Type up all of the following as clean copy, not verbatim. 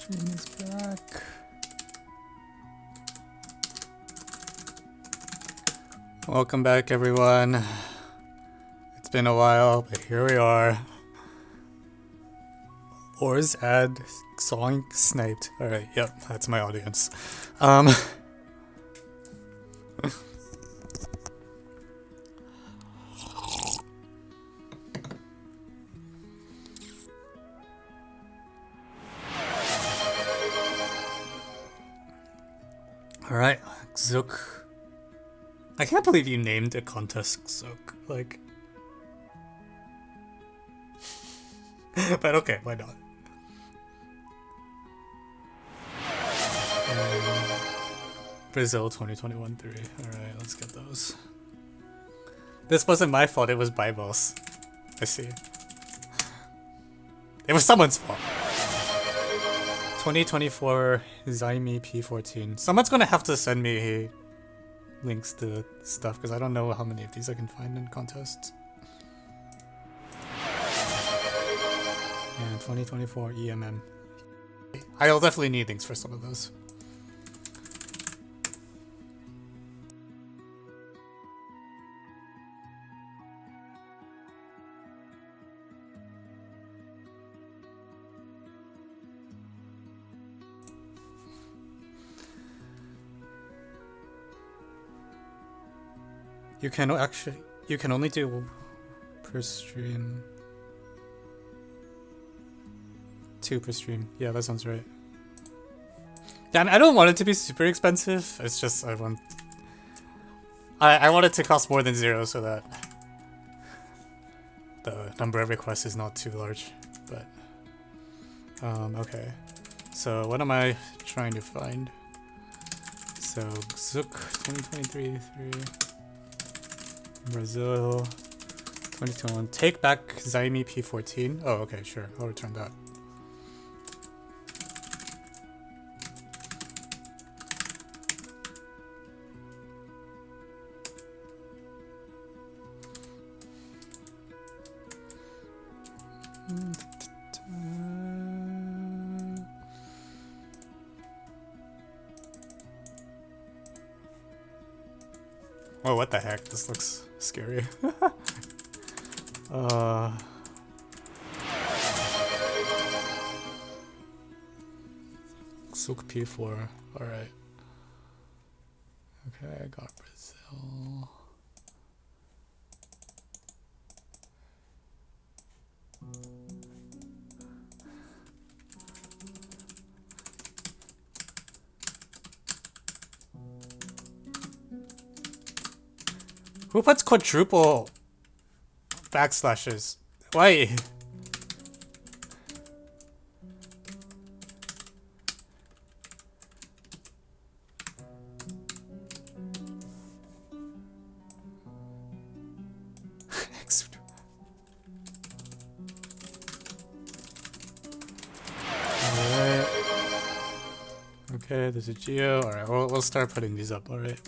Stream is back. Welcome back, everyone. It's been a while, but here we are. Ors ad song sniped. Alright, yep, that's my audience. Alright, XOOK. I can't believe you named a contest XOOK, like... but okay, why not? Brazil 2021 3. Alright, let's get those. This wasn't my fault, it was Bible's. I see. It was someone's fault. 2024 Zyme P14. Someone's gonna have to send me links to stuff because I don't know how many of these I can find in contests. And 2024 EMM. I'll definitely need links for some of those. You can only do per stream. 2 per stream. Yeah, that sounds right. Yeah, and I don't want it to be super expensive. It's just I want it to cost more than 0 so that the number of requests is not too large. But okay. So what am I trying to find? So XOOK 2023 3. Brazil 2021. Take back Zyme P14. Oh, okay, sure. I'll return that. Oh, what the heck? This looks scary. XOOK P4. Alright. Okay, I got Brazil. Who puts quadruple backslashes? Why? Alright. Okay, there's a geo. Alright, we'll start putting these up, alright.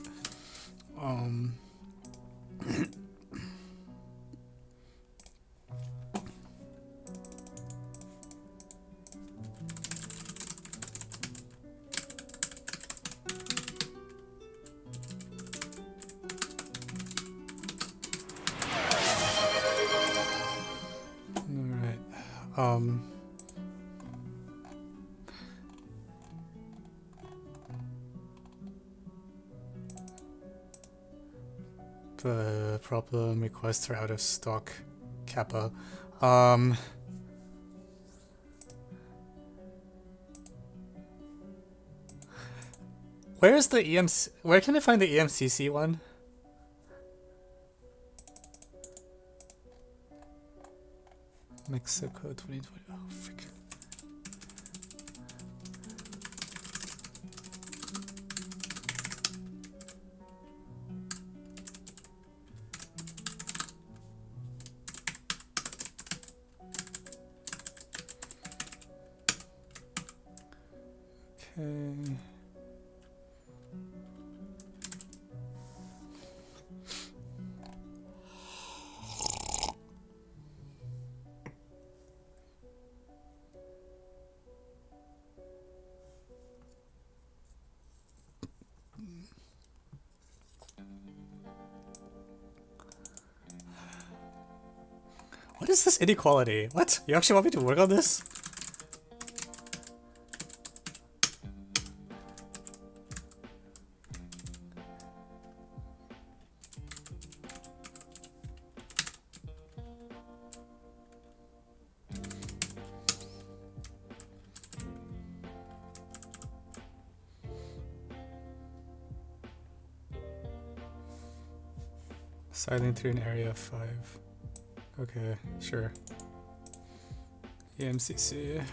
The problem requests are out of stock. Kappa. Where's the EMC? Where can I find the EMCC one? Mexico 2020. Oh, frick. Okay. What is this inequality? What? You actually want me to work on this? Siding through an area of 5. Okay, sure. EMCC.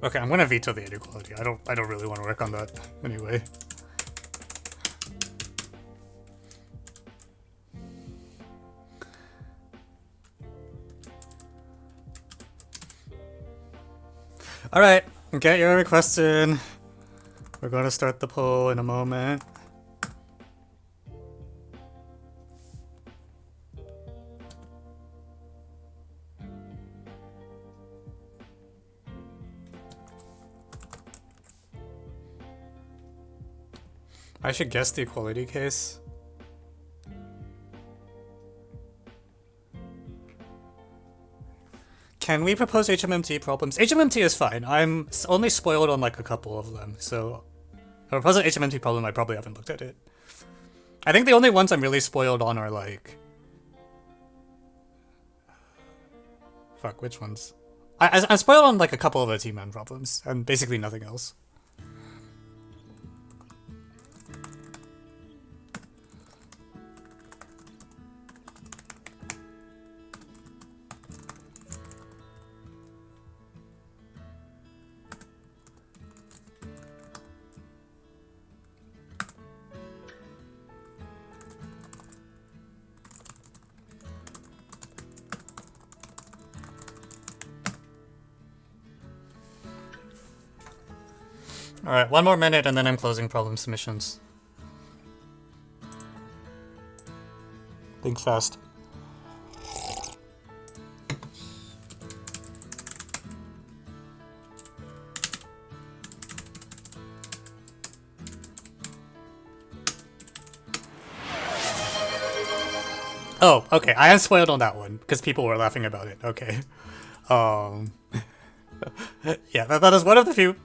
Okay, I'm gonna veto the inequality. I don't really want to work on that anyway. Alright, get your question. We're gonna start the poll in a moment. I should guess the equality case. Can we propose HMMT problems? HMMT is fine. I'm only spoiled on like a couple of them, so if I propose an HMMT problem, I probably haven't looked at it. I think the only ones I'm really spoiled on are like... Fuck, which ones? I'm spoiled on like a couple of the T-Man problems, and basically nothing else. Alright, 1 more minute and then I'm closing problem submissions. Think fast. Oh, okay, I am spoiled on that one, because people were laughing about it, okay. Yeah, that is one of the few.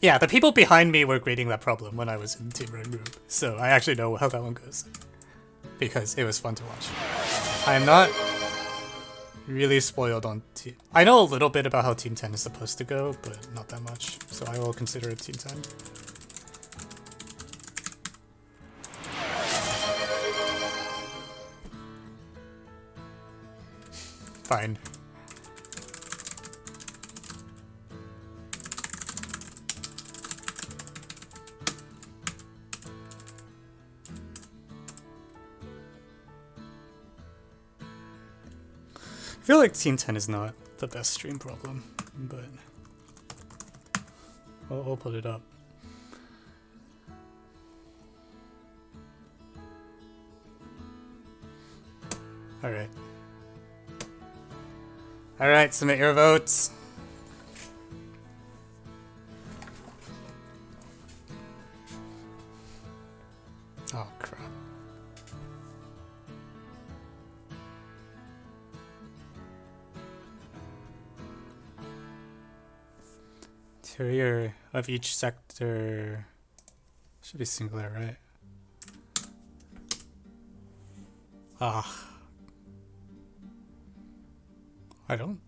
Yeah, the people behind me were grading that problem when I was in Team Run Group, so I actually know how that one goes. Because it was fun to watch. I'm not really spoiled on Team... I know a little bit about how Team 10 is supposed to go, but not that much, so I will consider it Team 10. Fine. I feel like Team 10 is not the best stream problem, but I'll put it up. Alright. Alright, submit your votes. Oh, crap. Interior of each sector should be singular, right? Ah. I don't.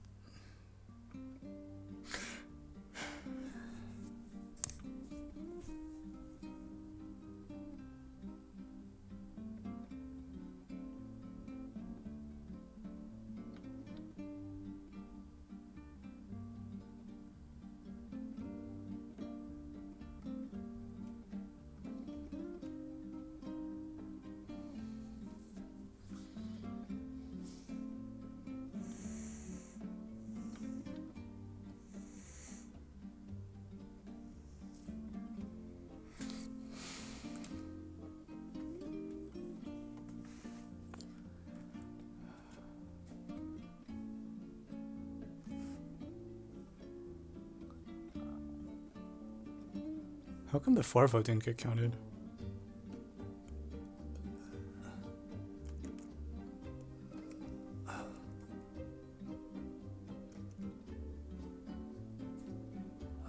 How come the 4 vote didn't get counted?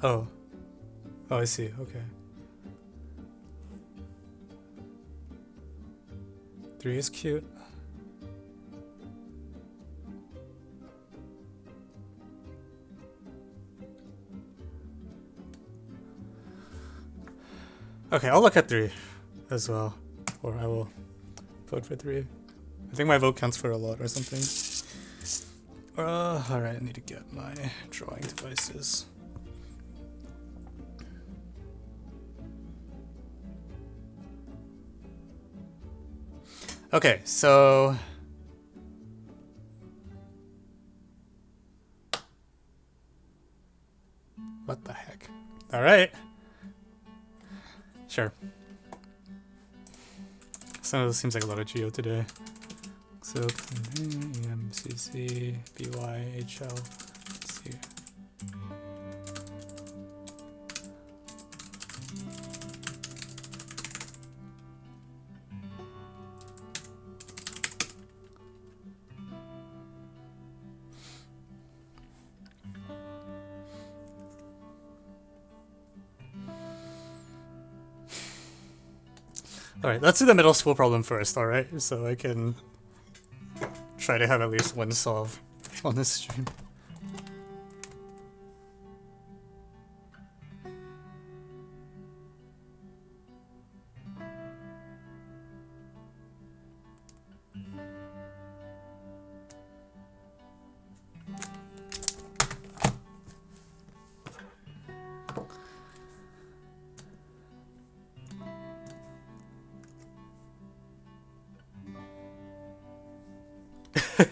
Oh. Oh, I see. Okay. 3 is cute. Okay, I'll look at 3 as well. Or I will vote for 3. I think my vote counts for a lot or something. Alright, I need to get my drawing devices. Okay, so what the heck? All right, sure. Some of this seems like a lot of geo today. So EMCC, BYHL. Let's see. Alright, let's do the middle school problem first, alright? So I can try to have at least one solve on this stream.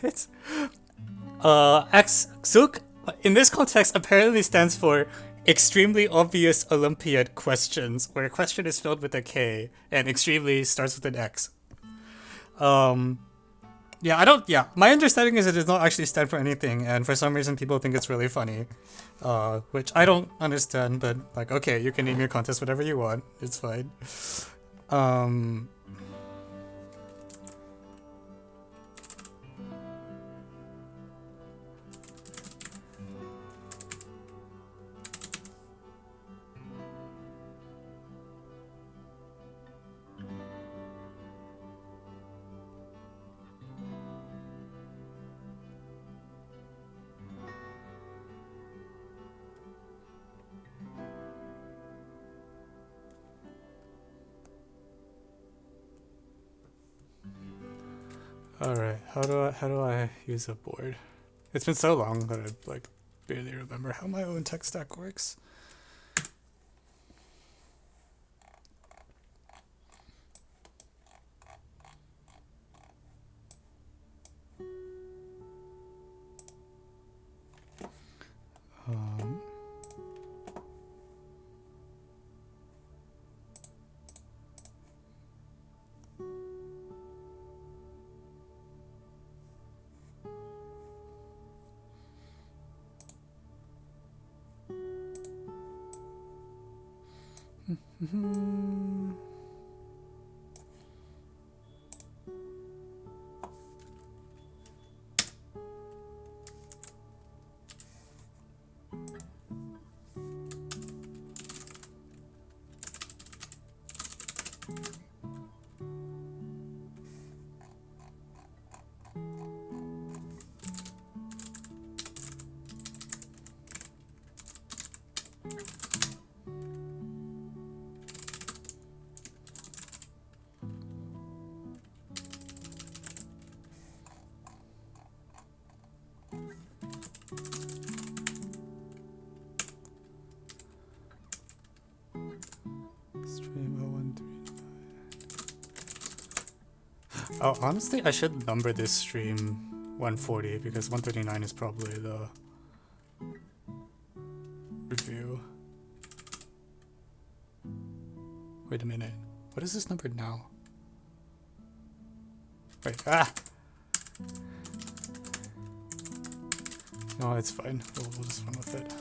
It's XOOK in this context apparently stands for extremely obvious Olympiad questions, where a question is spelled with a K and extremely starts with an X. Yeah, my understanding is it does not actually stand for anything, and for some reason people think it's really funny, which I don't understand, but like, okay, you can name your contest whatever you want, it's fine. Alright, how do I use a board? It's been so long that I like barely remember how my own tech stack works. Oh, honestly, I should number this stream 140 because 139 is probably the review. Wait a minute. What is this number now? Wait, No, it's fine. We'll just run with it.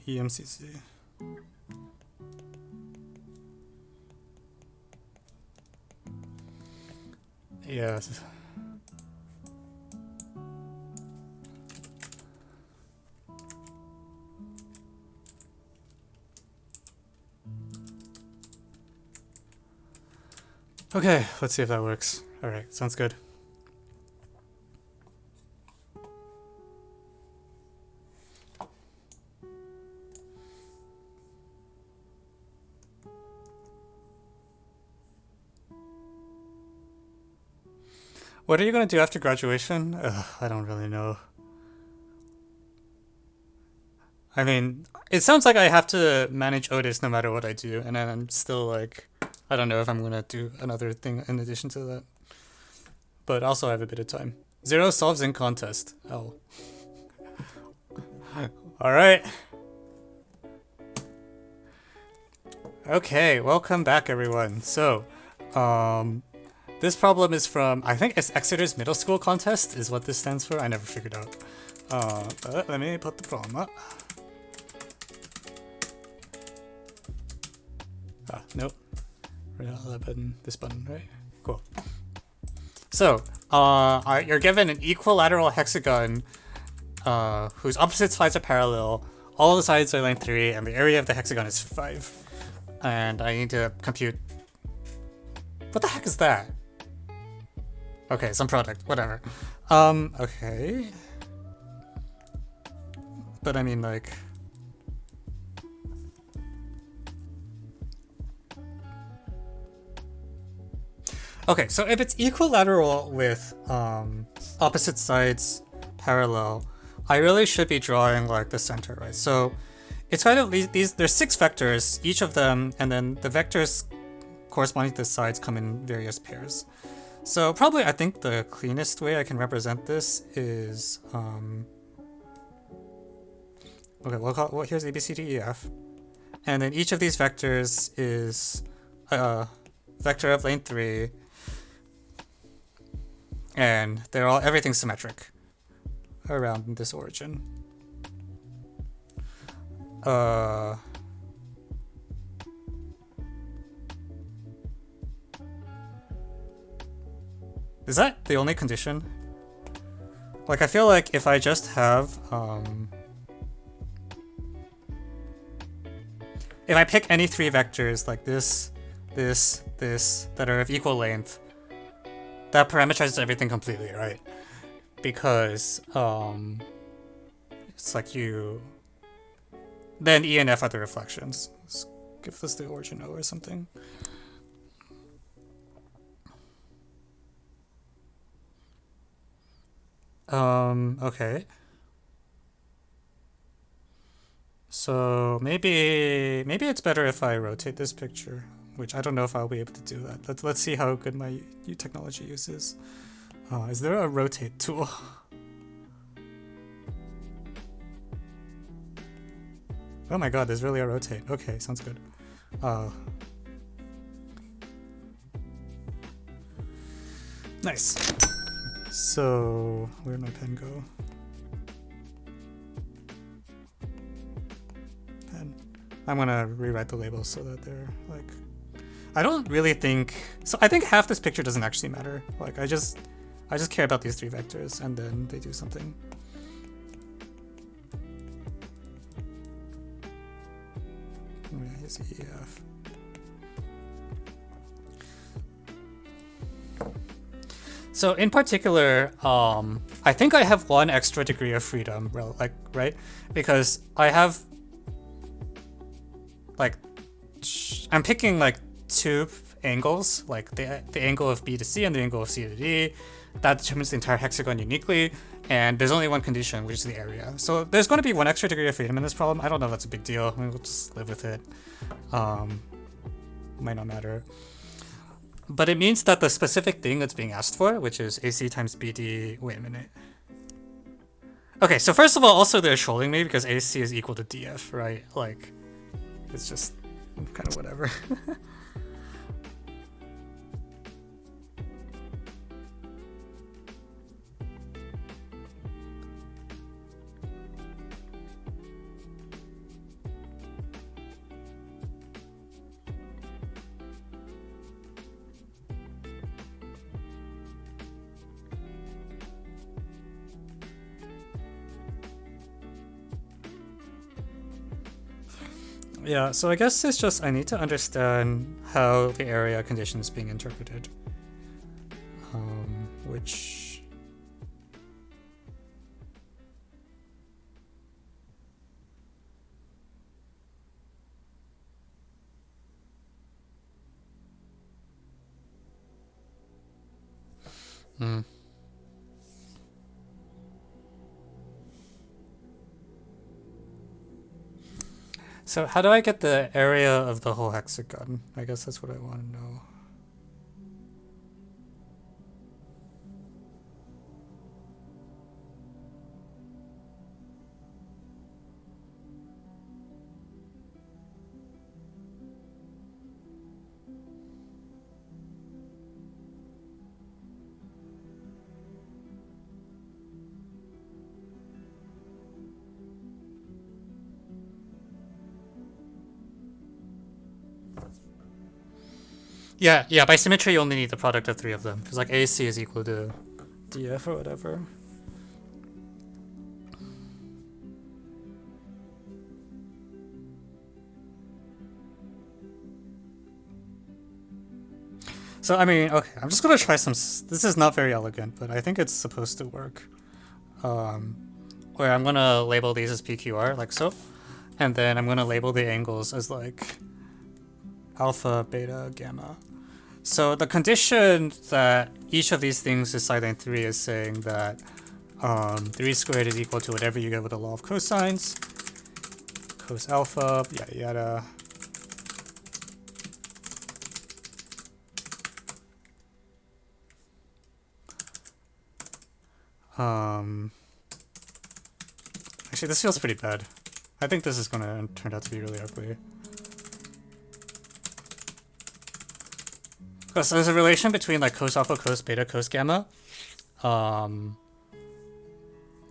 EMCC. Yes. Okay, let's see if that works. All right, sounds good. What are you going to do after graduation? I don't really know. I mean, it sounds like I have to manage Otis no matter what I do, and then I'm still like, I don't know if I'm going to do another thing in addition to that. But also I have a bit of time. 0 solves in contest. Oh. Alright. Okay, welcome back everyone. So, this problem is from, I think it's Exeter's middle school contest is what this stands for. I never figured out. But let me put the problem up. Ah, nope. That button, this button, right? Cool. So, you're given an equilateral hexagon whose opposite sides are parallel. All the sides are length 3, and the area of the hexagon is 5. And I need to compute... What the heck is that? Okay, some product, whatever. Okay. But I mean, like... Okay, so if it's equilateral with opposite sides parallel, I really should be drawing like the center, right? So it's kind of these there's 6 vectors, each of them, and then the vectors corresponding to the sides come in various pairs. So probably I think the cleanest way I can represent this is okay, we'll call here's A, B, C, D, E, F. And then each of these vectors is a vector of length 3. And they're all everything's symmetric around this origin. Is that the only condition? Like, I feel like if I just have if I pick any 3 vectors like this, this, this that are of equal length, that parameterizes everything completely, right? Because it's like then E and F are the reflections. Let's give this the origin O or something. Okay. So maybe it's better if I rotate this picture, which I don't know if I'll be able to do that. Let's see how good my technology use is. Is there a rotate tool? Oh my god, there's really a rotate. Okay, sounds good. Nice. So, where'd my pen go? Pen. I'm gonna rewrite the labels so that they're like... I don't really think... So I think half this picture doesn't actually matter. Like, I just care about these 3 vectors, and then they do something. Oh yeah, here's EF. So in particular, I think I have 1 extra degree of freedom, like, right? Because I have, like, I'm picking like 2 angles, like the angle of B to C and the angle of C to D. That determines the entire hexagon uniquely, and there's only 1 condition, which is the area. So there's going to be 1 extra degree of freedom in this problem. I don't know if that's a big deal. I mean, we'll just live with it. Might not matter. But it means that the specific thing that's being asked for, which is AC times BD... Wait a minute. Okay, so first of all, also they're trolling me because AC is equal to DF, right? Like, it's just kind of whatever. Yeah, so I guess it's just I need to understand how the area condition is being interpreted. Which... So how do I get the area of the whole hexagon? I guess that's what I want to know. Yeah, by symmetry you only need the product of 3 of them, because like AC is equal to DF or whatever. So I mean, okay, I'm just gonna try some... This is not very elegant, but I think it's supposed to work. Where I'm gonna label these as PQR, like so. And then I'm gonna label the angles as like alpha, beta, gamma. So the condition that each of these things is side length 3 is saying that 3 squared is equal to whatever you get with the law of cosines. Cos alpha, yada yada. Actually, this feels pretty bad. I think this is gonna turn out to be really ugly. So there's a relation between like cos alpha, cos beta, cos gamma,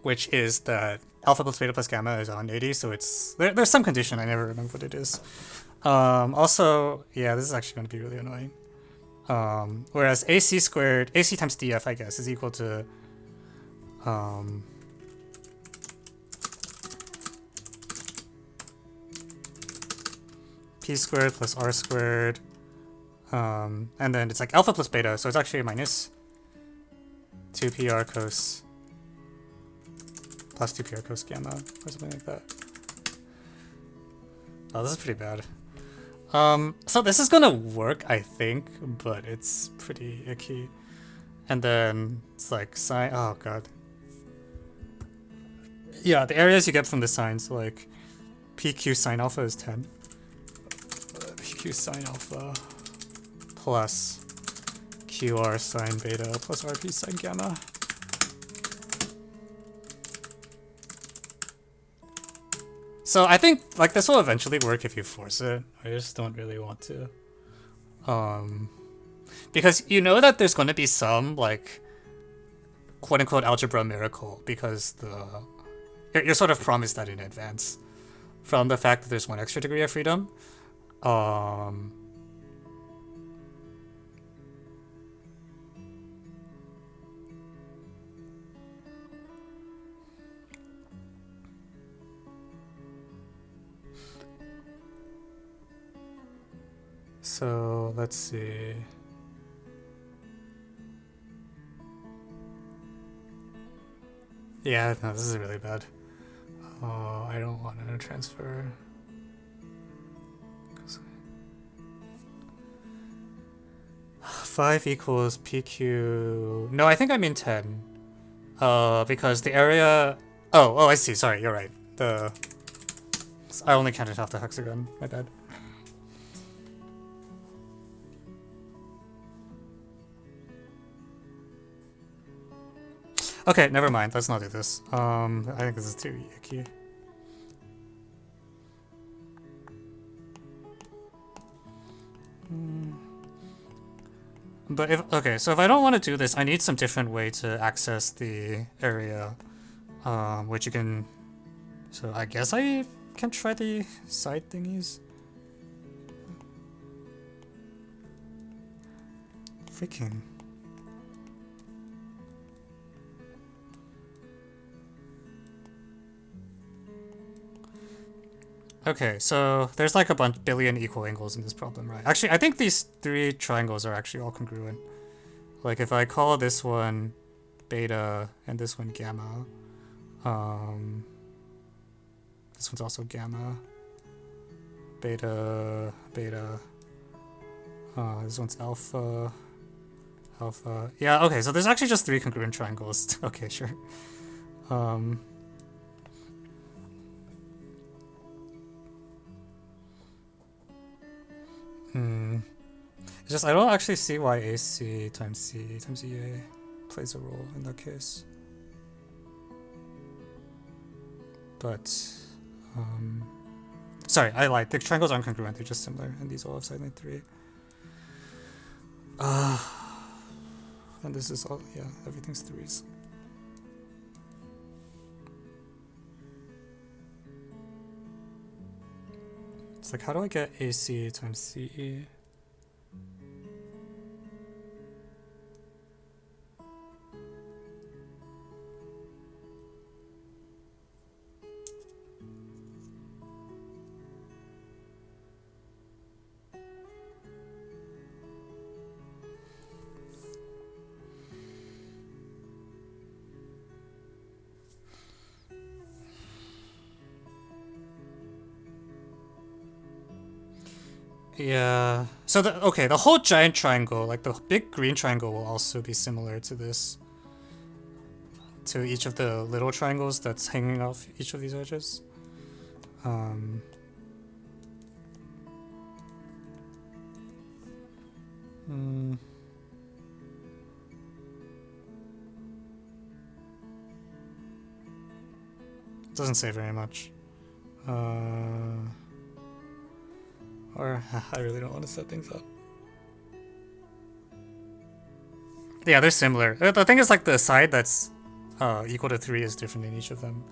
which is that alpha plus beta plus gamma is 180. So it's there's some condition, I never remember what it is. Also, yeah, this is actually going to be really annoying. Whereas AC squared, AC times DF, I guess, is equal to P squared plus R squared. And then it's like alpha plus beta, so it's actually minus 2pr cos plus 2pr cos gamma, or something like that. Oh, this is pretty bad. So this is gonna work, I think, but it's pretty icky. And then it's like sine... Oh, god. Yeah, the areas you get from the sines, like PQ sine alpha is 10. PQ sine alpha plus QR sine beta plus RP sine gamma. So I think like this will eventually work if you force it. I just don't really want to. Because you know that there's going to be some like quote unquote algebra miracle because you're sort of promised that in advance from the fact that there's 1 extra degree of freedom. So let's see. Yeah, no, this is really bad. Oh, I don't want to transfer. 5 equals PQ... No, I think I mean 10. Because the area... Oh, I see. Sorry, you're right. I only counted half the hexagon. My bad. Okay, never mind. Let's not do this. I think this is too icky. But okay, so if I don't want to do this, I need some different way to access the area, which you can. So I guess I can try the side thingies. Freaking. Okay, so there's like a billion equal angles in this problem, right? Actually, I think these three triangles are actually all congruent. Like if I call this one beta and this one gamma, this one's also gamma, beta, beta, this one's alpha, alpha. Yeah, okay, so there's actually just three congruent triangles. Okay, sure. It's just I don't actually see why AC times C times EA plays a role in that case. But, sorry, I lied. The triangles aren't congruent, they're just similar, and these all have side length 3. And this is all, yeah, everything's 3s. It's like, how do I get AC times CE? Yeah. So okay, the whole giant triangle, like the big green triangle, will also be similar to this. To each of the little triangles that's hanging off each of these edges. Doesn't say very much. Or I really don't want to set things up. Yeah, they're similar. The thing is, like, the side that's equal to 3 is different in each of them.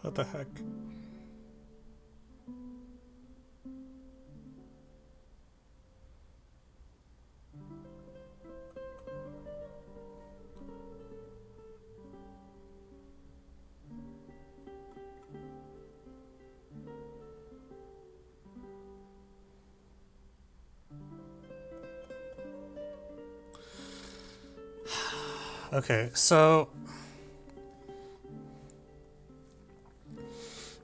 What the heck? Okay, so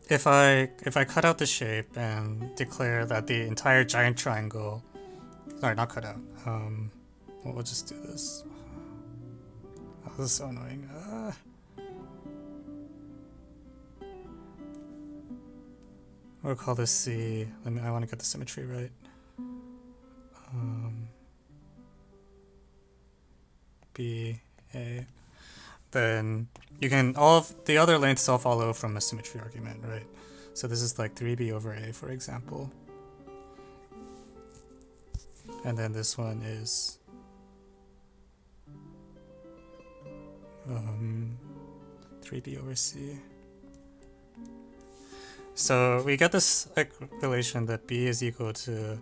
if I cut out the shape and declare that the entire giant triangle, sorry, not cut out. We'll just do this. Oh, this is so annoying. We'll call this C. I want to get the symmetry right. B, A. Then you can, all of the other lengths all follow from a symmetry argument, right? So this is like 3b over A, for example. And then this one is 3b over C. So we get this like relation that B is equal to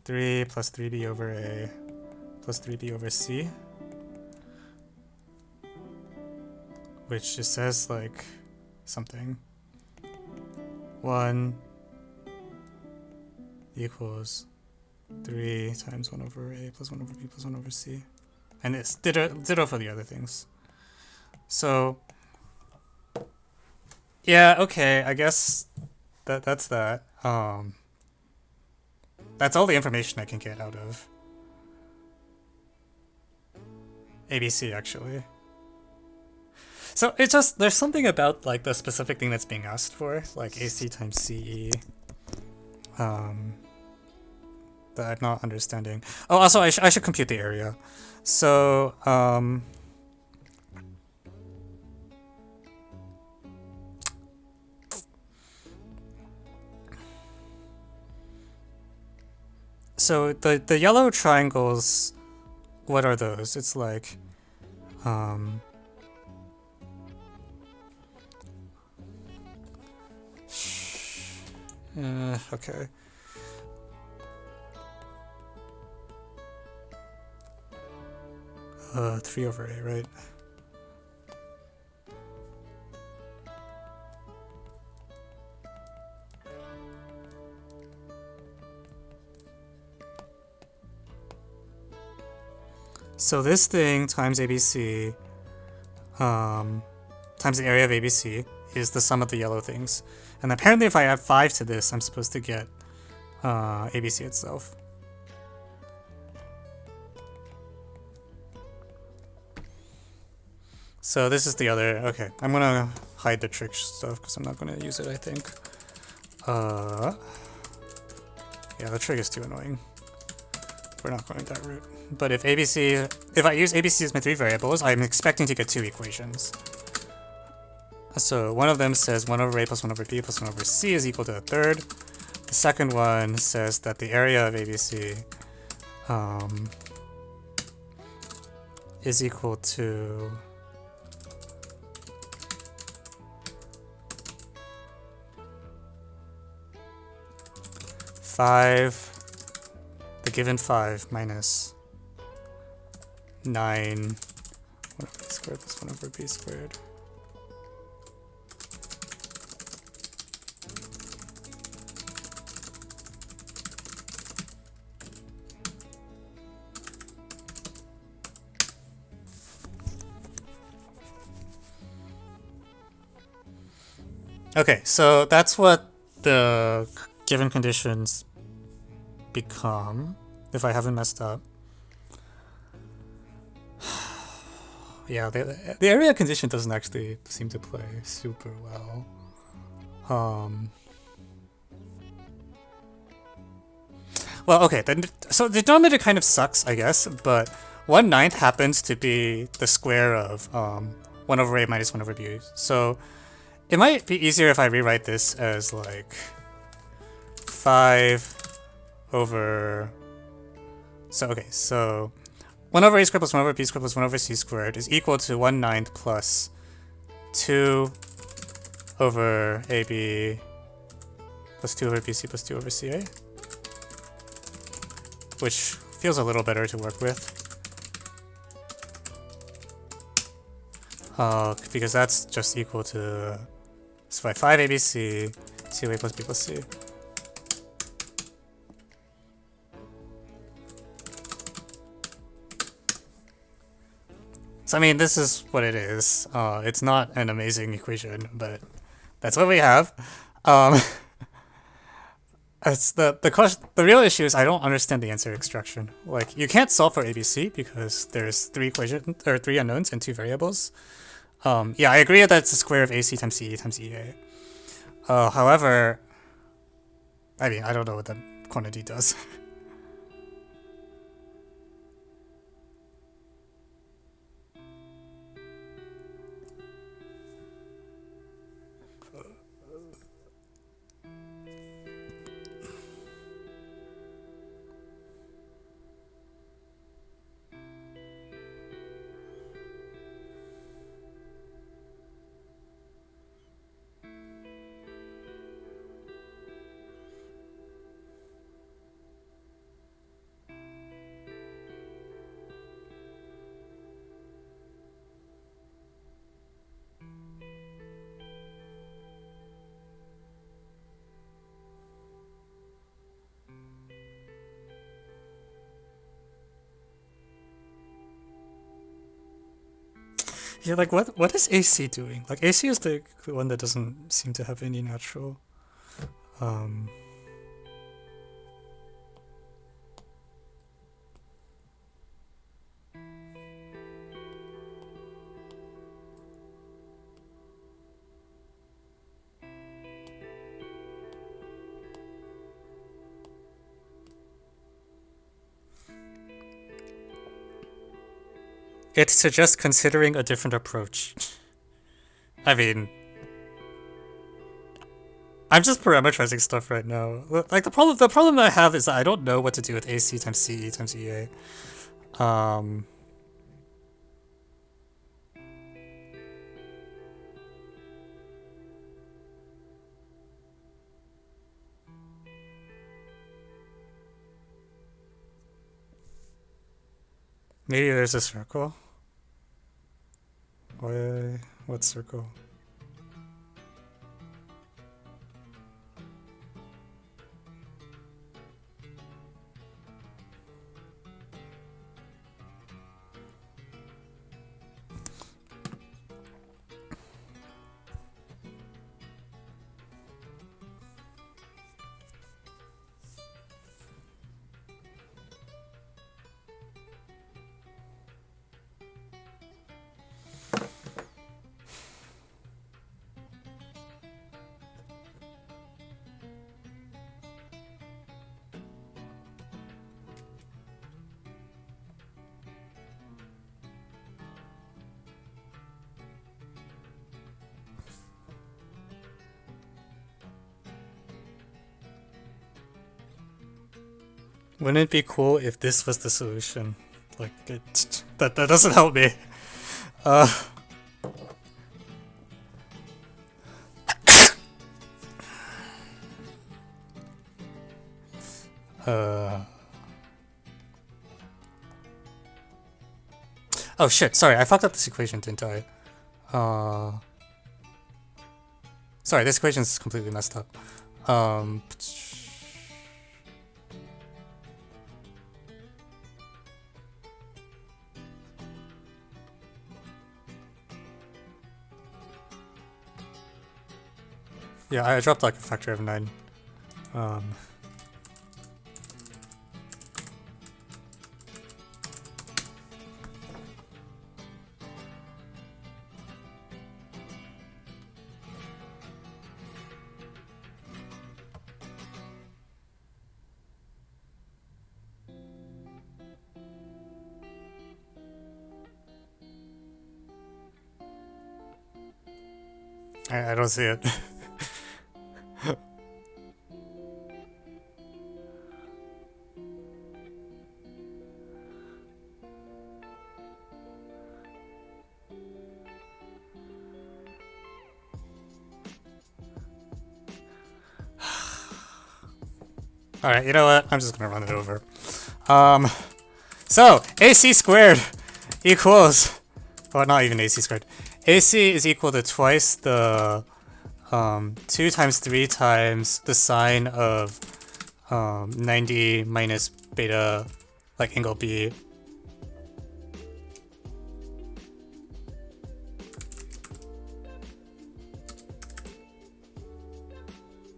3 plus 3b over A plus 3b over C, which just says like something. 1 equals 3 times 1 over A plus 1 over B plus 1 over C. And it's ditto for the other things. So yeah, okay, I guess that's that. That's all the information I can get out of ABC, actually. So it's just, there's something about like the specific thing that's being asked for, like AC times CE, that I'm not understanding. Oh, also I should compute the area. So so the yellow triangles, what are those? It's like okay. Three over A, right? So this thing times ABC times the area of ABC is the sum of the yellow things. And apparently if I add 5 to this, I'm supposed to get ABC itself. So this is the other, okay, I'm gonna hide the trick stuff because I'm not gonna use it, I think. Yeah, the trick is too annoying. We're not going that route. But if I use ABC as my 3 variables, I'm expecting to get 2 equations. So one of them says 1 over A plus 1 over B plus 1 over C is equal to a third. The second one says that the area of ABC is equal to the given 5 minus 9 1 over A squared plus 1 over B squared. Okay, so that's what the given conditions become, if I haven't messed up. Yeah, the area condition doesn't actually seem to play super well. Well, okay, so the denominator kind of sucks, I guess, but 1/9 happens to be the square of 1 over A minus 1 over B. So it might be easier if I rewrite this as like 5 over... So, okay, so 1 over A squared plus 1 over B squared plus 1 over C squared is equal to 1/9 plus 2 over AB plus 2 over BC plus 2 over CA, which feels a little better to work with. Because that's just equal to 5 ABC, CA plus B plus C. So I mean, this is what it is. It's not an amazing equation, but that's what we have. It's the real issue is I don't understand the answer extraction. Like, you can't solve for ABC because there's 3 unknowns and 2 variables. Yeah, I agree that it's the square of AC times CE times EA. However, I mean, I don't know what that quantity does. Yeah, like what is AC doing? Like, AC is the one that doesn't seem to have any natural It suggests considering a different approach. I mean, I'm just parameterizing stuff right now. Like, the problem that I have is that I don't know what to do with AC times CE times EA. Maybe there's a circle. What circle? Wouldn't it be cool if this was the solution? Like, that doesn't help me. Oh shit, sorry, I fucked up this equation, didn't I? Sorry, this equation is completely messed up. Yeah, I dropped like a factor of 9. I don't see it. Alright, you know what? I'm just gonna run it over. So, AC squared equals... Oh, not even AC squared. AC is equal to twice the 2 times 3 times the sine of 90 minus beta, like angle B.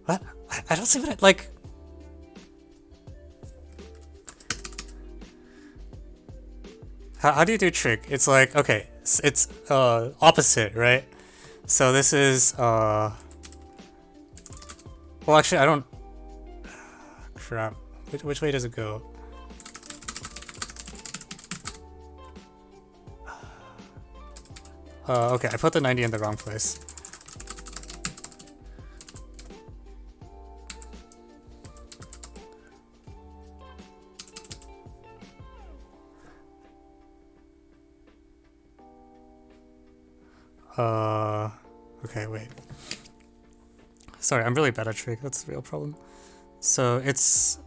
What? I don't see what it, like... How do you do trig? It's like, okay, it's opposite, right? So this is, well, actually, I don't... Crap. Which way does it go? Okay, I put the 90 in the wrong place. Okay, wait. Sorry, I'm really bad at trig. That's the real problem. So it's...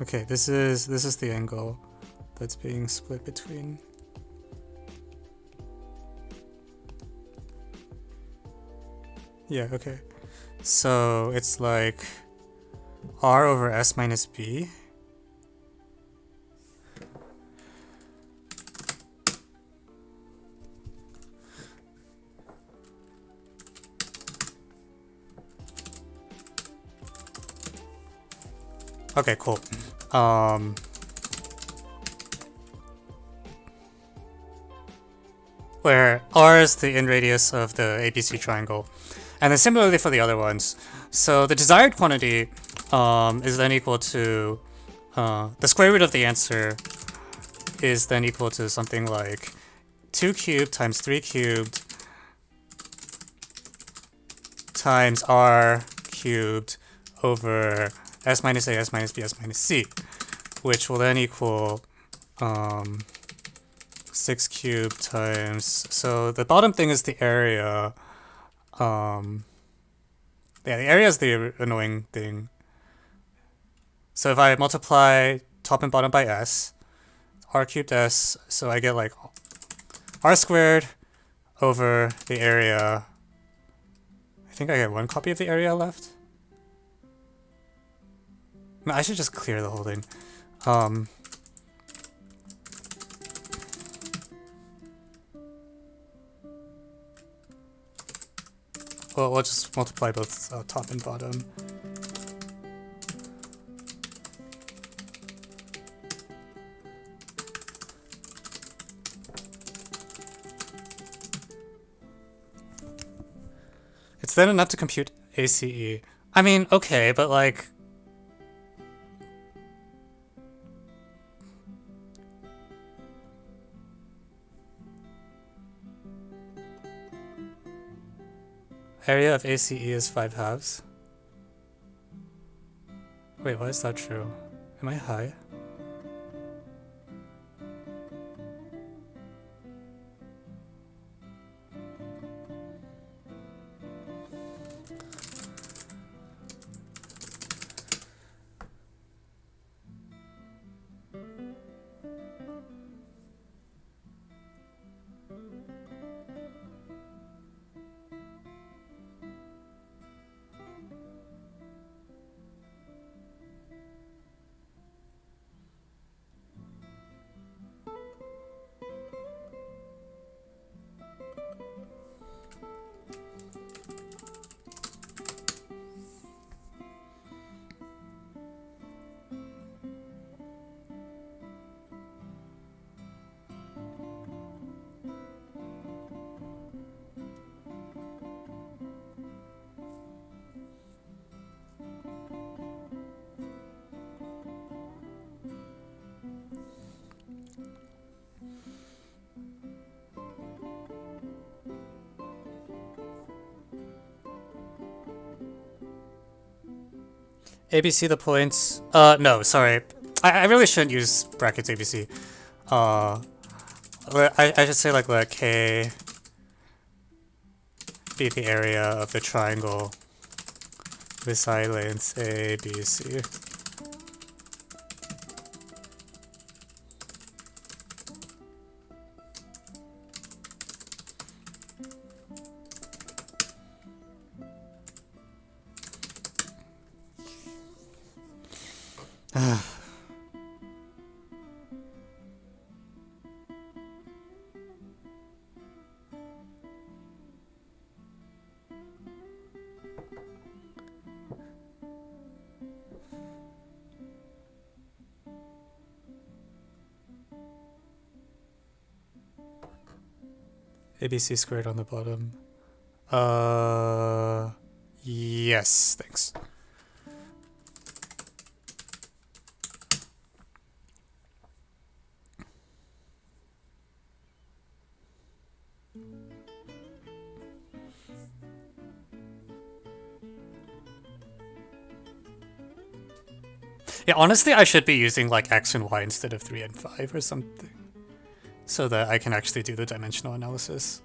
Okay, this is the angle that's being split between. Yeah, okay. So it's like R over S minus B. Okay, cool. Where R is the in radius of the ABC triangle. And then similarly for the other ones. So the desired quantity is then equal to the square root of the answer is then equal to something like 2 cubed times 3 cubed times R cubed over S minus A, S minus B, S minus C, which will then equal 6 cubed times, so the bottom thing is the area. Yeah, the area is the annoying thing. So if I multiply top and bottom by S, R cubed S, so I get like R squared over the area. I think I get one copy of the area left. No, I should just clear the whole thing. Well, we'll just multiply both top and bottom. It's then enough to compute ACE. I mean, okay, but like... Area of ACE is 5/2. Wait, why is that true? Am I high? ABC the points. No, sorry. I really shouldn't use brackets ABC. I should say like the K be the area of the triangle with side lengths A, B, C. ABC squared on the bottom. Yes, thanks. Yeah, honestly, I should be using like X and Y instead of 3 and 5 or something, so that I can actually do the dimensional analysis.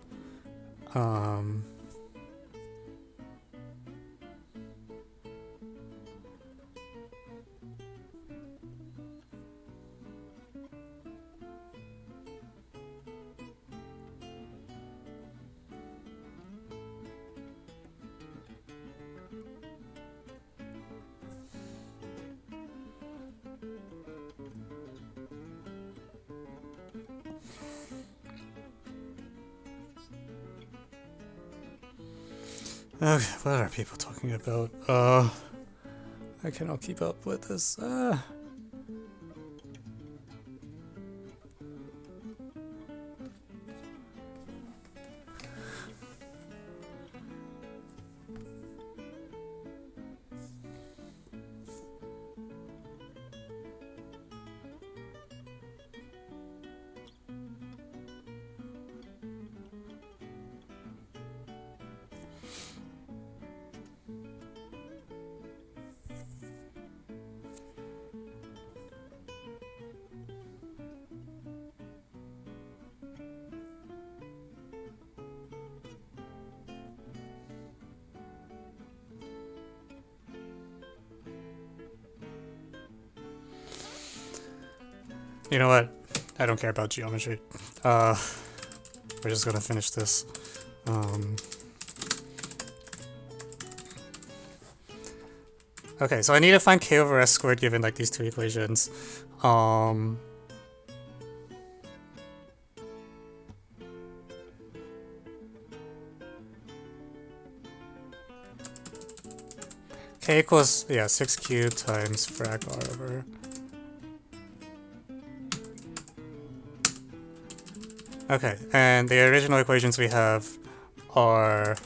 Okay, what are people talking about? I cannot keep up with this. You know what? I don't care about geometry. We're just gonna finish this. Okay, so I need to find k over s squared given like these two equations. K equals, yeah, 6 cubed times frac r over. Okay, and the original equations we have are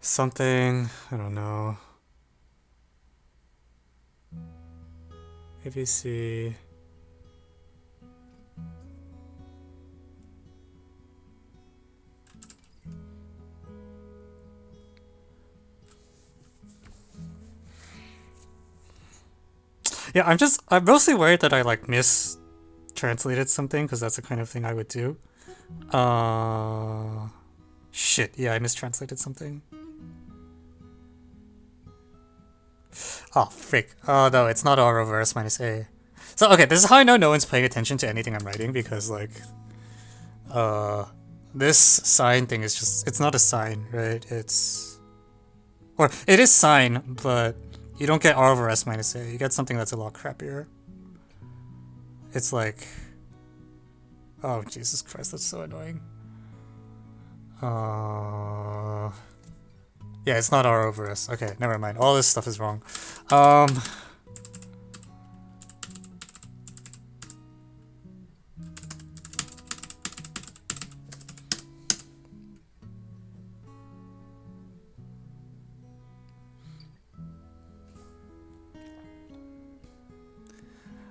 something, I don't know, ABC, yeah, I'm mostly worried that I like mistranslated something, because that's the kind of thing I would do. Shit, yeah, I mistranslated something. Oh, frick. Oh no, it's not r over s minus a. So, okay, this is how I know no one's paying attention to anything I'm writing, because like, this sign thing is just, it's not a sign, right? It's, or it is sign, but you don't get r over s minus a. You get something that's a lot crappier. It's like, oh Jesus Christ, that's so annoying. Yeah, it's not r over s. Okay, never mind. All this stuff is wrong.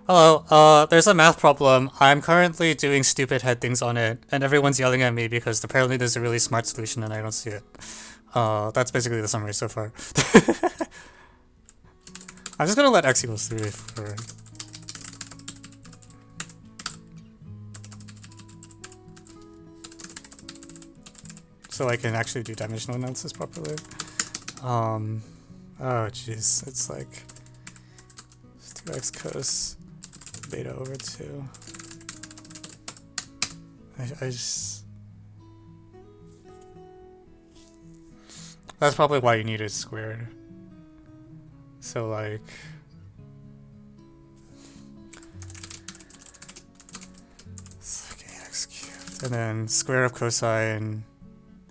Hello, there's a math problem. I'm currently doing stupid head things on it, and everyone's yelling at me because apparently there's a really smart solution and I don't see it. That's basically the summary so far. I'm just gonna let x equals 3 for... so I can actually do dimensional analysis properly. Oh jeez, it's like 2x cos beta over 2. I just... That's probably why you need it squared. So like... It's like ax cubed. And then square of cosine...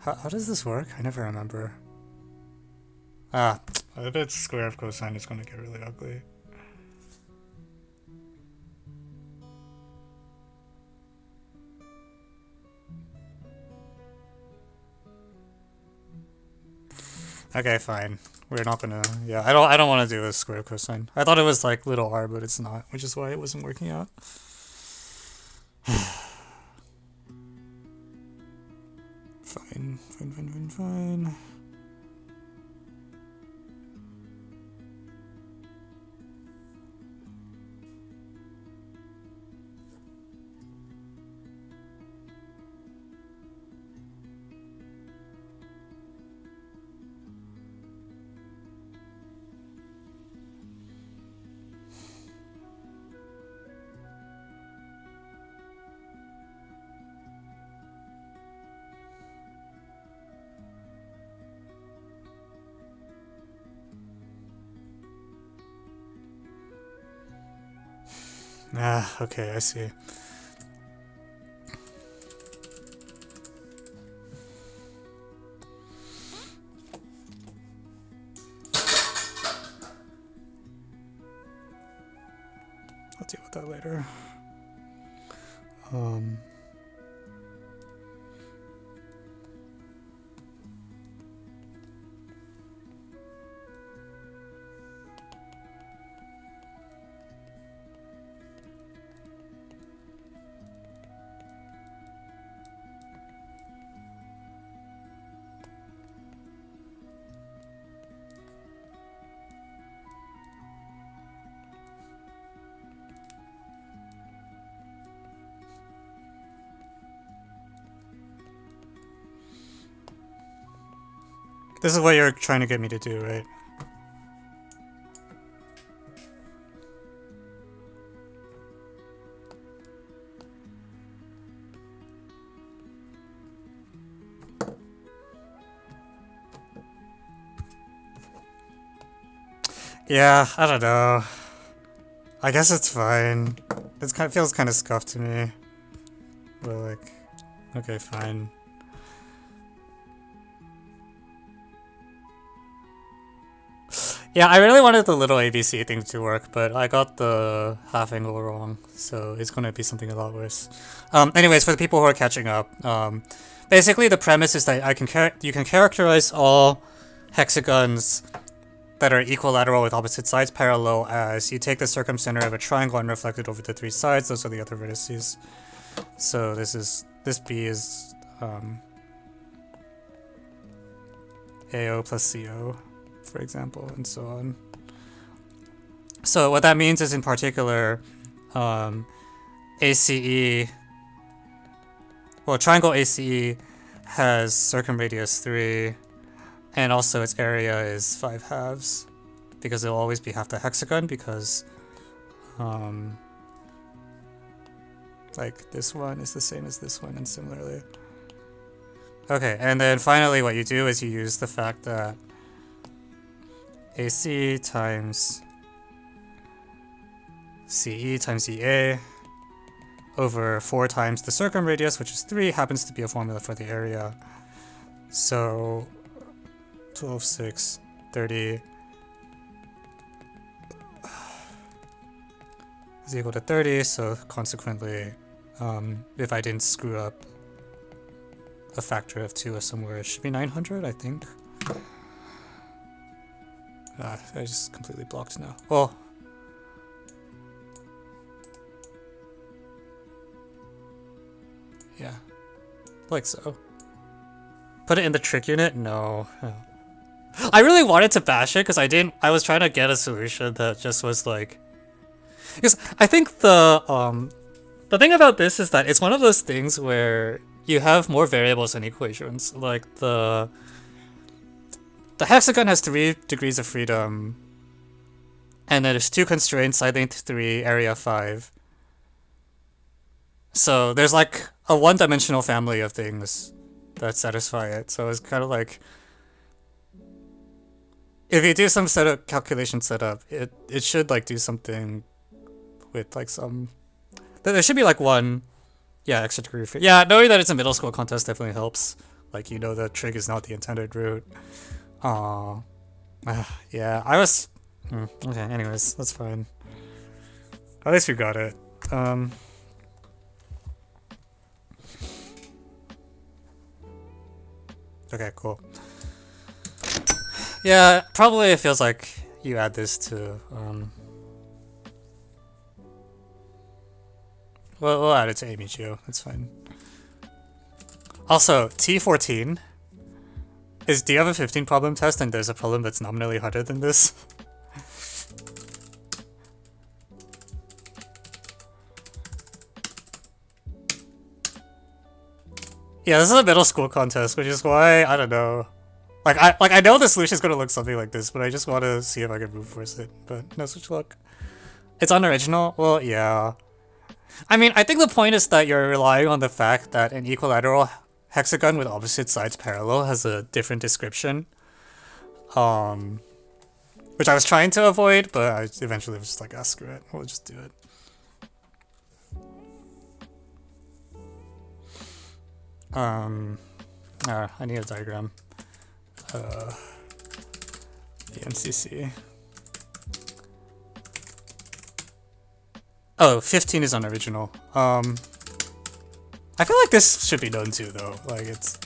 How does this work? I never remember. If it's square of cosine, it's gonna get really ugly. Okay, fine. We're not gonna... Yeah, I don't want to do a square cosine. I thought it was like little r, but it's not, which is why it wasn't working out. Fine. Okay, I see. I'll deal with that later. This is what you're trying to get me to do, right? Yeah, I don't know. I guess it's fine. It kind of feels kind of scuffed to me. But like, okay, fine. Yeah, I really wanted the little ABC thing to work, but I got the half angle wrong, so it's going to be something a lot worse. Anyways, for the people who are catching up, basically the premise is that you can characterize all hexagons that are equilateral with opposite sides parallel as you take the circumcenter of a triangle and reflect it over the three sides. Those are the other vertices. So this B is AO plus CO, for example, and so on. So what that means is, in particular, ACE, well, triangle ACE has circumradius 3, and also its area is 5 halves, because it'll always be half the hexagon, because like this one is the same as this one, and similarly. Okay, and then finally what you do is you use the fact that AC times CE times EA over 4 times the circumradius, which is 3, happens to be a formula for the area. So 12, 6, 30 is equal to 30, so consequently, if I didn't screw up a factor of 2 or somewhere, it should be 900, I think. I just completely blocked now. Well, yeah, like so. Put it in the trig unit? No. I really wanted to bash it because I was trying to get a solution that just was like, because I think the thing about this is that it's one of those things where you have more variables in equations. Like the hexagon has 3 degrees of freedom, and then there's 2 constraints, I think 3, area 5. So there's like a one-dimensional family of things that satisfy it. So it's kind of like, if you do some calculation setup, it should like do something with like some. There should be like one, yeah, extra degree. Yeah, knowing that it's a middle school contest definitely helps. Like, you know, the trig is not the intended route. Yeah, I was. Okay, anyways, that's fine. At least we got it. Okay, cool. Yeah, probably it feels like you add this to. We'll add it to Amy Geo. That's fine. Also, T14 is, do you have a 15 problem test and there's a problem that's nominally harder than this? Yeah, this is a middle school contest, which is why I don't know. I know the solution is gonna look something like this, but I just want to see if I can brute force it. But no such luck. It's unoriginal. Well, yeah. I mean, I think the point is that you're relying on the fact that an equilateral hexagon with opposite sides parallel has a different description. Which I was trying to avoid, but I eventually was just like, ah, screw it. We'll just do it. I need a diagram. EMCC. Oh, 15 is unoriginal. I feel like this should be known too, though. Like, it's.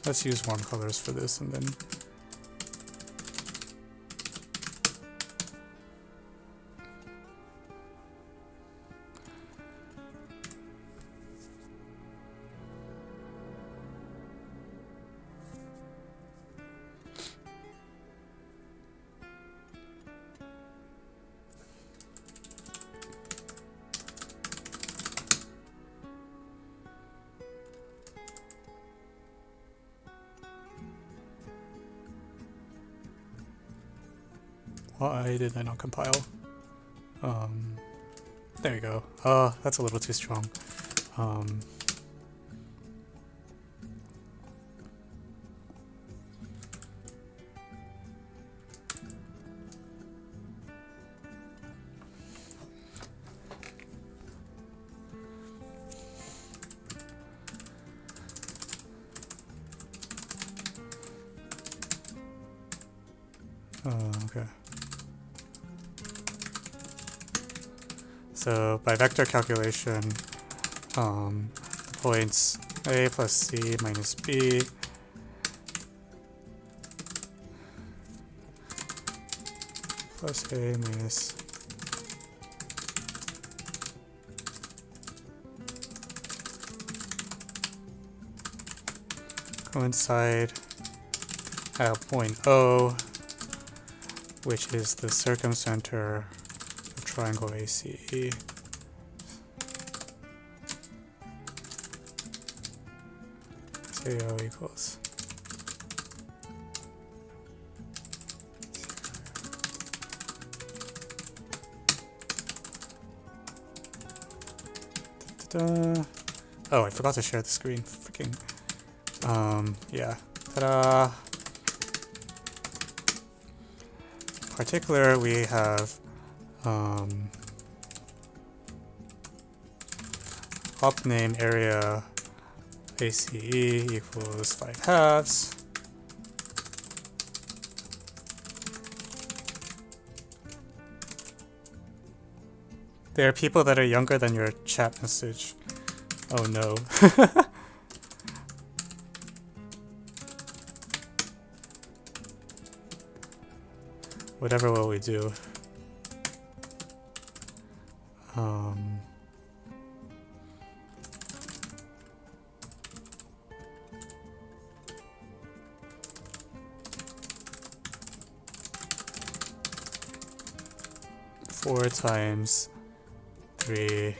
Let's use warm colors for this, and then. Why did I not compile? There we go. That's a little too strong. Okay. So by vector calculation, points A plus C minus B plus A minus coincide at point O, which is the circumcenter of triangle ACE. Say O equals. Oh, I forgot to share the screen. Freaking. Yeah. Ta-da! Particular, we have op name area ACE equals 5/2. There are people that are younger than your chat message. Oh no. Whatever will we do? 4 times 3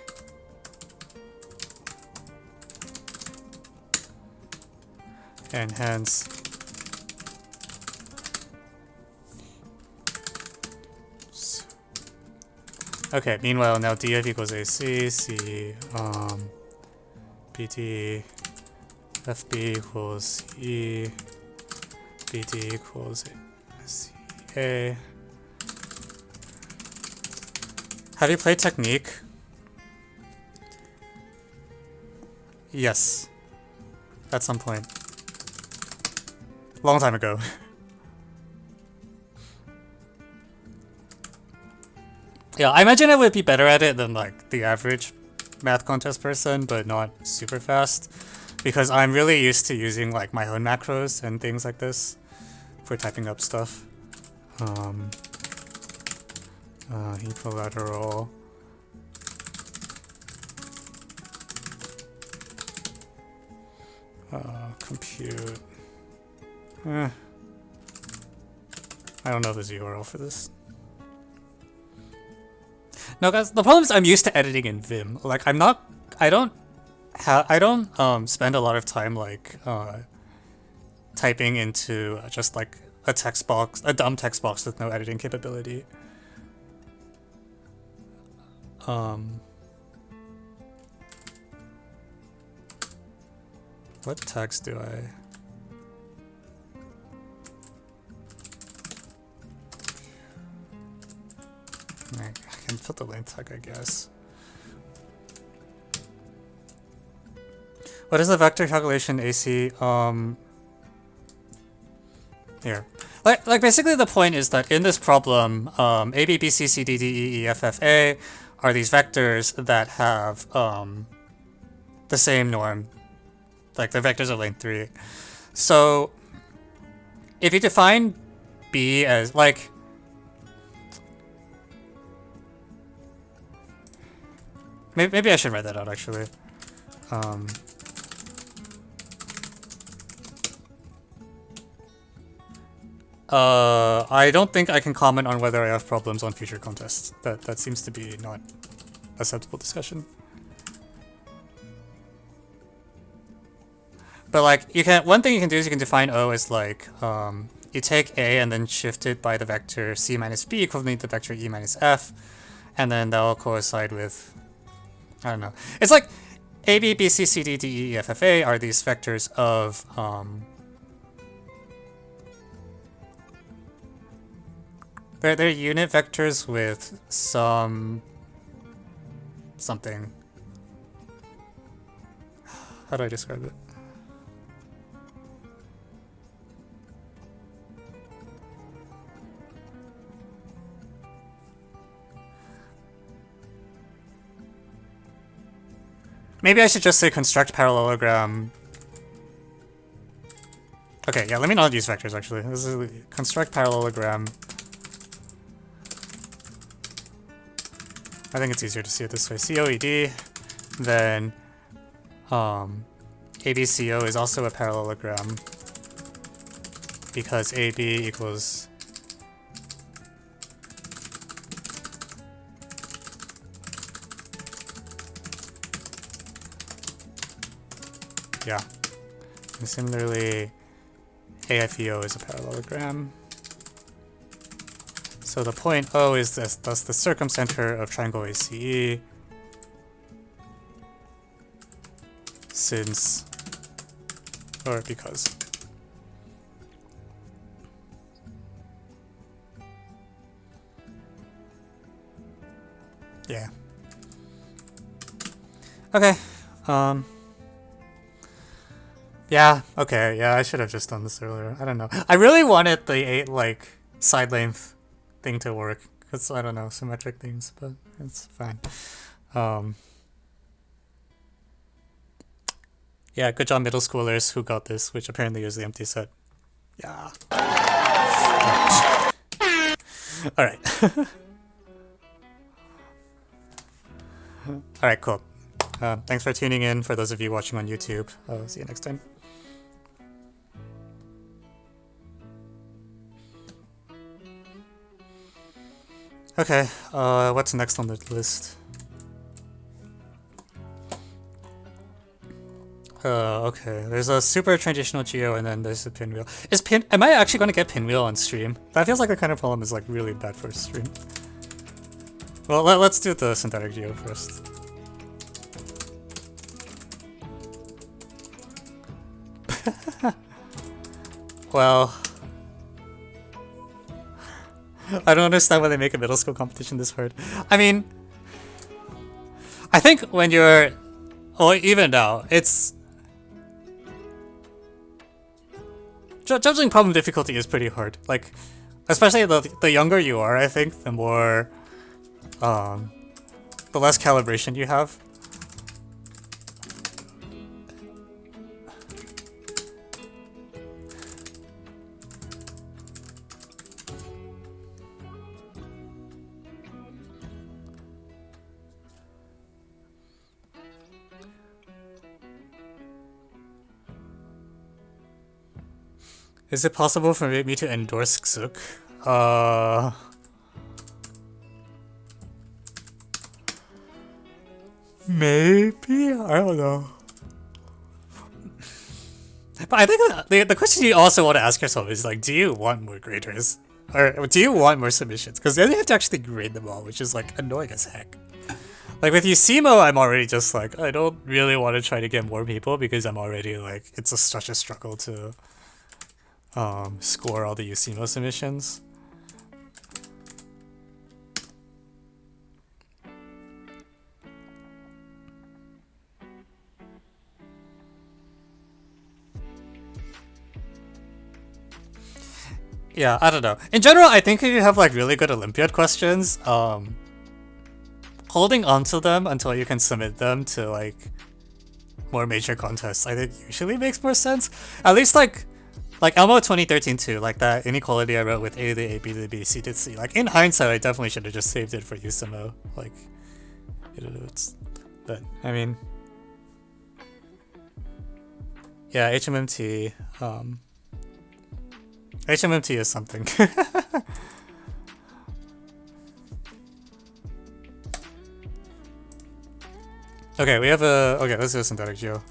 and hence okay, meanwhile now df equals ac, c bt fb equals e, bt equals ca. Have you played Technique? Yes. At some point. Long time ago. Yeah, I imagine I would be better at it than like the average math contest person, but not super fast. Because I'm really used to using like my own macros and things like this for typing up stuff. Equilateral. Compute. I don't know if there's a URL for this. No, guys, the problem is I'm used to editing in Vim. Like, I don't spend a lot of time like typing into just like a text box, a dumb text box with no editing capability. What text do I? I can put the link tag, I guess. What is the vector calculation AC? Here. Like basically the point is that in this problem, A, B, B, C, C, D, D, E, E, F, F, A are these vectors that have the same norm. Like the vectors of length 3. So if you define B as like maybe I should write that out actually. I don't think I can comment on whether I have problems on future contests. That seems to be not a acceptable discussion. But like you can, one thing you can do is you can define O as like you take A and then shift it by the vector C minus B equivalent to the vector E minus F, and then that will coincide with, I don't know. It's like A, B, B, C, C, D, D, E, F, F, A are these vectors of they're unit vectors with something. How do I describe it? Maybe I should just say construct parallelogram. Okay, yeah, let me not use vectors actually. This is construct parallelogram. I think it's easier to see it this way. COED, then ABCO is also a parallelogram because AB equals yeah. And similarly, AFEO is a parallelogram. So the point O is this, thus the circumcenter of triangle ACE, since, or because. Yeah. Okay. Yeah, okay, yeah, I should have just done this earlier. I don't know. I really wanted the 8, like, side length thing to work, It's, I don't know, symmetric things, but it's fine. Yeah, good job middle schoolers who got this, which apparently is the empty set. Yeah. Alright. Alright, cool. Thanks for tuning in for those of you watching on YouTube. I'll see you next time. Okay, what's next on the list? Okay, there's a super transitional geo and then there's a pinwheel. Am I actually gonna get pinwheel on stream? That feels like the kind of problem is like really bad for stream. Well, let's do the synthetic geo first. Well, I don't understand why they make a middle school competition this hard. I mean, I think when you're, or even now, it's judging problem difficulty is pretty hard. Like, especially the younger you are, I think, the more, the less calibration you have. Is it possible for me to endorse XOOK? Maybe? I don't know. But I think the question you also want to ask yourself is like, do you want more graders? Or do you want more submissions? Because then you have to actually grade them all, which is like annoying as heck. Like with UCMO, I'm already just like, I don't really want to try to get more people because I'm already like, it's such a struggle to score all the UCMO submissions. Yeah, I don't know. In general, I think if you have like really good Olympiad questions, holding onto them until you can submit them to like more major contests, I think usually makes more sense. At least like Elmo 2013 too, like that inequality I wrote with A to the A, B to the B, C to the C. Like in hindsight, I definitely should have just saved it for USMO. Like, you know, but I mean, yeah, HMMT. HMMT is something. Okay, we have a. Okay, let's do a synthetic geo.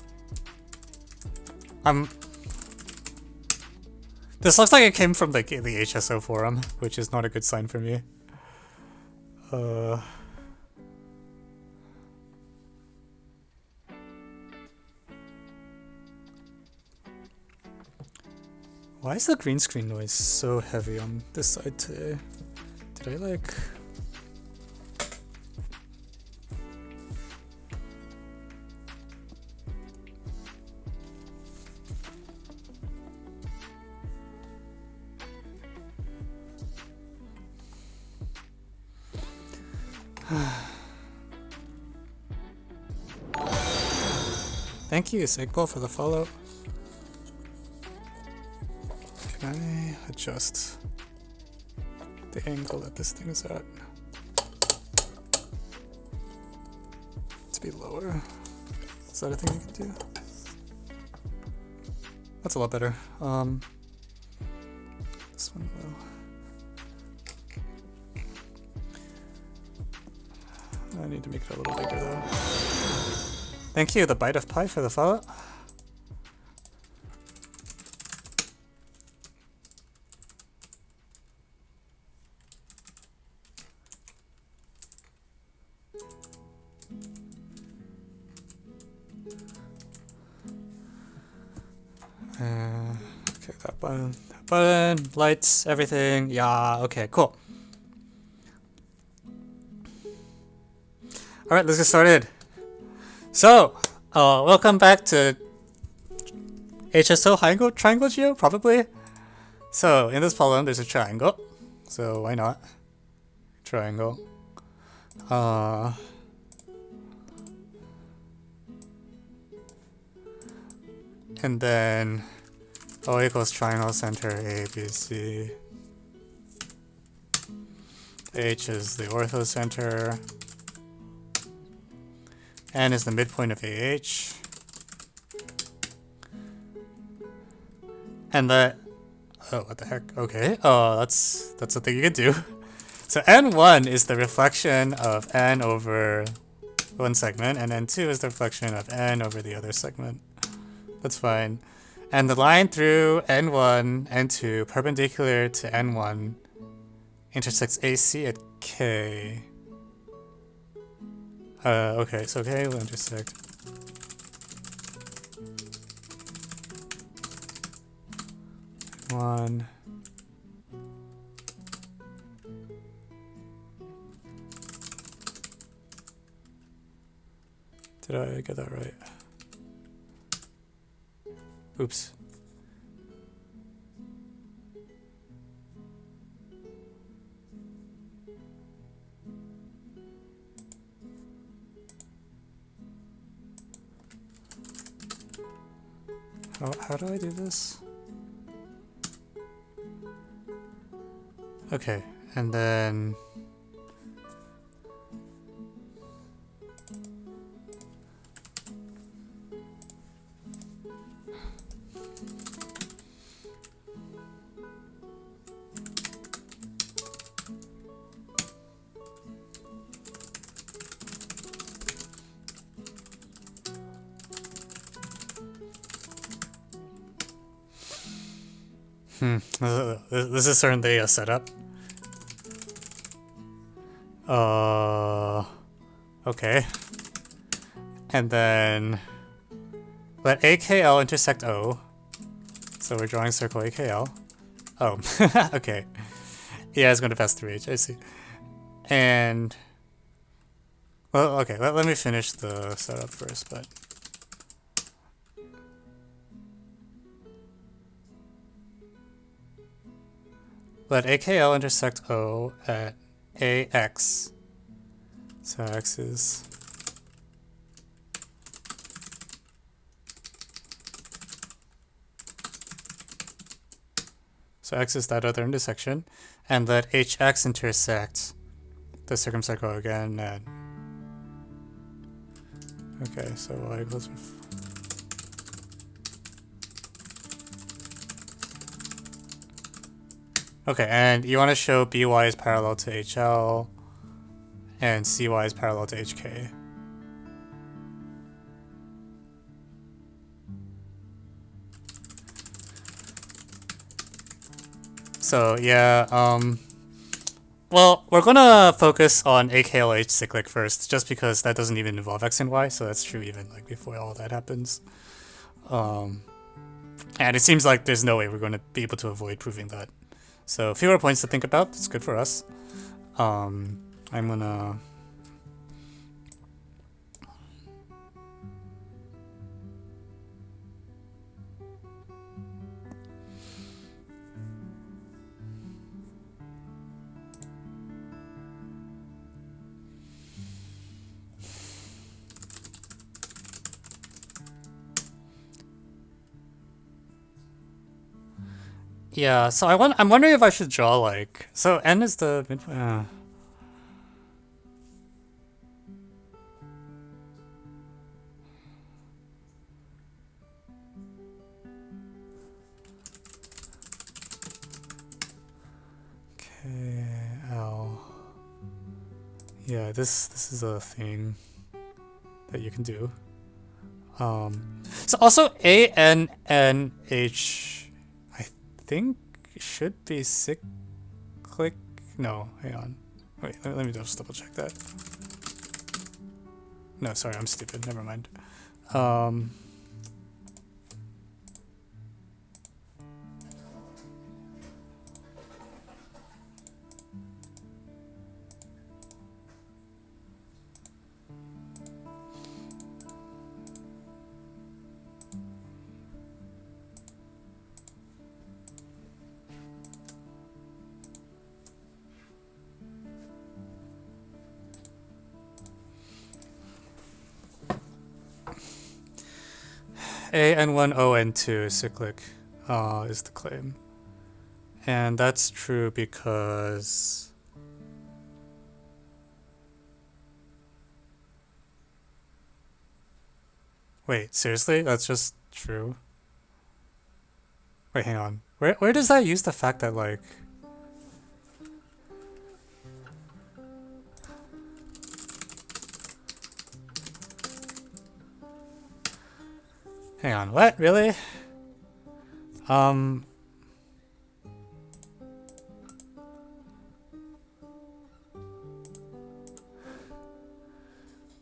This looks like it came from like the HSO forum, which is not a good sign for me. Why is the green screen noise so heavy on this side today? Did I like... Thank you, Sigball, for the follow. Can I adjust the angle that this thing is at? To be lower. Is that a thing you can do? That's a lot better. This one will. I need to make it a little bigger though. Thank you, the Bite of Pie, for the follow. Okay, that button, lights, everything. Yeah, okay, cool. Alright, let's get started. So, welcome back to HSO triangle geo, probably. So, in this problem, there's a triangle. So, why not triangle. And then O equals triangle center A, B, C. H is the orthocenter. N is the midpoint of AH. And that... Oh, what the heck? Okay. Oh, that's a thing you can do. So N1 is the reflection of N over one segment, and N2 is the reflection of N over the other segment. That's fine. And the line through N1, N2, perpendicular to N1, intersects AC at K. Okay, so K will intersect. One. Did I get that right? Oops. How do I do this? Okay, and then this is certainly a setup. Okay. And then let AKL intersect O. So we're drawing circle AKL. Oh, okay. Yeah, it's going to pass through H, I see. And, well, okay, let me finish the setup first, but. Let AKL intersect O at AX. So X is that other intersection, and let HX intersect the circumcircle again at. Okay, so Y equals. Okay, and you want to show BY is parallel to HL and CY is parallel to HK. So yeah, well, we're gonna focus on AKLH cyclic first, just because that doesn't even involve X and Y, so that's true even like before all that happens. And it seems like there's no way we're gonna be able to avoid proving that. So fewer points to think about. It's good for us. I'm gonna. Yeah, so I'm wondering if I should draw like, so N is the midpoint. KL. Yeah, this is a thing that you can do. So also ANNH I think should be cyclic. No, hang on. Wait, let me just double check that. No, sorry, I'm stupid. Never mind. A, N1, O, N2 is cyclic, is the claim. And that's true because... Wait, seriously? That's just true? Wait, hang on. Where does that use the fact that, like... Hang on, what? Really?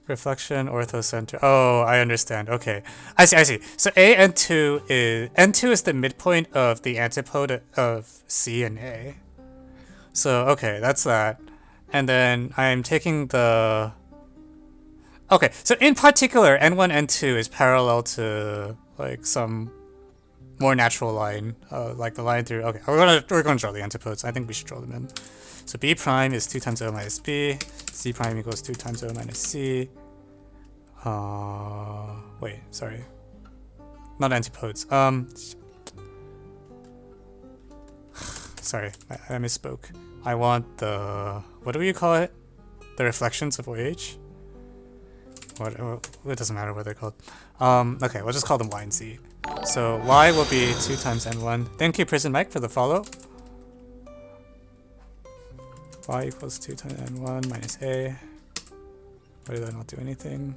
Reflection, orthocenter. Oh, I understand. Okay. I see. So A and 2 is... N2 is the midpoint of the antipode of C and A. So, okay, that's that. And then I'm taking the... Okay, so in particular, N1, N2 is parallel to, like, some more natural line, like the line through... Okay, we're gonna draw the antipodes. I think we should draw them in. So B prime is 2 times O minus B. C prime equals 2 times O minus C. Wait, sorry. Not antipodes. Sorry, I misspoke. I want the... What do you call it? The reflections of OH? It doesn't matter what they're called. Okay, we'll just call them Y and Z. So Y will be 2 times N1. Thank you, Prison Mike, for the follow. Y equals 2 times N1 minus A. Why did I not do anything?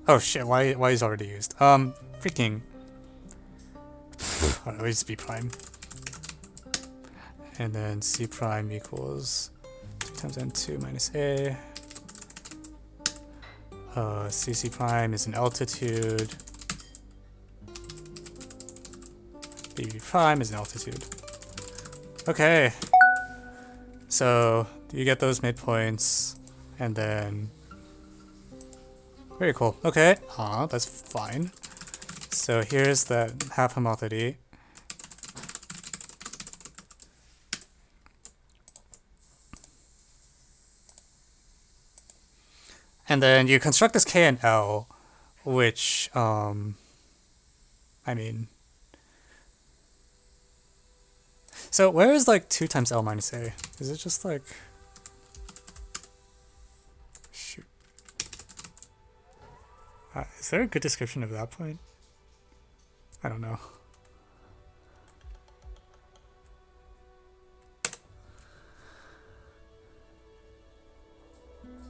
Oh shit, Y is already used. Freaking. Alright, let's B prime. And then C prime equals 2 times N2 minus A. CC prime is an altitude. BB prime is an altitude. Okay. So you get those midpoints, and then very cool. Okay, that's fine. So here's the half homotopy. And then you construct this K and L, which, I mean... So where is, like, 2 times L minus A? Is it just, like... Shoot. Is there a good description of that point? I don't know.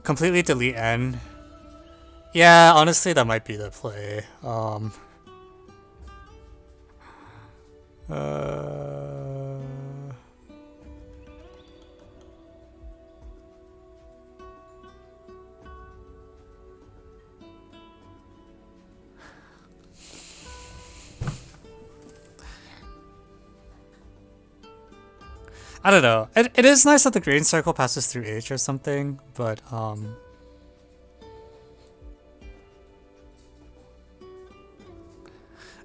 Completely delete N. Yeah, honestly, that might be the play. I don't know. It is nice that the green circle passes through H or something, but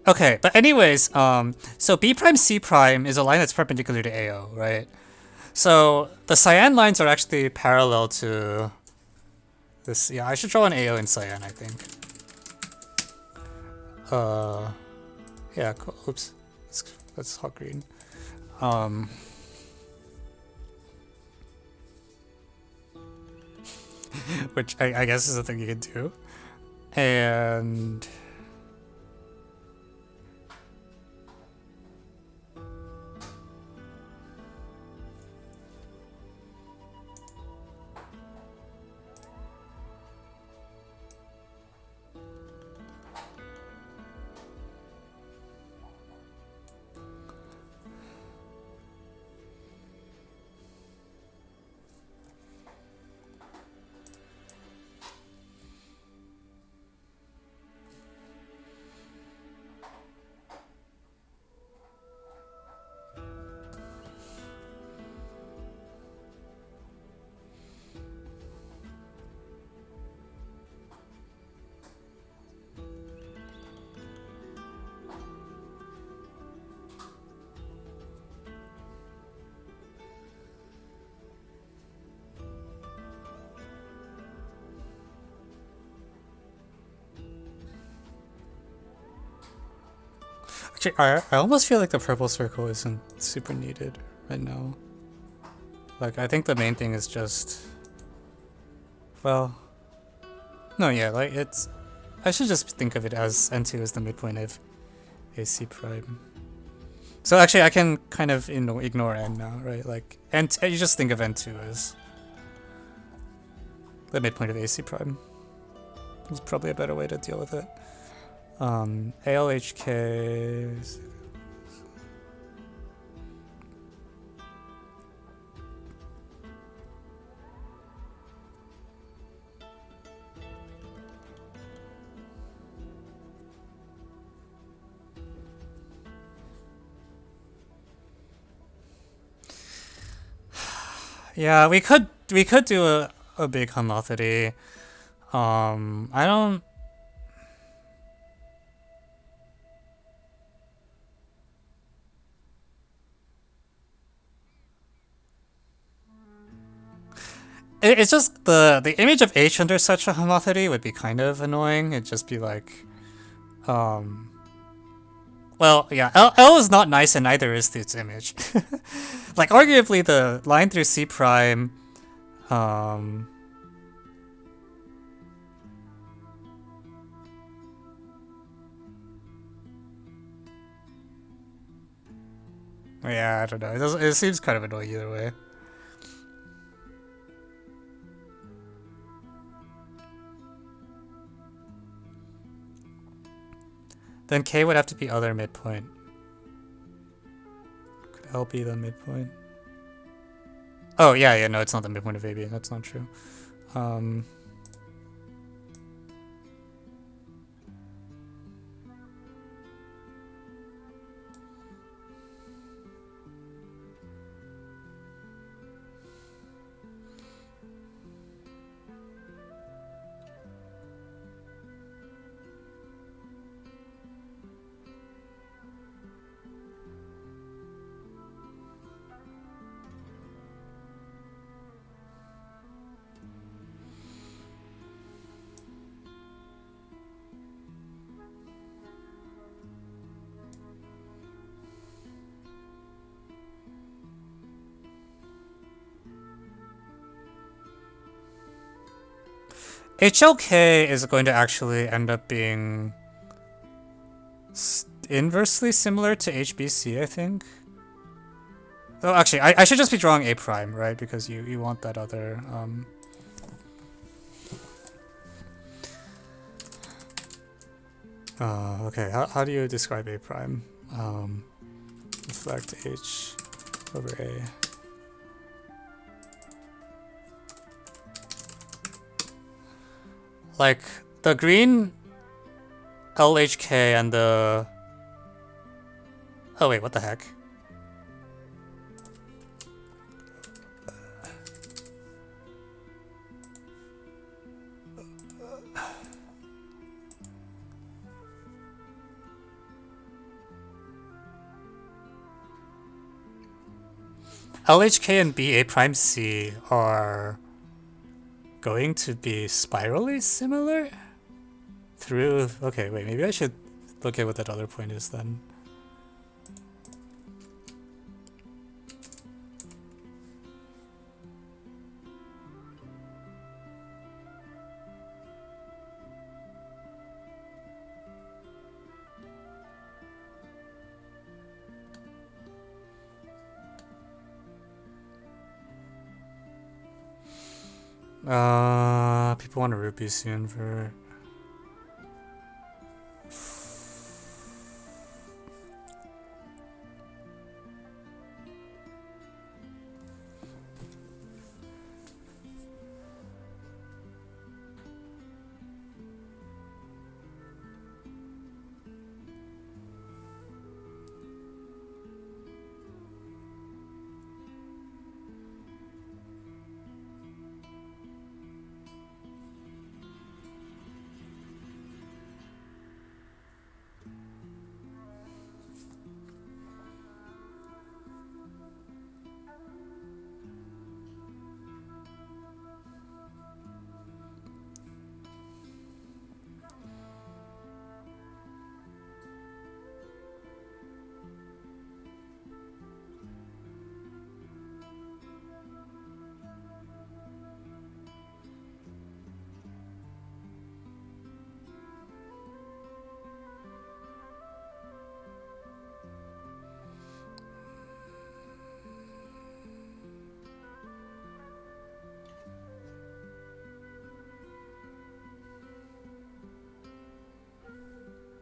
okay, but anyways, so B prime C prime is a line that's perpendicular to AO, right? So the cyan lines are actually parallel to this. Yeah, I should draw an AO in cyan, I think. Yeah, cool. Oops. That's hot green. Which I guess is a thing you can do. And Actually, I almost feel like the purple circle isn't super needed right now. Like, I think the main thing is just... Well... No, yeah, like, it's... I should just think of it as N2 as the midpoint of AC prime. So actually, I can kind of ignore N now, right? Like, you just think of N2 as the midpoint of AC prime. It's probably a better way to deal with it. ALHK... Yeah, we could do a big homotherapy. I don't... It's just the image of H under such a homotherapy would be kind of annoying. It'd just be like, well, yeah, L is not nice and neither is its image. Like, arguably the line through C prime, yeah, I don't know. It seems kind of annoying either way. Then K would have to be other midpoint. Could L be the midpoint? Oh, yeah, no, it's not the midpoint of AB. That's not true. HLK is going to actually end up being inversely similar to HBC, I think. Oh, actually, I should just be drawing A prime, right? Because you want that other... okay, how do you describe A prime? Reflect H over A. Like, the green LHK and the... Oh wait, what the heck? LHK and B A prime C are going to be spirally similar? Through... Okay, wait, maybe I should look at what that other point is then. People want to root BC invert.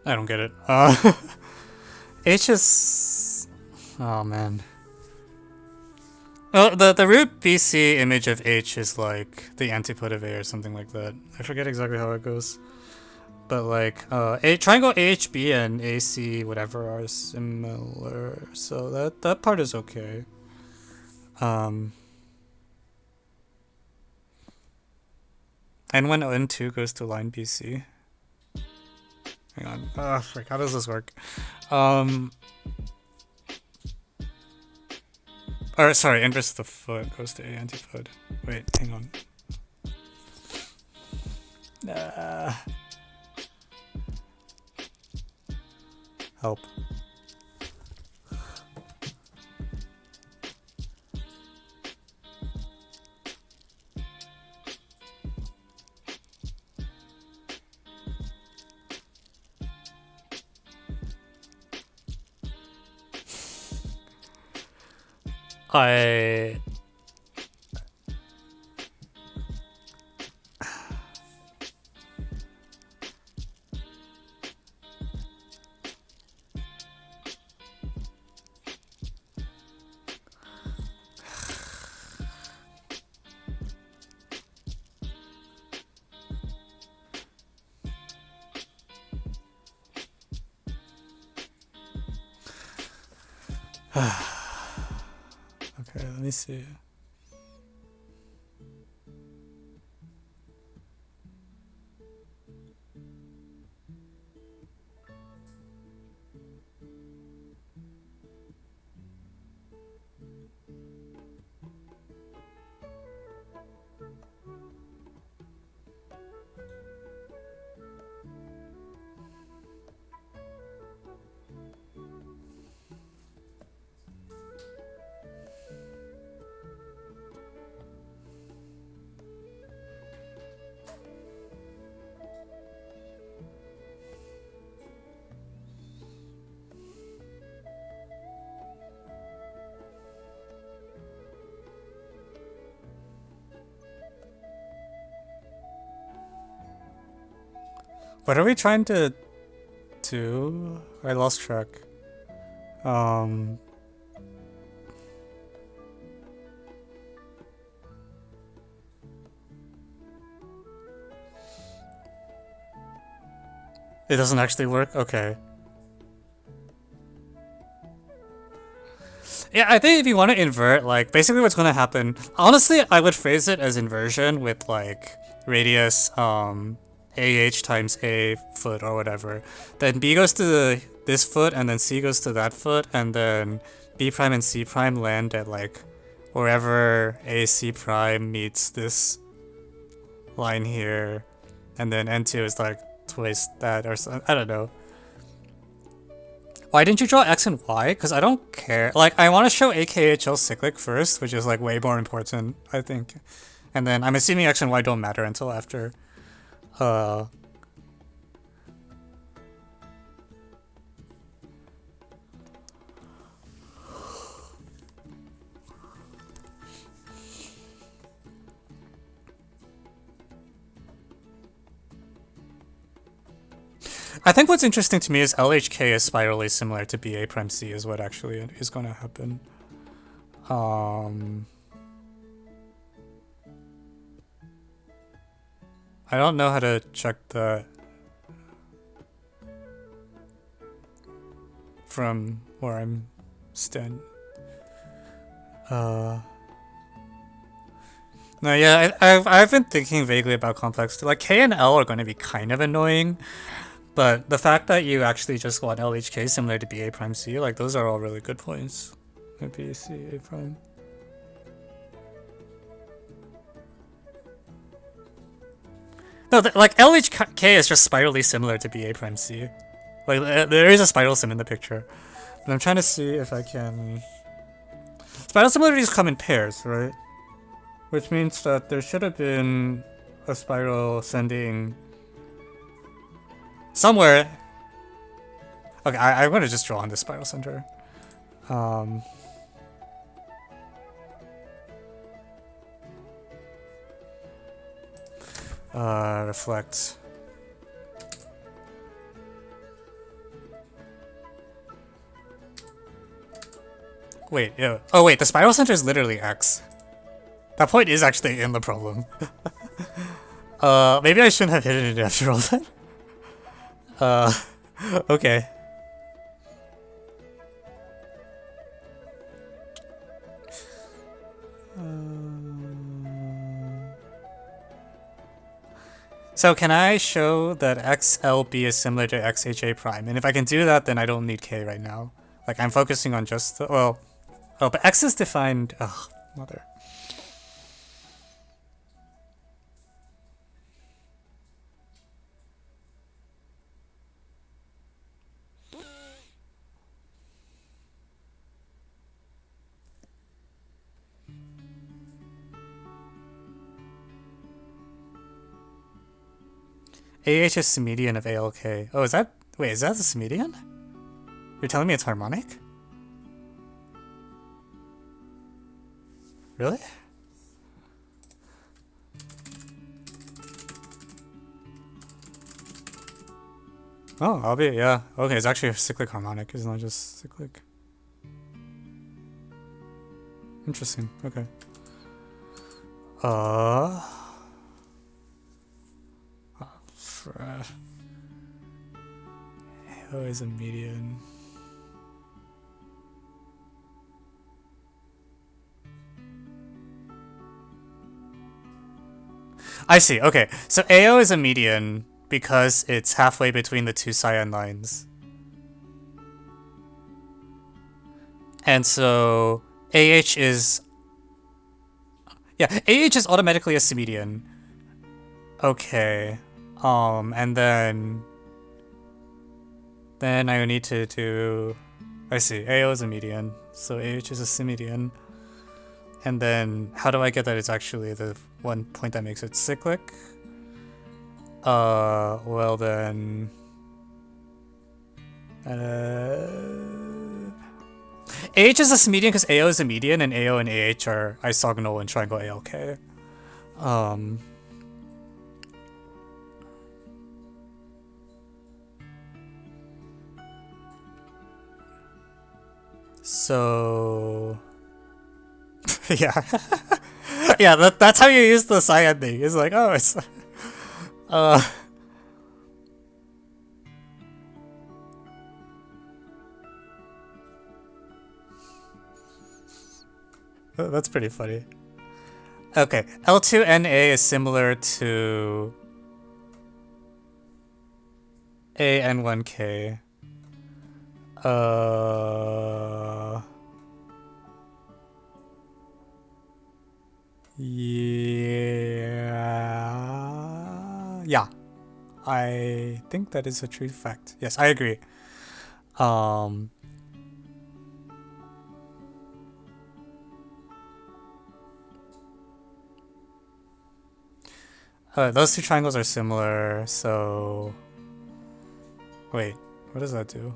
I don't get it. H is... Oh man. Well, the root BC image of H is like the antipode of A or something like that. I forget exactly how it goes. But like, triangle AHB and AC whatever are similar, so that part is okay. And when N2 goes to line BC. Hang on. Ah, frick, how does this work? Or sorry, inverse of the foot goes to A antipode. Wait, hang on. Help. Okay, let me see. What are we trying to do? I lost track. It doesn't actually work? Okay. Yeah, I think if you want to invert, like, basically what's going to happen... Honestly, I would phrase it as inversion with, like, radius, AH times A foot or whatever. Then B goes to this foot, and then C goes to that foot, and then B prime and C prime land at, like, wherever AC prime meets this line here. And then N2 is, like, twice that or something. I don't know. Why didn't you draw X and Y? Because I don't care. Like, I want to show AKHL cyclic first, which is, like, way more important, I think. And then I'm assuming X and Y don't matter until after. I think what's interesting to me is LHK is spirally similar to BA prime C is what actually is going to happen. I don't know how to check that from where I'm standing. No, yeah, I've been thinking vaguely about complex. Like K and L are going to be kind of annoying. But the fact that you actually just want LHK similar to BA prime C, like those are all really good points. B, C, A prime. No, like LHK is just spirally similar to BA prime C. Like there is a spiral sim in the picture. But I'm trying to see if I can... Spiral similarities come in pairs, right? Which means that there should have been a spiral sending... somewhere. Okay, I'm gonna just draw on this spiral center. Reflect. Wait, yeah. Oh wait, the spiral center is literally X. That point is actually in the problem. Maybe I shouldn't have hidden it after all that. Okay. So can I show that XLB is similar to XHA prime? And if I can do that, then I don't need K right now. Like, I'm focusing on just the, well, oh, but X is defined, ugh, mother. AH is the median of ALK. Oh, is that, wait, is that the median? You're telling me it's harmonic? Really? Oh, I'll be, yeah. Okay, it's actually a cyclic harmonic, it's not just cyclic. Interesting, okay. Is a median. I see, okay. So AO is a median because it's halfway between the two cyan lines. And so AH is... yeah, AH is automatically a median. Okay. And then I need to do... I see, AO is a median, so AH is a semedian. And then, how do I get that it's actually the one point that makes it cyclic? Well then... AH is a semedian because AO is a median, and AO and AH are isogonal in triangle ALK. So... yeah. Yeah, that's how you use the cyan thing. It's like, oh, it's... That's pretty funny. Okay, L2NA is similar to AN1K. Yeah. I think that is a true fact. Yes, I agree. Those two triangles are similar, so... wait, what does that do?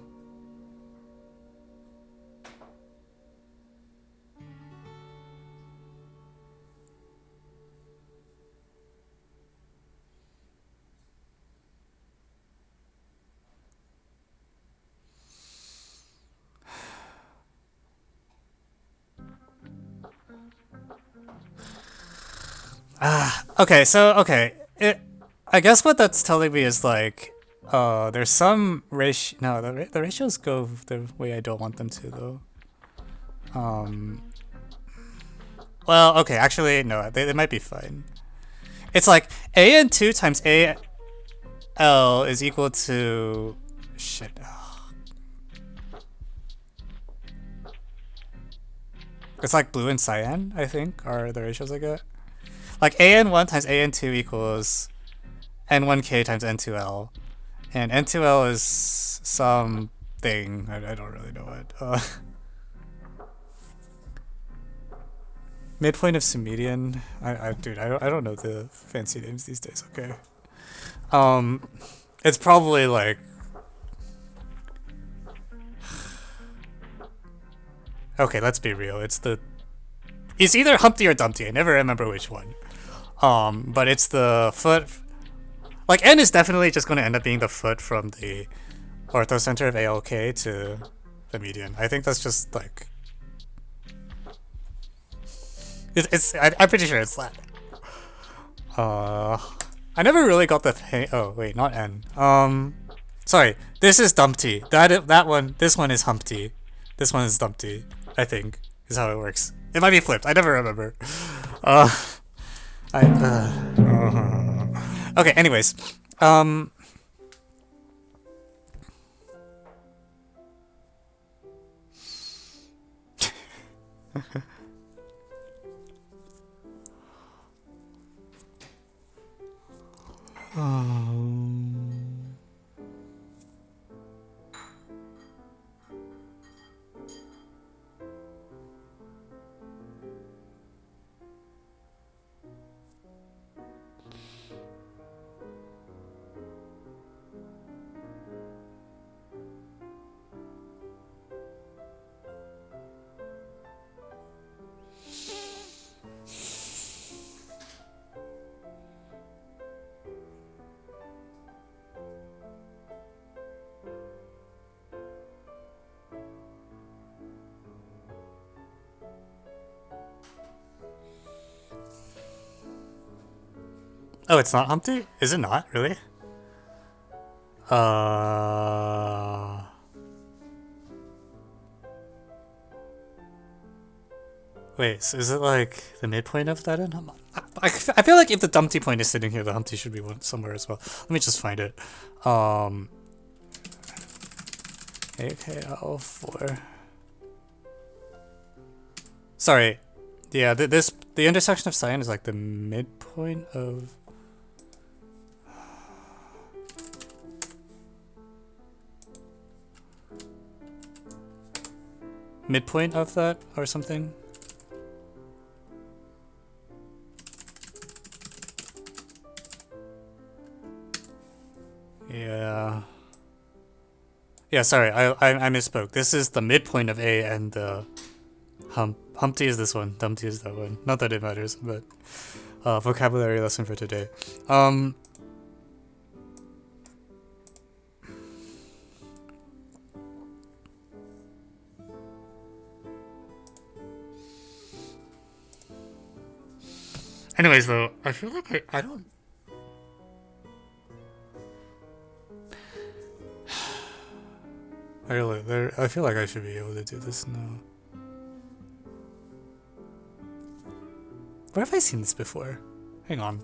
Okay, so, okay. I guess what that's telling me is like, there's some ratio. No, the ratios go the way I don't want them to, though. Well, okay, actually, no, they might be fine. It's like AN2 times AL is equal to... shit. It's like blue and cyan, I think, are the ratios I get. Like AN1 times AN2 equals N1K times N2L. And N2L is something, I don't really know what. Midpoint of semedian. Dude, I don't know the fancy names these days, okay. It's probably like... okay, let's be real. It's either Humpty or Dumpty. I never remember which one. But it's the foot... like, N is definitely just going to end up being the foot from the orthocenter of ALK to the median. I think that's just, like... I'm pretty sure it's that. I never really got the hang. Oh wait, not N. Sorry. This is Dumpty. That one. This one is Humpty. This one is Dumpty. I think is how it works. It might be flipped. I never remember. Okay. Anyways. Oh, it's not Humpty? Is it not? Really? Wait, so is it like the midpoint of that? I feel like if the Dumpty point is sitting here, the Humpty should be somewhere as well. Let me just find it. AKL4. Sorry. Yeah, the intersection of cyan is like the midpoint of... midpoint of that or something? Yeah. Yeah, sorry, I misspoke. This is the midpoint of A, and Humpty is this one, Dumpty is that one. Not that it matters, but vocabulary lesson for today. Anyways, though, I feel like I don't... I feel like I should be able to do this now. Where have I seen this before? Hang on.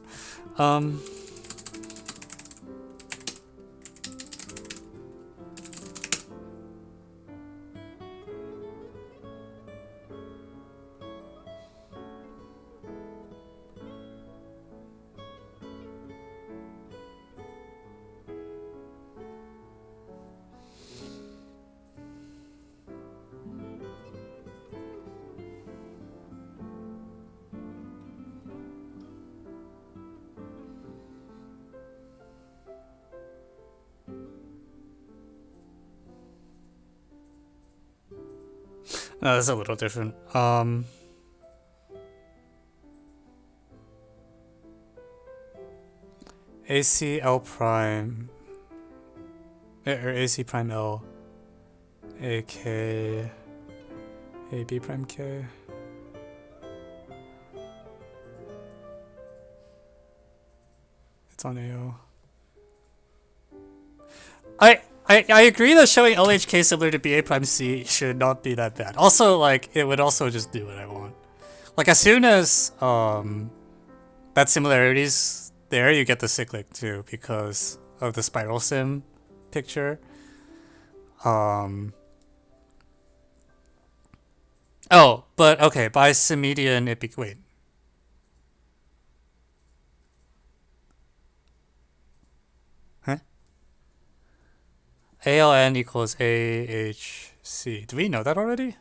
No, that's a little different. AC L prime, or AC prime L, AK, AB prime K. It's on AO. I agree that showing LHK similar to BA prime C should not be that bad. Also, like, it would also just do what I want. Like, as soon as that similarity's there, you get the cyclic too because of the spiral sim picture. Oh, but okay, by Symedian it wait. ALN equals AHC. Do we know that already?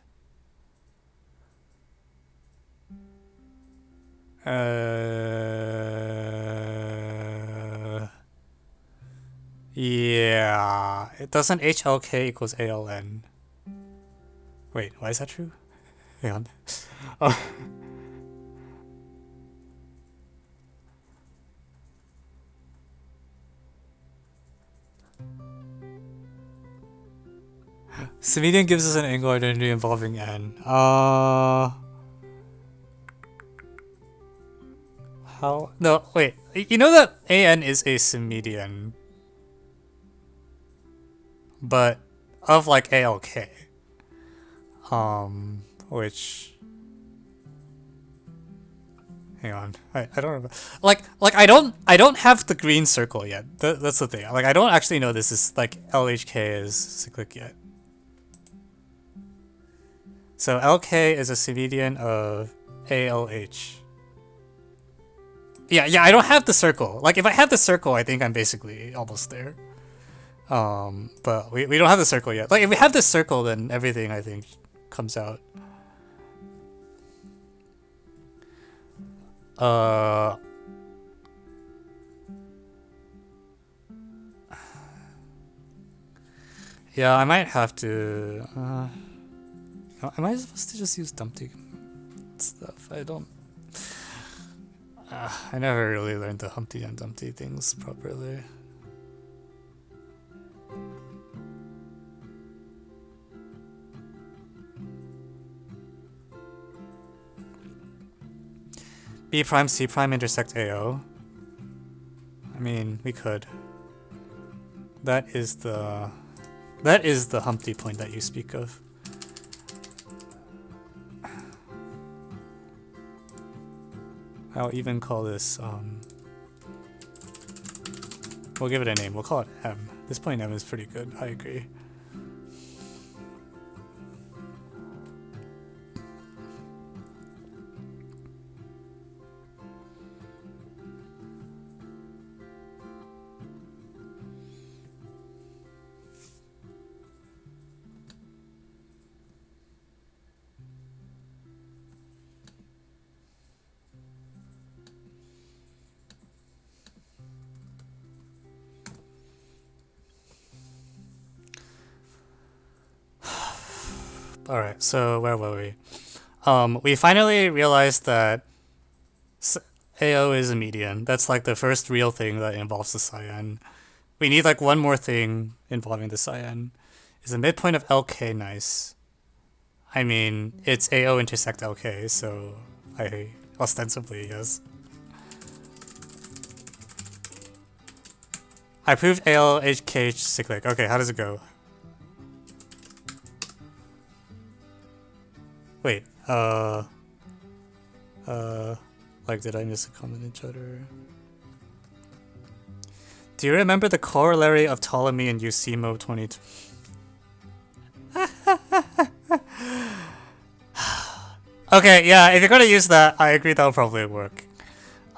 Yeah. It doesn't HLK equals ALN. Wait, why is that true? Hang on. Oh. Symedian gives us an angle identity involving n. How? No, wait. You know that AN is a symmedian, but of like ALK. Which. Hang on, I don't remember. Like I don't have the green circle yet. That's the thing. Like I don't actually know this is like LHK is cyclic yet. So LK is a symmedian of ALH. Yeah, I don't have the circle. Like if I have the circle, I think I'm basically almost there. But we don't have the circle yet. Like if we have the circle, then everything I think comes out. Yeah, I might have to. Am I supposed to just use dumpty stuff? I don't. I never really learned the Humpty and Dumpty things properly. B prime C prime intersect AO. I mean, we could. That is the Humpty point that you speak of. I'll even call this we'll give it a name. We'll call it M. This point M is pretty good. I agree. Alright, so where were we? We finally realized that AO is a median. That's like the first real thing that involves the cyan. We need like one more thing involving the cyan. Is the midpoint of LK nice? I mean, it's AO intersect LK, so I ostensibly, yes. I proved ALHK cyclic. Okay, how does it go? Wait, like did I miss a comment in Chatter? Do you remember the corollary of Ptolemy and Eusemo 22? Okay, yeah, if you're gonna use that, I agree that'll probably work.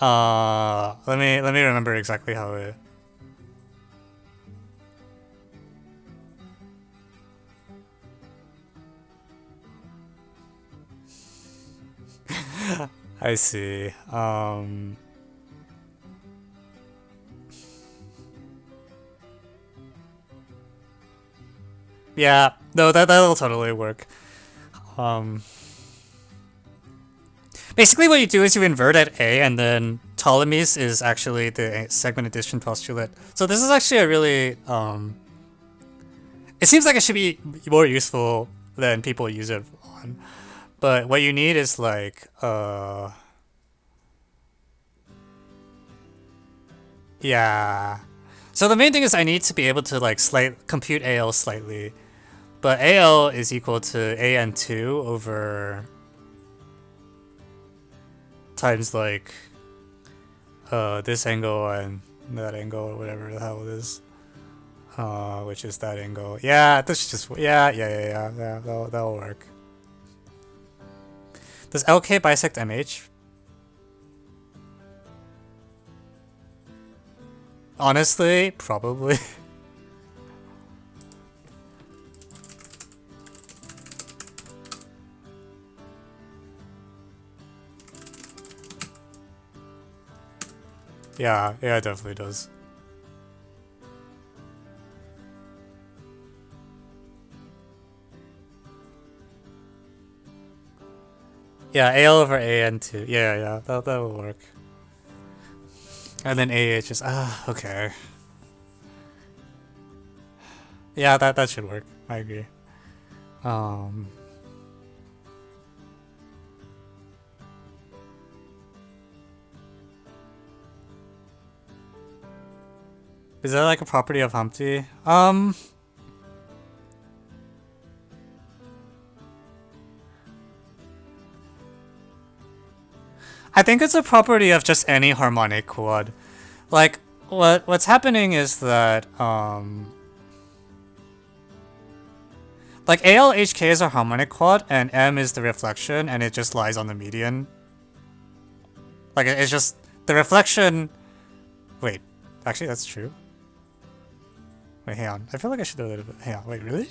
Let me remember exactly how it. I see. Yeah, no, that'll totally work. Basically what you do is you invert at A, and then Ptolemy's is actually the segment addition postulate. So this is actually a really, it seems like it should be more useful than people use it on. But what you need is like, yeah. So the main thing is I need to be able to like compute AL slightly. But AL is equal to AN2 over times like this angle and that angle or whatever the hell it is. Which is that angle. Yeah, this just yeah, that'll work. Does LK bisect MH? Honestly, probably. Yeah, it definitely does. Yeah, AL over AN2. Yeah, that'll work. And then AH is okay. Yeah, that should work. I agree. Is that like a property of Humpty? I think it's a property of just any harmonic quad. Like, what's happening is that, like, ALHK is a harmonic quad, and M is the reflection, and it just lies on the median. Like, it's just, the reflection... Wait, actually, that's true. Wait, hang on. I feel like I should know that a bit. Hang on, wait, really?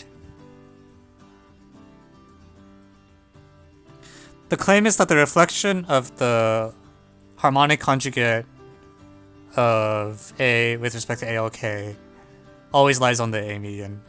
The claim is that the reflection of the harmonic conjugate of A with respect to ALK always lies on the A median.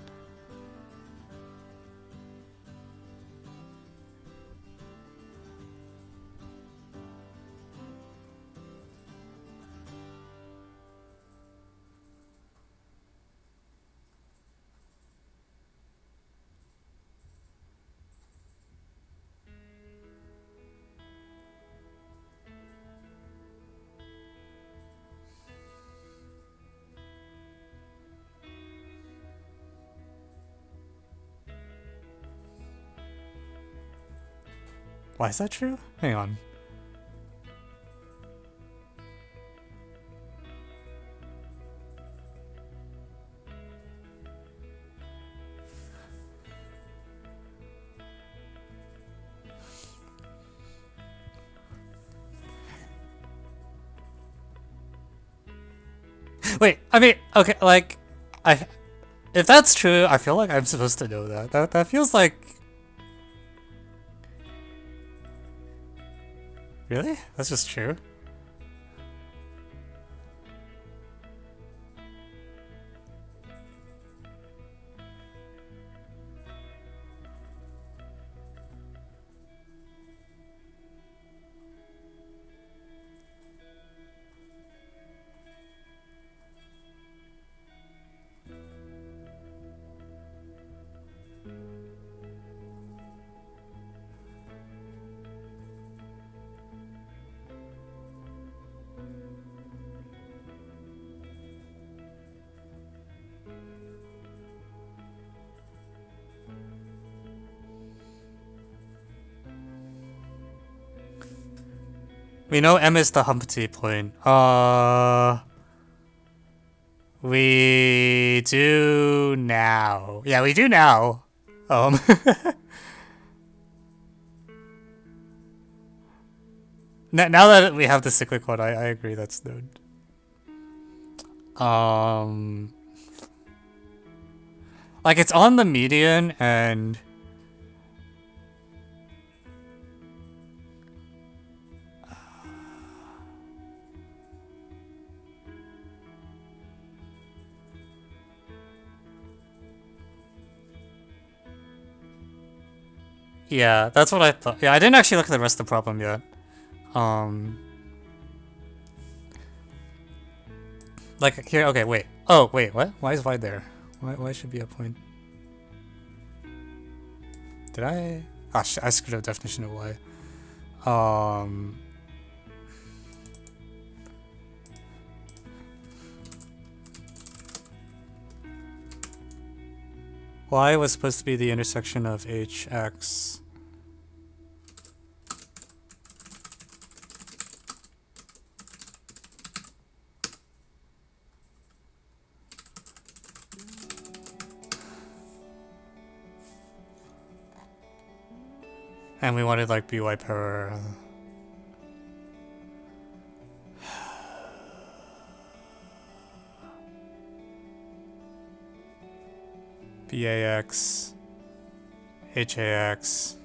Why is that true? Hang on. Wait, I mean, okay, like, if that's true, I feel like I'm supposed to know that. That feels like... Really? That's just true? We know M is the Humpty point. We do now. Yeah, we do now. Now that we have the cyclic one, I agree that's known. Like, it's on the median, and... Yeah, that's what I thought. Yeah, I didn't actually look at the rest of the problem yet. Like, here, okay, wait. Oh, wait, what? Why is Y there? Why should be a point? Did I? Ah, I screwed up definition of Y. Y was supposed to be the intersection of HX. And we wanted like by power. BAX, HAX.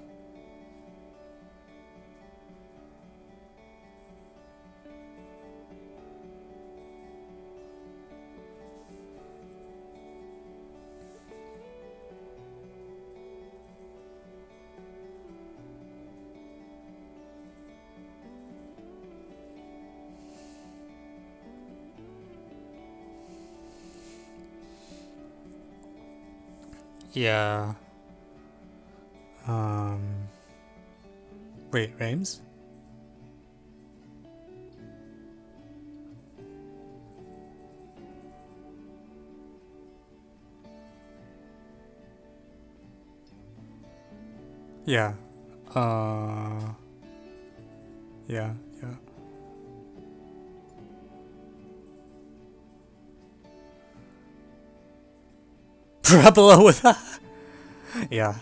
Yeah. Wait, Rames? Yeah. Yeah, yeah. Parabola with that. Yeah.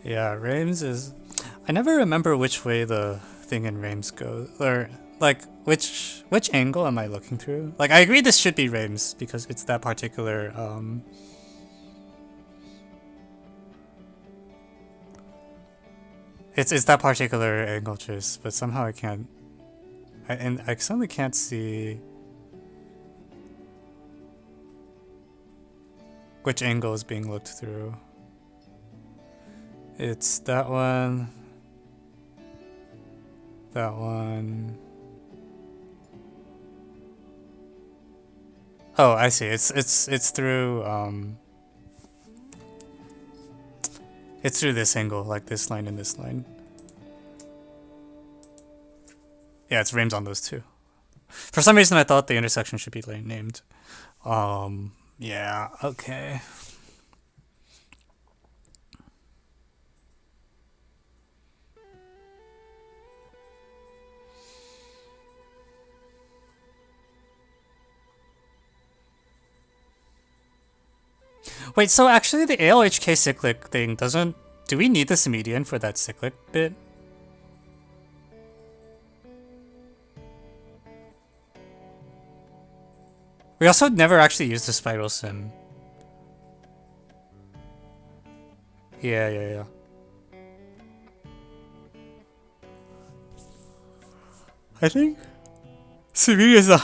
Yeah, Reims is... I never remember which way the thing in Reims goes, or like which angle am I looking through? Like I agree this should be Reims because it's that particular it's that particular angle choice, but somehow I can't and I suddenly can't see which angle is being looked through. It's that one. That one. Oh, I see. It's through it's through this angle, like this line and this line. Yeah, it's Reims on those two. For some reason I thought the intersection should be named. Yeah, okay. Wait, so actually the ALHK cyclic thing doesn't... Do we need this median for that cyclic bit? We also never actually used the spiral sim. Yeah. I think... Simi is a...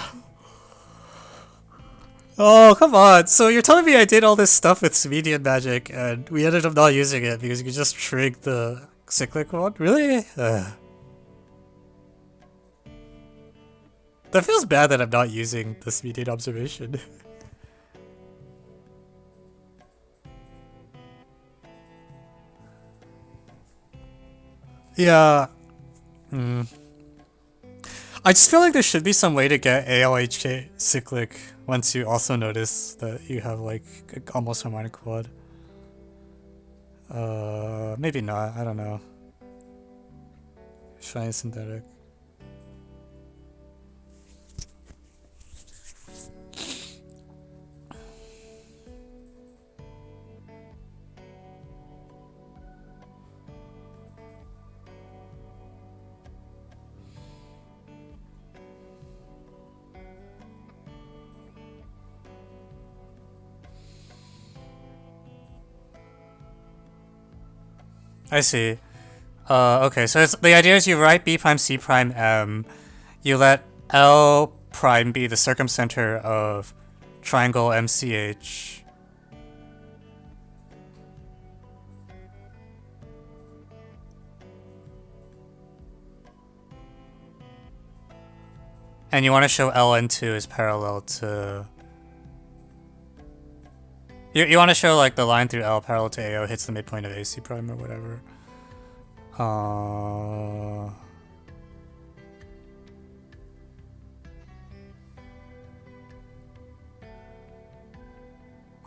Oh, come on. So you're telling me I did all this stuff with Median Magic and we ended up not using it because you could just trig the cyclic one? Really? That feels bad that I'm not using this median observation. Yeah. I just feel like there should be some way to get ALHK cyclic once you also notice that you have like almost harmonic quad. Maybe not. I don't know. Try synthetic. I see. Okay, so it's, the idea is you write B prime C prime M, you let L prime be the circumcenter of triangle MCH. And you want to show LN2 is parallel to... You want to show like the line through L parallel to AO hits the midpoint of AC prime or whatever.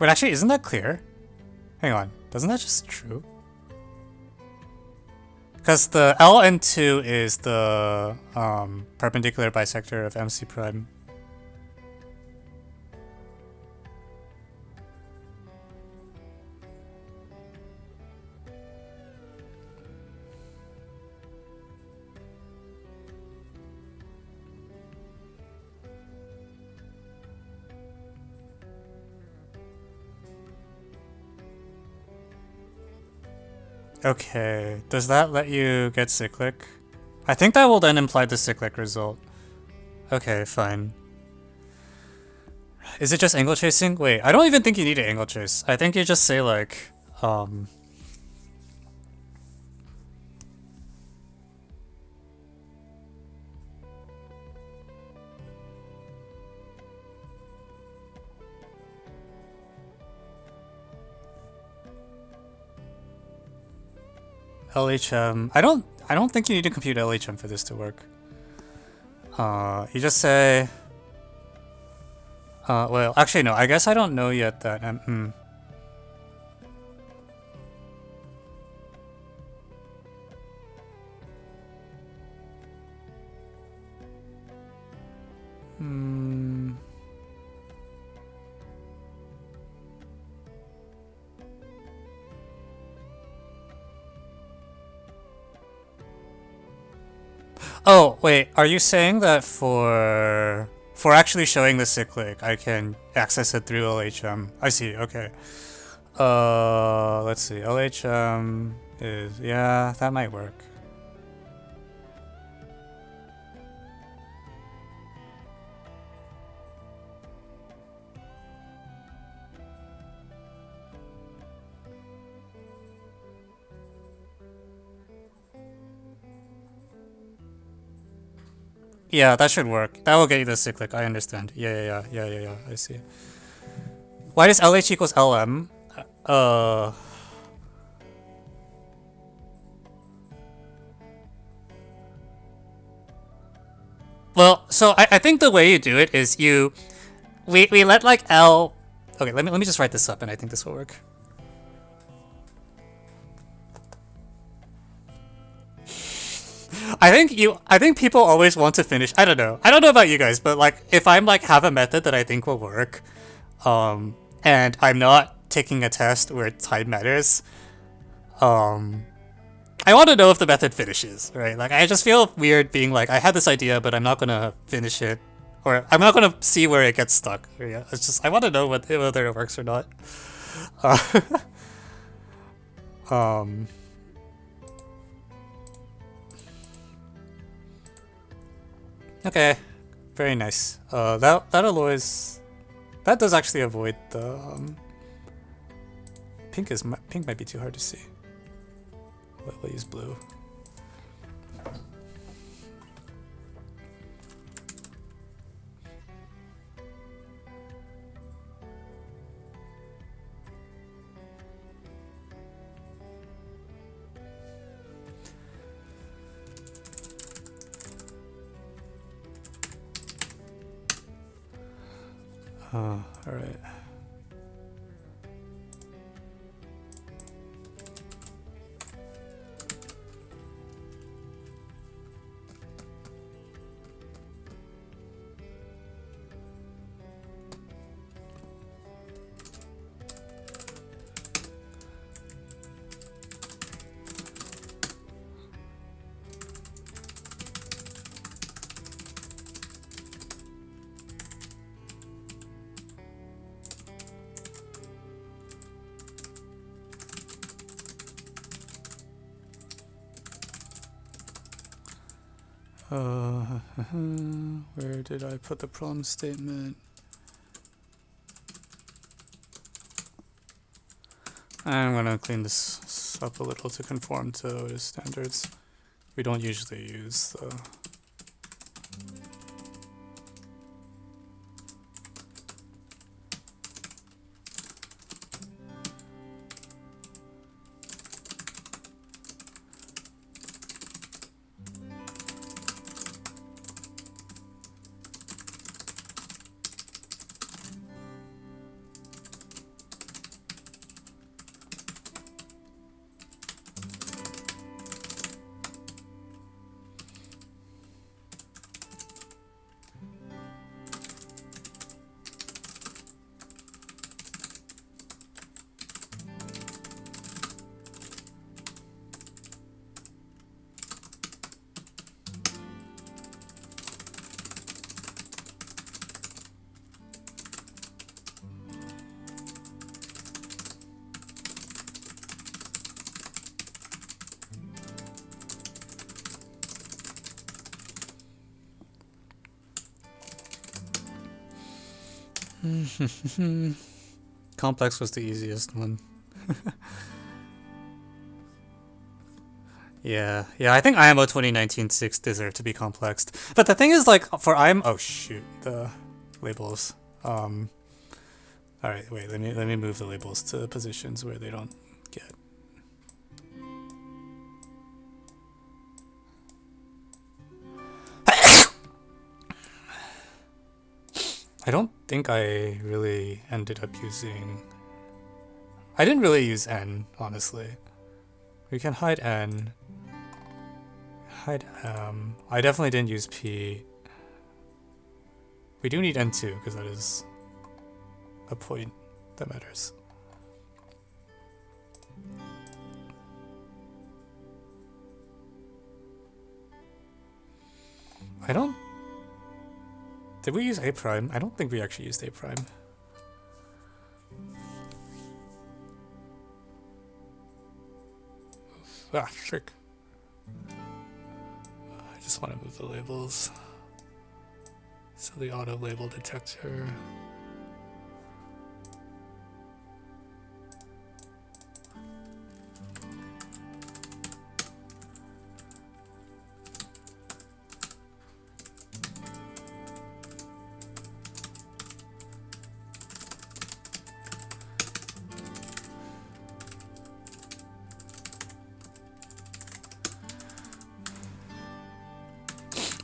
Wait, actually, isn't that clear? Hang on, doesn't that just true? Because the LN2 is the perpendicular bisector of MC prime. Okay, does that let you get cyclic? I think that will then imply the cyclic result. Okay, fine. Is it just angle chasing? Wait, I don't even think you need an angle chase. I think you just say like, LHM. I don't think you need to compute LHM for this to work. You just say. Well, actually no. I guess I don't know yet that. Oh, wait, are you saying that for actually showing the cyclic, I can access it through LHM? I see, okay. Let's see, LHM is, yeah, that might work. Yeah, that should work. That will get you the cyclic, I understand. Yeah, I see. Why does LH equals LM? Well, so I think the way you do it is we let like L. Okay, let me just write this up, and I think this will work. I think people always want to finish. I don't know about you guys, but like if I'm like have a method that I think will work, and I'm not taking a test where time matters, I want to know if the method finishes, right? Like I just feel weird being like I had this idea, but I'm not gonna finish it, or I'm not gonna see where it gets stuck. Yeah, it's just I want to know whether it works or not. Okay, very nice. That alloys, that does actually avoid the pink might be too hard to see. We'll use blue. All right. Where did I put the problem statement? I'm gonna clean this up a little to conform to the standards. We don't usually use the Complex was the easiest one. Yeah, I think IMO 2019-6 deserved to be complexed. But the thing is, like, for IMO... Oh, shoot. The labels. Alright, wait, let me move the labels to positions where they don't get... I don't think I really ended up using... I didn't really use N, honestly. We can hide N. Hide M. I definitely didn't use P. We do need N2, because that is a point that matters. I don't... Did we use A prime? I don't think we actually used A prime. Ah, frick. I just want to move the labels. So the auto label detector.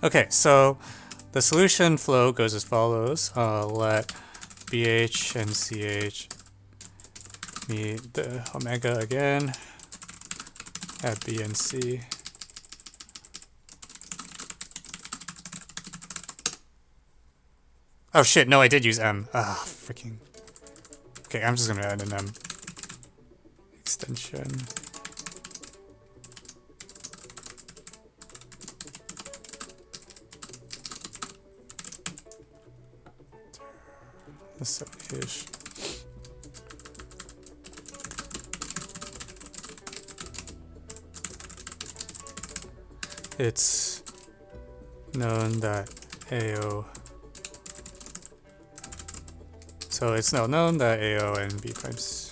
Okay, so the solution flow goes as follows. Let BH and CH meet the omega again at B and C. Oh shit, no, I did use M. Ah, freaking. Okay, I'm just gonna add an M. Extension. Ish. It's known that AO. So it's now known that AO and B primes.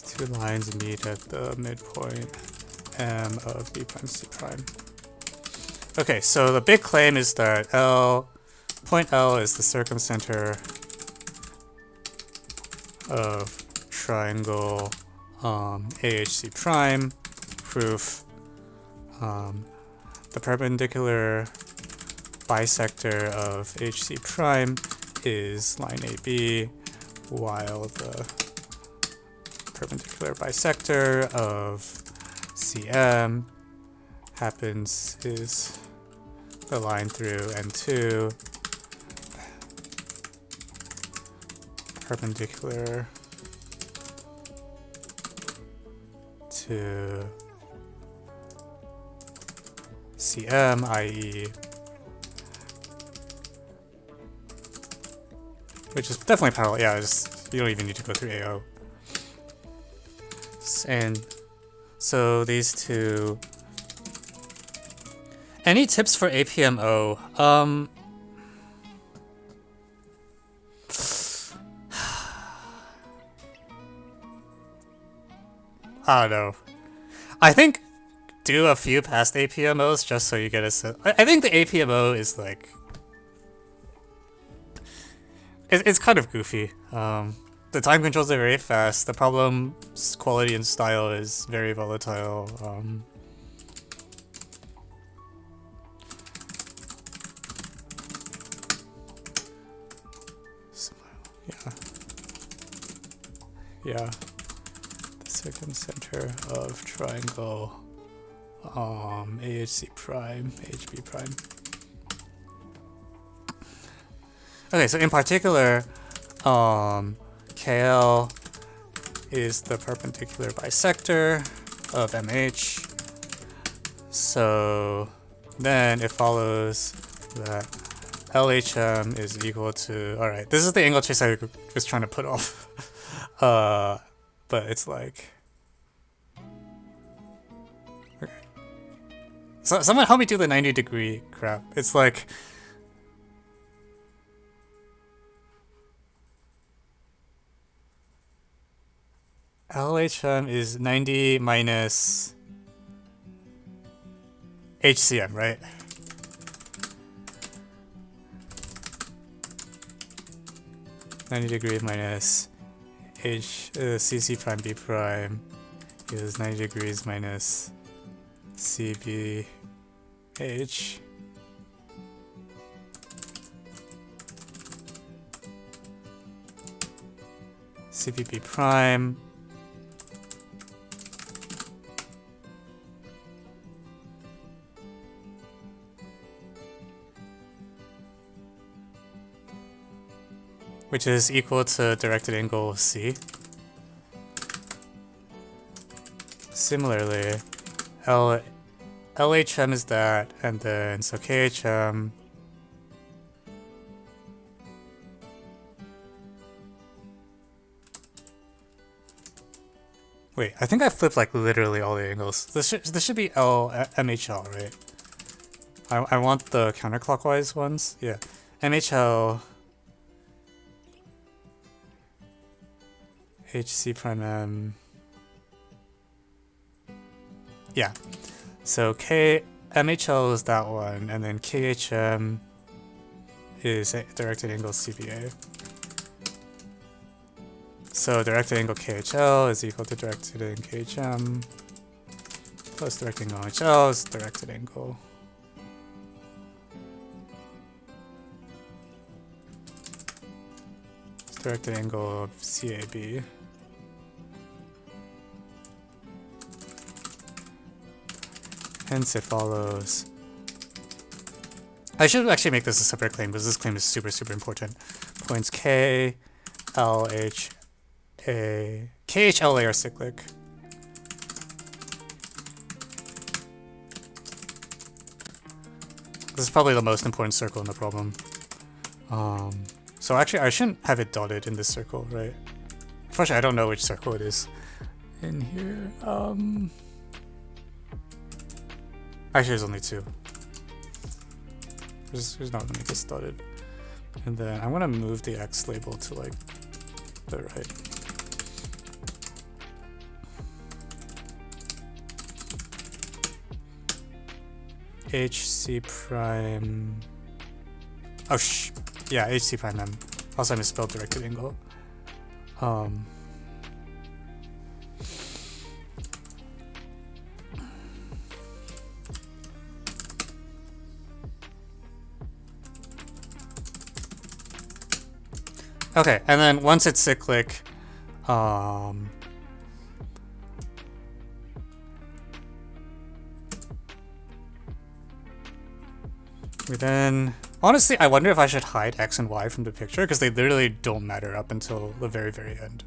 Two lines meet at the midpoint M of B prime C prime. Okay, so the big claim is that point L is the circumcenter of triangle AHC prime. Proof: the perpendicular bisector of HC prime is line AB, while the perpendicular bisector of CM is the line through N2, perpendicular to CM, i.e. which is definitely parallel. Yeah, you don't even need to go through AO. And so these two. Any tips for APMO? I don't know. I think do a few past APMOs just so you get a sense. I think the APMO is like it's kind of goofy. The time controls are very fast. The problem's quality and style is very volatile. Yeah. The circumcenter of triangle AHC prime, HB prime. Okay, so in particular, KL is the perpendicular bisector of MH. So then it follows that LHM is equal to, alright, this is the angle chase I was trying to put off. But it's like So someone help me do the 90-degree crap. It's like LHM is 90 minus HCM, right? (90° minus CC prime B prime is 90° minus CBH CBB prime which is equal to directed angle C. Similarly, LHM is that, and then so KHM wait, I think I flipped like literally all the angles. This should be MHL, right? I want the counterclockwise ones. Yeah, MHL HC prime M. Yeah. So MHL is that one, and then KHM is directed angle CBA. So directed angle KHL is equal to directed angle KHM plus directed angle HL is directed angle. It's directed angle of CAB. Hence it follows. I should actually make this a separate claim because this claim is super important. Points K, L, H, A, K, H, L, A are cyclic. This is probably the most important circle in the problem. So actually I shouldn't have it dotted in this circle, right? Unfortunately, I don't know which circle it is in here. Actually, there's only two. There's not gonna make this dotted. And then I'm gonna move the X label to like the right. HC prime. Oh yeah, HC prime M. Also, I misspelled directed angle. Okay, and then once it's cyclic, we then honestly, I wonder if I should hide X and Y from the picture because they literally don't matter up until the very end.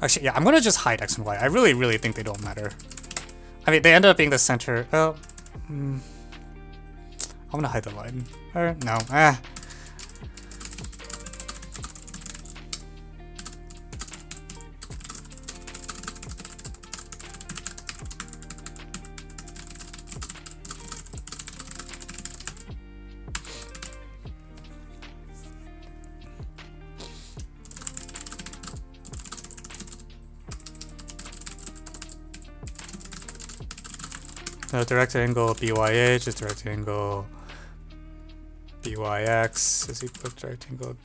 Actually, yeah, I'm gonna just hide X and Y. I really think they don't matter. I mean, they end up being the center. Oh, I'm gonna hide the line. Or no, The directed angle BYH is directed angle BYX is equal to directed angle.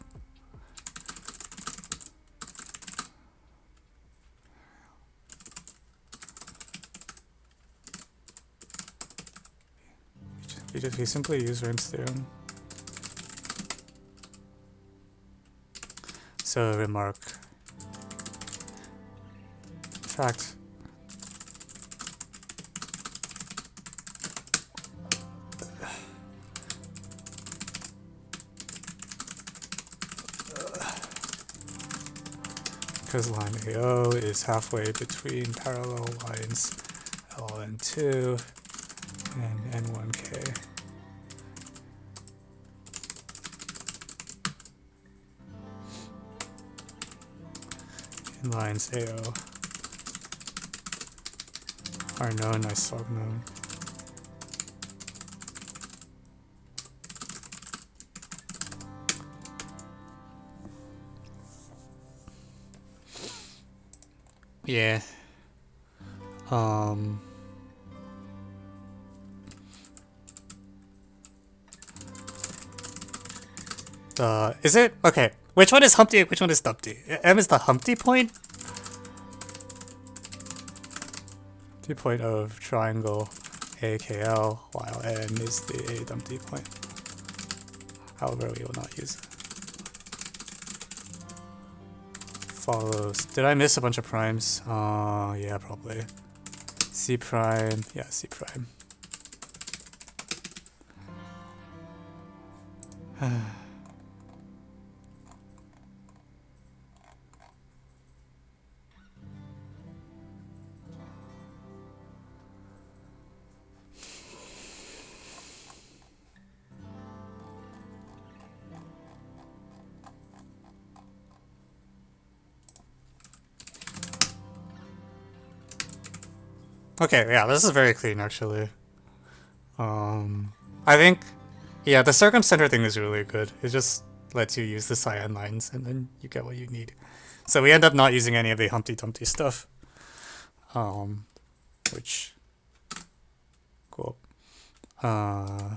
We simply use Rhine's theorem. So remark. In fact, because line AO is halfway between parallel lines LN2 and N1K. inlines AO are known as solve known. Yeah. Is it okay? Which one is Humpty? Which one is Dumpty? M is the Humpty point. The point of triangle AKL, while N is the Dumpty point. However, we will not use it. Follows. Did I miss a bunch of primes? Yeah, probably. C prime. Yeah, C prime. Okay, yeah, this is very clean actually. I think, yeah, the circumcenter thing is really good. It just lets you use the cyan lines and then you get what you need. So we end up not using any of the Humpty Dumpty stuff. Which, cool. Alright,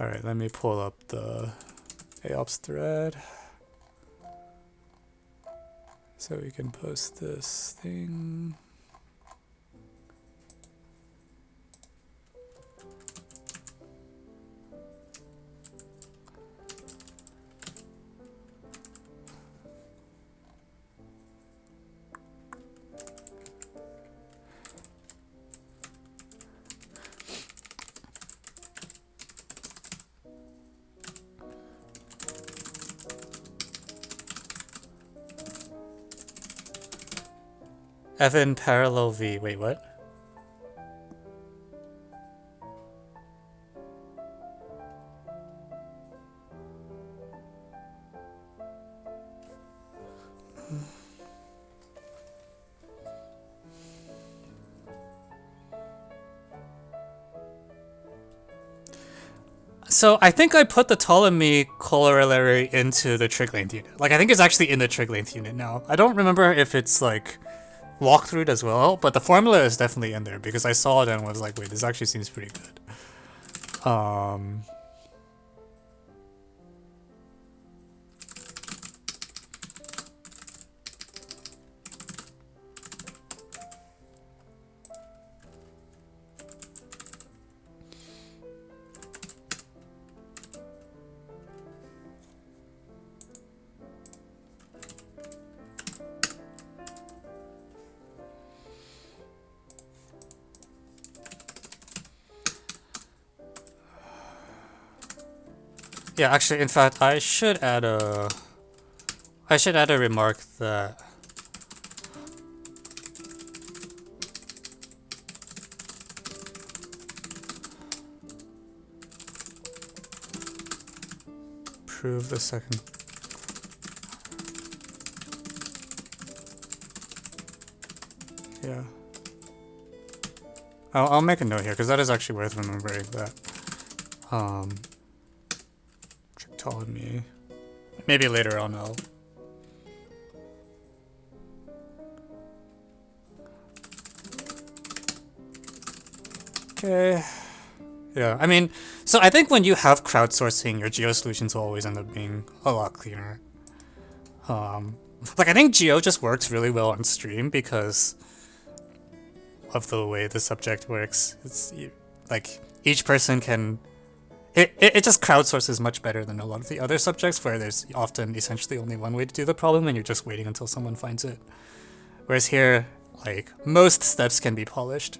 let me pull up the AOPS thread. So we can post this thing. Evan parallel V. Wait, what? So I think I put the Ptolemy corollary into the trig length unit. Like I think it's actually in the trig length unit now. I don't remember if it's like walkthrough as well, but the formula is definitely in there because I saw it and was like, wait, this actually seems pretty good. Yeah, actually, in fact, I should add a remark that prove the second. Yeah. I'll make a note here because that is actually worth remembering that. Ptolemy. Maybe later on I'll. Okay. Yeah, I mean, so I think when you have crowdsourcing, your geo solutions will always end up being a lot cleaner. Like I think geo just works really well on stream because of the way the subject works. It's like each person can. It just crowdsources much better than a lot of the other subjects where there's often essentially only one way to do the problem and you're just waiting until someone finds it. Whereas here, like, most steps can be polished.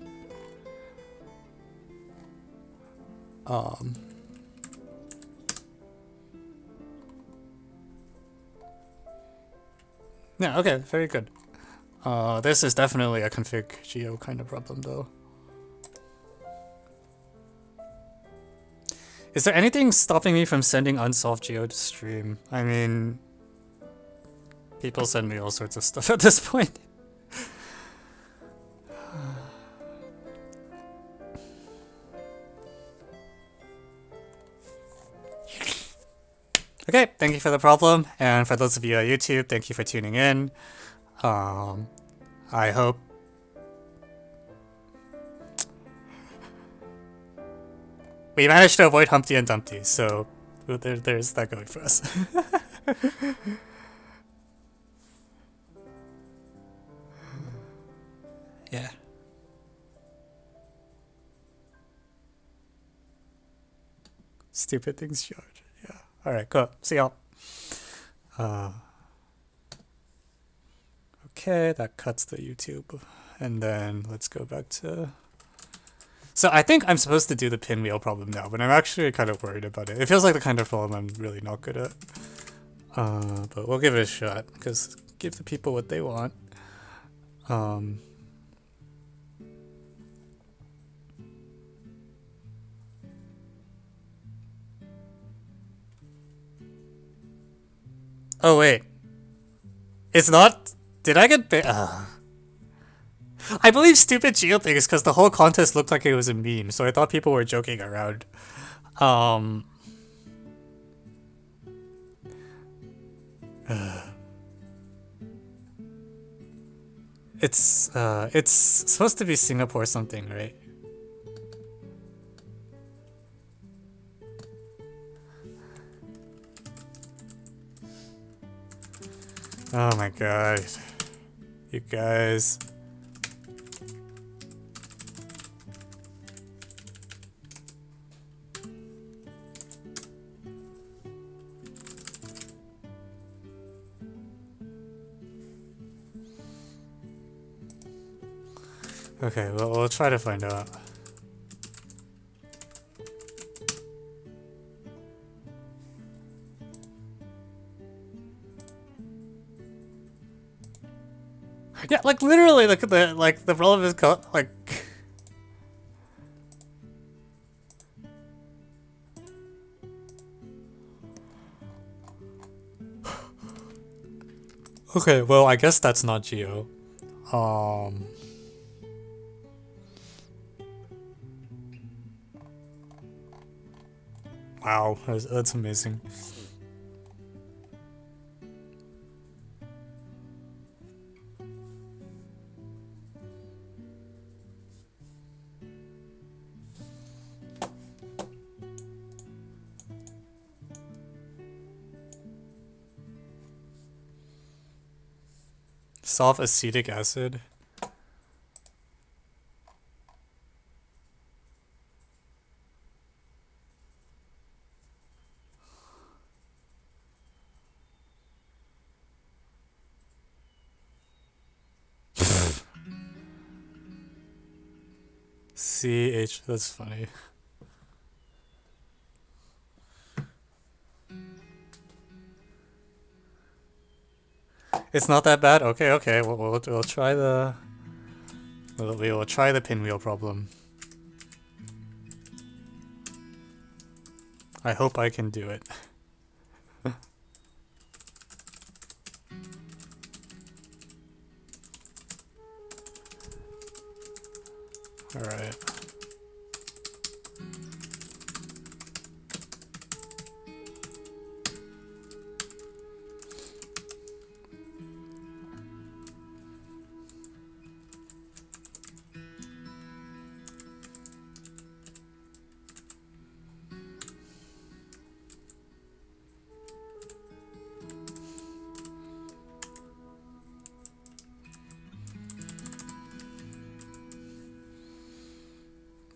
Yeah, okay, very good. This is definitely a config geo kind of problem though. Is there anything stopping me from sending unsolved geo to stream? I mean, People send me all sorts of stuff at this point. Okay, thank you for the problem, and for those of you on YouTube, thank you for tuning in. I hope we managed to avoid Humpty and Dumpty, so there's that going for us. Yeah. Stupid things, George. Yeah. Alright, cool. See y'all. Okay, that cuts the YouTube. And then let's go back to... So I think I'm supposed to do the pinwheel problem now, but I'm actually kind of worried about it. It feels like the kind of problem I'm really not good at. But we'll give it a shot, because give the people what they want. Oh wait. It's not... Did I get... I believe stupid Geo things because the whole contest looked like it was a meme, so I thought people were joking around. It's supposed to be Singapore something, right? Oh my god. You guys. Okay, well, we'll try to find out. Yeah, like literally, look at the relevant like. Okay, well, I guess that's not Geo. Wow, that's amazing. Solve acetic acid. CH, that's funny. It's not that bad? Okay, okay, we'll try the... We will try the pinwheel problem. I hope I can do it. Alright.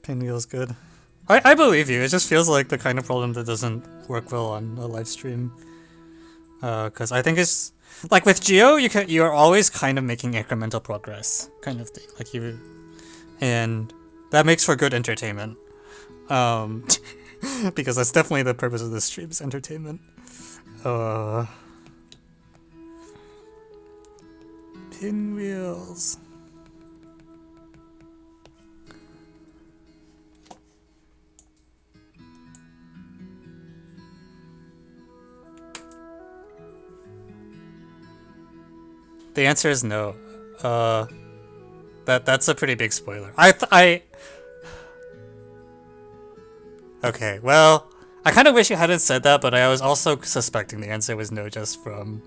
Pinwheel's good. I believe you. It just feels like the kind of problem that doesn't work well on a live stream. Because I think it's like with Geo, you're always kind of making incremental progress, kind of thing. Like and that makes for good entertainment. Because that's definitely the purpose of this stream, is entertainment. Pinwheels. The answer is no. That's a pretty big spoiler. I Okay, well, I kind of wish you hadn't said that, but I was also suspecting the answer was no just from,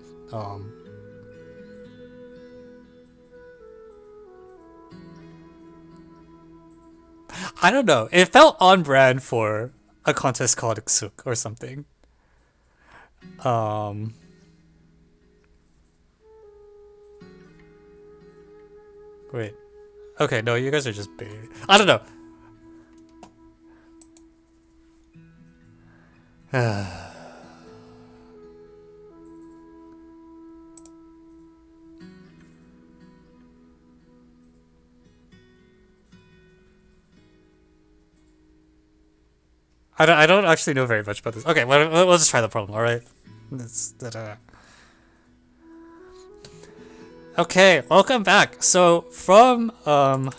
I don't know. It felt on brand for a contest called XOOK or something. Wait. Okay, no, you guys are just big. I don't know. I don't actually know very much about this. Okay, well, we'll just try the problem, alright? Okay, welcome back. So, from, a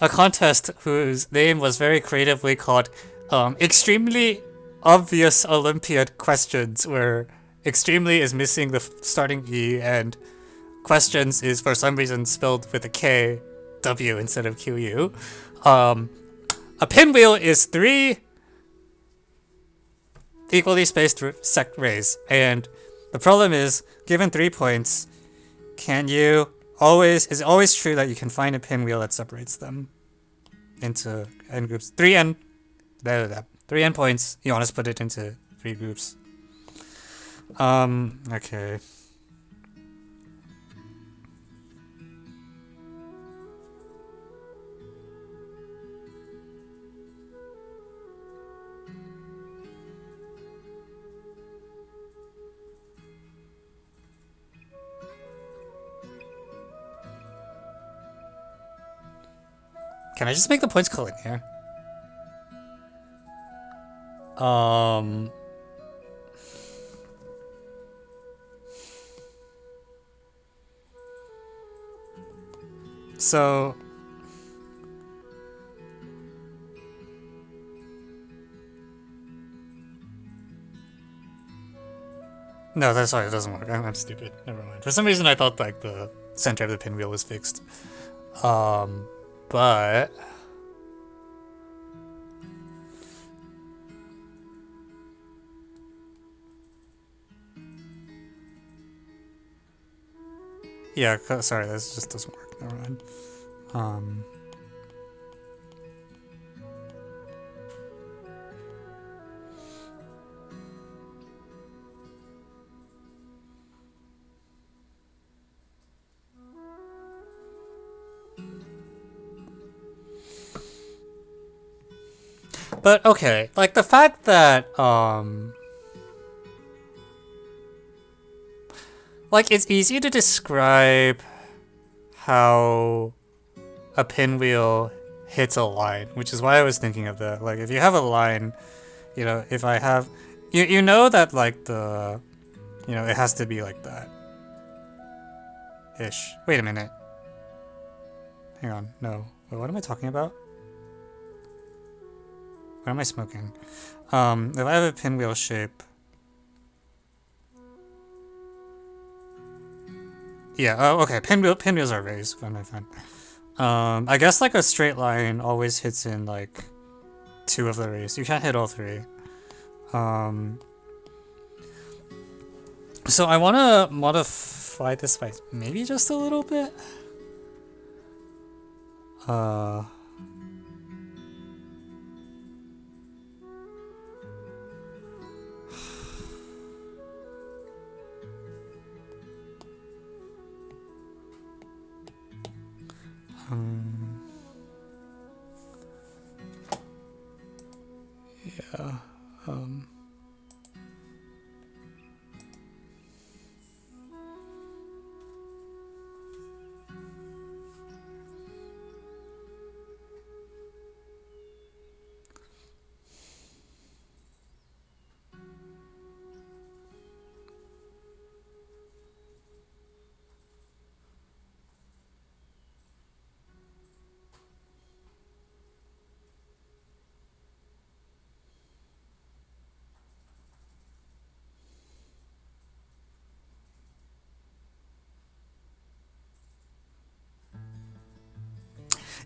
contest whose name was very creatively called, Extremely Obvious Olympiad Questions, where extremely is missing the starting E, and questions is for some reason spelled with a K, W instead of QU. A pinwheel is 3 equally spaced sec rays, and the problem is, given 3 points, is it always true that you can find a pinwheel that separates them into n groups? 3 endpoints, you want to split it into 3 groups. Okay. Can I just make the points collinear? So no, that's sorry, it doesn't work. I'm stupid. Never mind. For some reason, I thought like the center of the pinwheel was fixed. But yeah, sorry, this just doesn't work. Never mind. But okay, like the fact that like it's easy to describe how a pinwheel hits a line, which is why I was thinking of that. Like if you have a line, you know, if I have you know that like the it has to be like that ish. Wait a minute. Hang on. No. Wait, what am I talking about? What am I smoking? If I have a pinwheel shape. Yeah, oh, okay. Pinwheels are rays. Fine. I guess like a straight line always hits in like 2 of the rays. You can't hit all 3. So I want to modify this by maybe just a little bit. Yeah.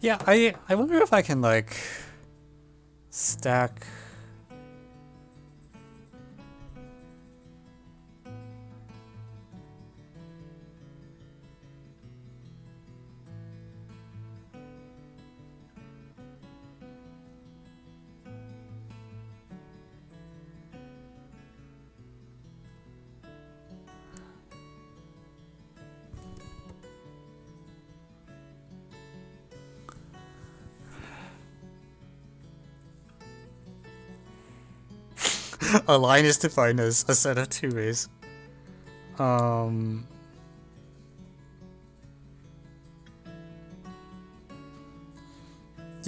Yeah, I wonder if I can like stack. A line is defined as a set of two ways. You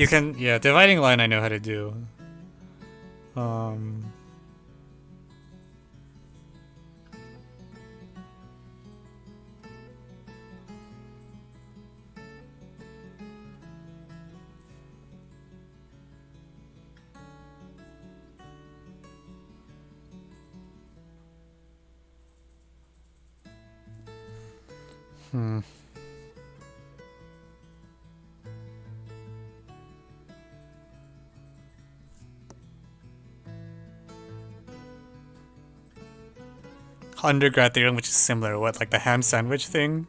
can, yeah, dividing line I know how to do. Undergrad theorem, which is similar. What, like the ham sandwich thing?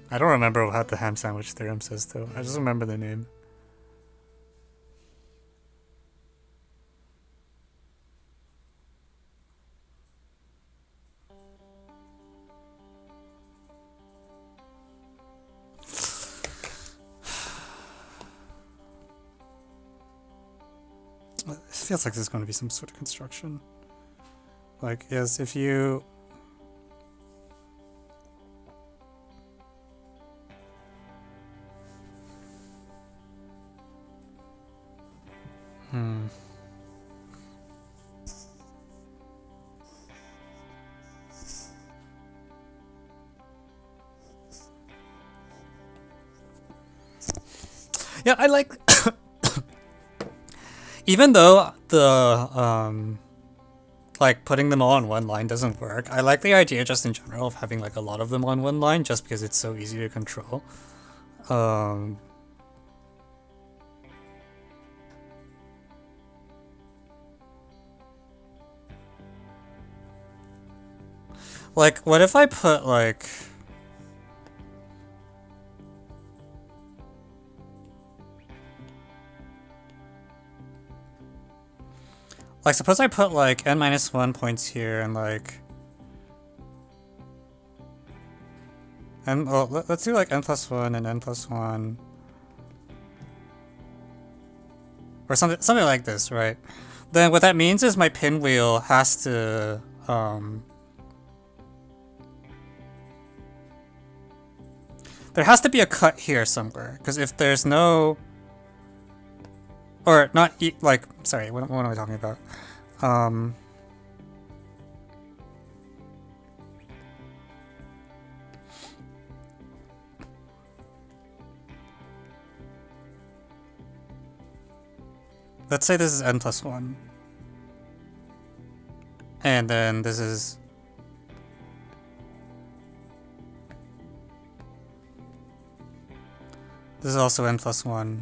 I don't remember what the ham sandwich theorem says though. I just remember the name. It feels like there's going to be some sort of construction. Like, yes, if you... Yeah, I like... Even though the, like, putting them all on one line doesn't work, I like the idea just in general of having, like, a lot of them on one line just because it's so easy to control. Like, what if I put, like... Like, suppose I put, like, n-1 points here and, like... well, let's do, like, n+1 and n+1. Or something like this, right? Then what that means is my pinwheel has to, there has to be a cut here somewhere, because if there's no... Or not, like, sorry, what am I talking about? Let's say this is n+1. And then this is... This is also n+1.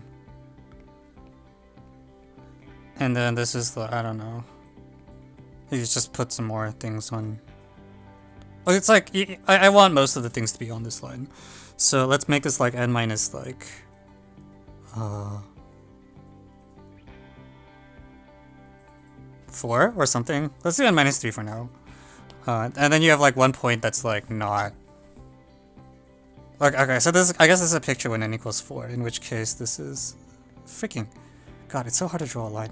And then this is the, I don't know. You just put some more things on. Well, it's like, I want most of the things to be on this line. So let's make this like n minus like... 4 or something. Let's do n-3 for now. And then you have like one point that's like not... Like, okay, so this, I guess this is a picture when n equals 4, in which case this is... Freaking... God, it's so hard to draw a line.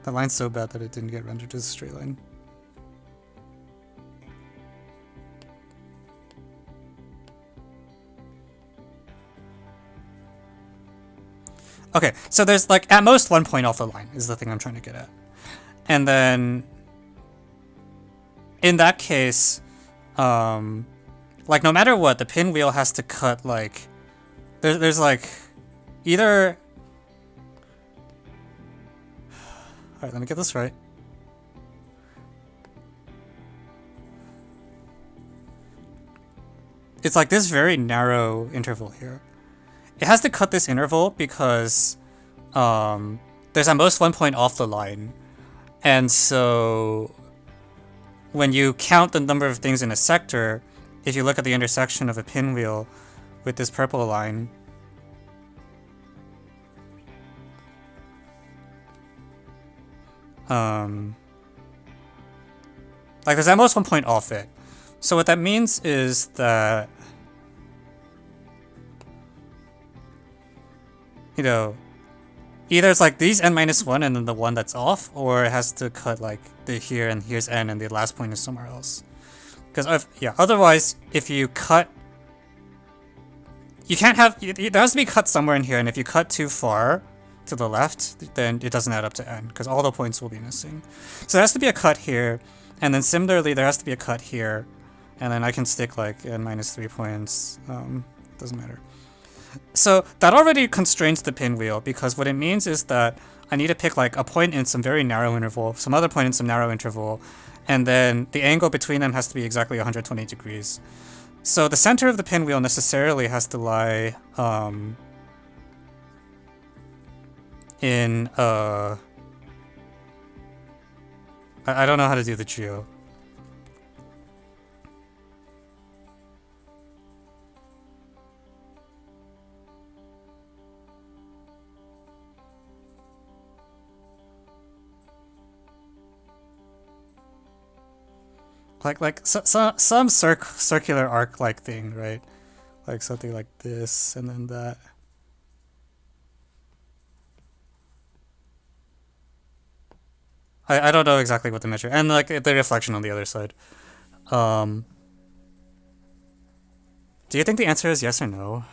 The line's so bad that it didn't get rendered as a straight line. Okay, so there's like at most one point off the line is the thing I'm trying to get at. And then in that case, like no matter what, the pinwheel has to cut like there's like either... Alright, let me get this right. it's like this very narrow interval here. It has to cut this interval because there's at most 1 point off the line. And so when you count the number of things in a sector, if you look at the intersection of a pinwheel with this purple line, like there's at most 1 point off it. So what that means is that, you know, either it's like these n minus 1 and then the one that's off, or it has to cut like the here and here's n and the last point is somewhere else. Because otherwise, if you cut, you can't have, it has to be cut somewhere in here, and if you cut too far to the left, then it doesn't add up to n, because all the points will be missing. So there has to be a cut here, and then similarly there has to be a cut here, and then I can stick like n minus 3 points, doesn't matter. So that already constrains the pinwheel, because what it means is that I need to pick like a point in some very narrow interval, some other point in some narrow interval, and then the angle between them has to be exactly 120 degrees. So the center of the pinwheel necessarily has to lie in I don't know how to do the geo. Like some circular arc like thing, right? Like something like this and then that. I don't know exactly what to measure, and like the reflection on the other side. Do you think the answer is yes or no?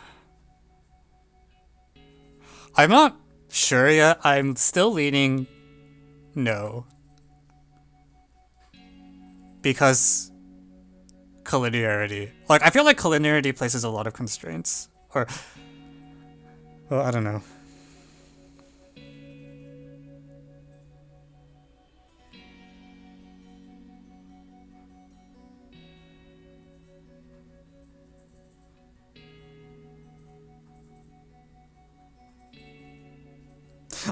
I'm not sure yet. I'm still leaning no. Because collinearity. Like, I feel like collinearity places a lot of constraints. Or, well, I don't know.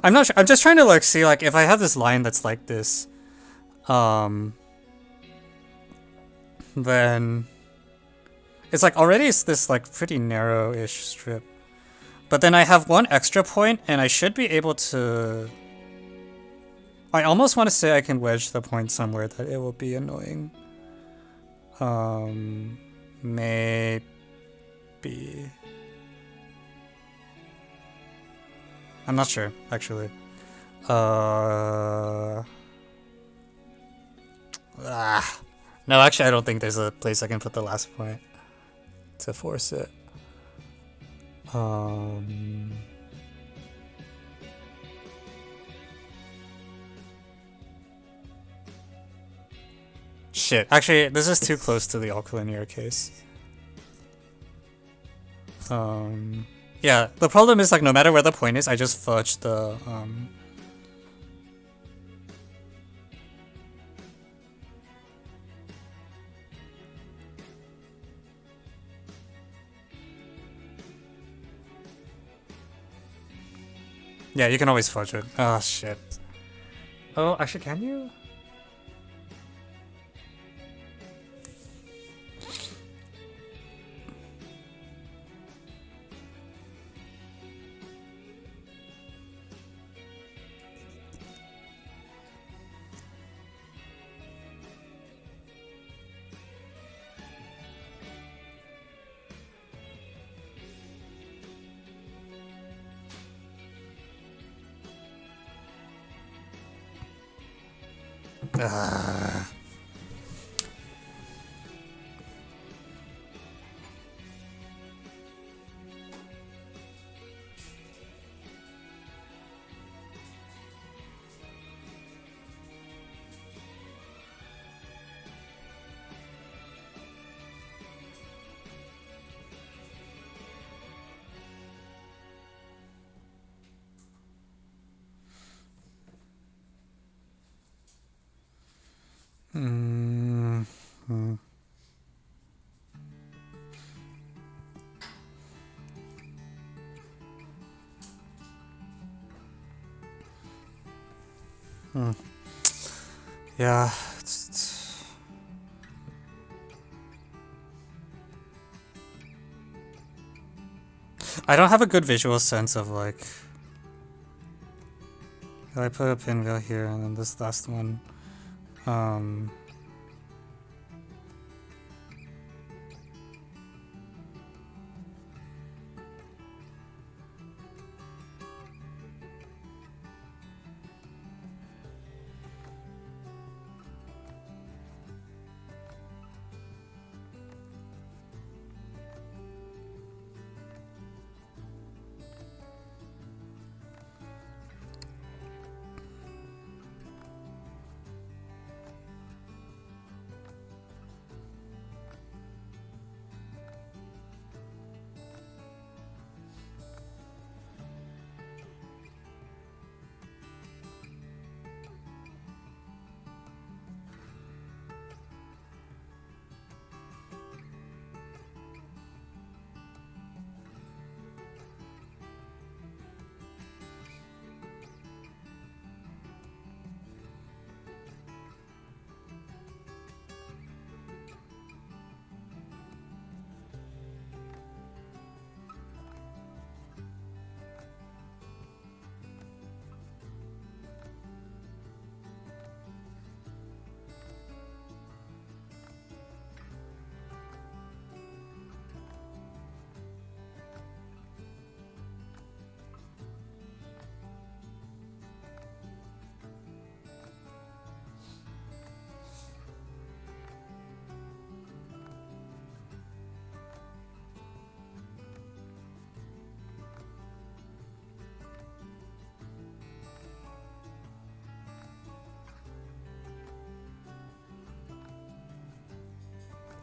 I'm not sure. I'm just trying to like see like if I have this line that's like this, then it's like already it's this like pretty narrow-ish strip. But then I have one extra point and I should be able to... I almost want to say I can wedge the point somewhere that it will be annoying. Maybe... I'm not sure, actually. No, actually, I don't think there's a place I can put the last point to force it. Shit. Actually, this is too close to the all collinear case. Yeah, the problem is like no matter where the point is, I just fudge the yeah, you can always fudge it. Oh shit. Oh, actually, can you? Yeah. I don't have a good visual sense of like. I put a pinwheel here and then this last one.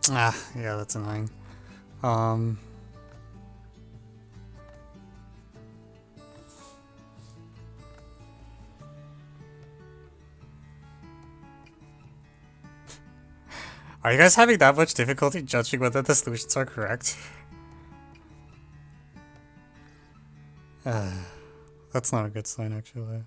Yeah, that's annoying. Are you guys having that much difficulty judging whether the solutions are correct? That's not a good sign, actually.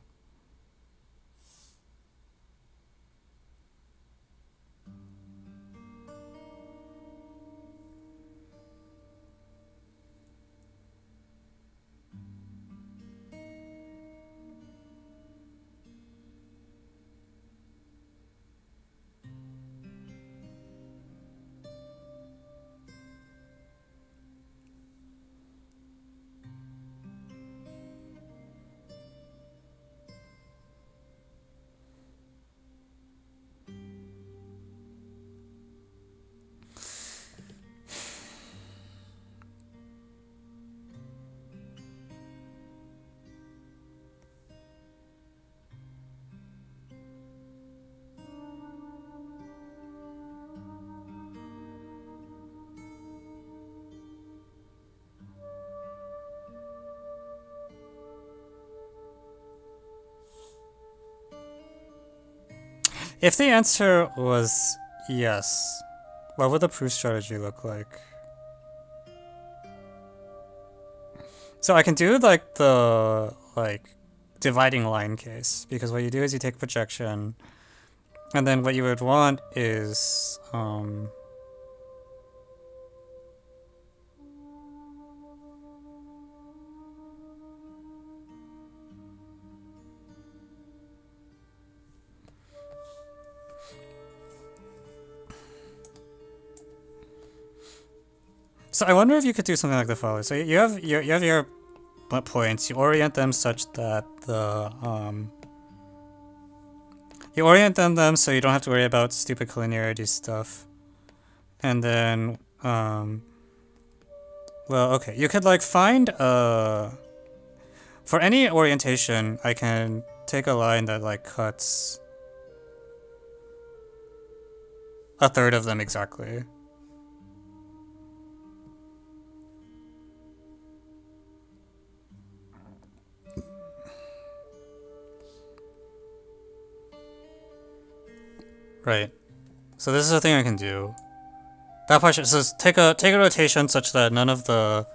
If the answer was yes, what would the proof strategy look like? So I can do like the dividing line case, because what you do is you take projection, and then what you would want is so I wonder if you could do something like the following. So you have your points. You orient them such that the you orient them so you don't have to worry about stupid collinearity stuff. And then well, okay, you could like find for any orientation, I can take a line that like cuts a third of them exactly. Right. So this is a thing I can do. That part says take a rotation such that none of the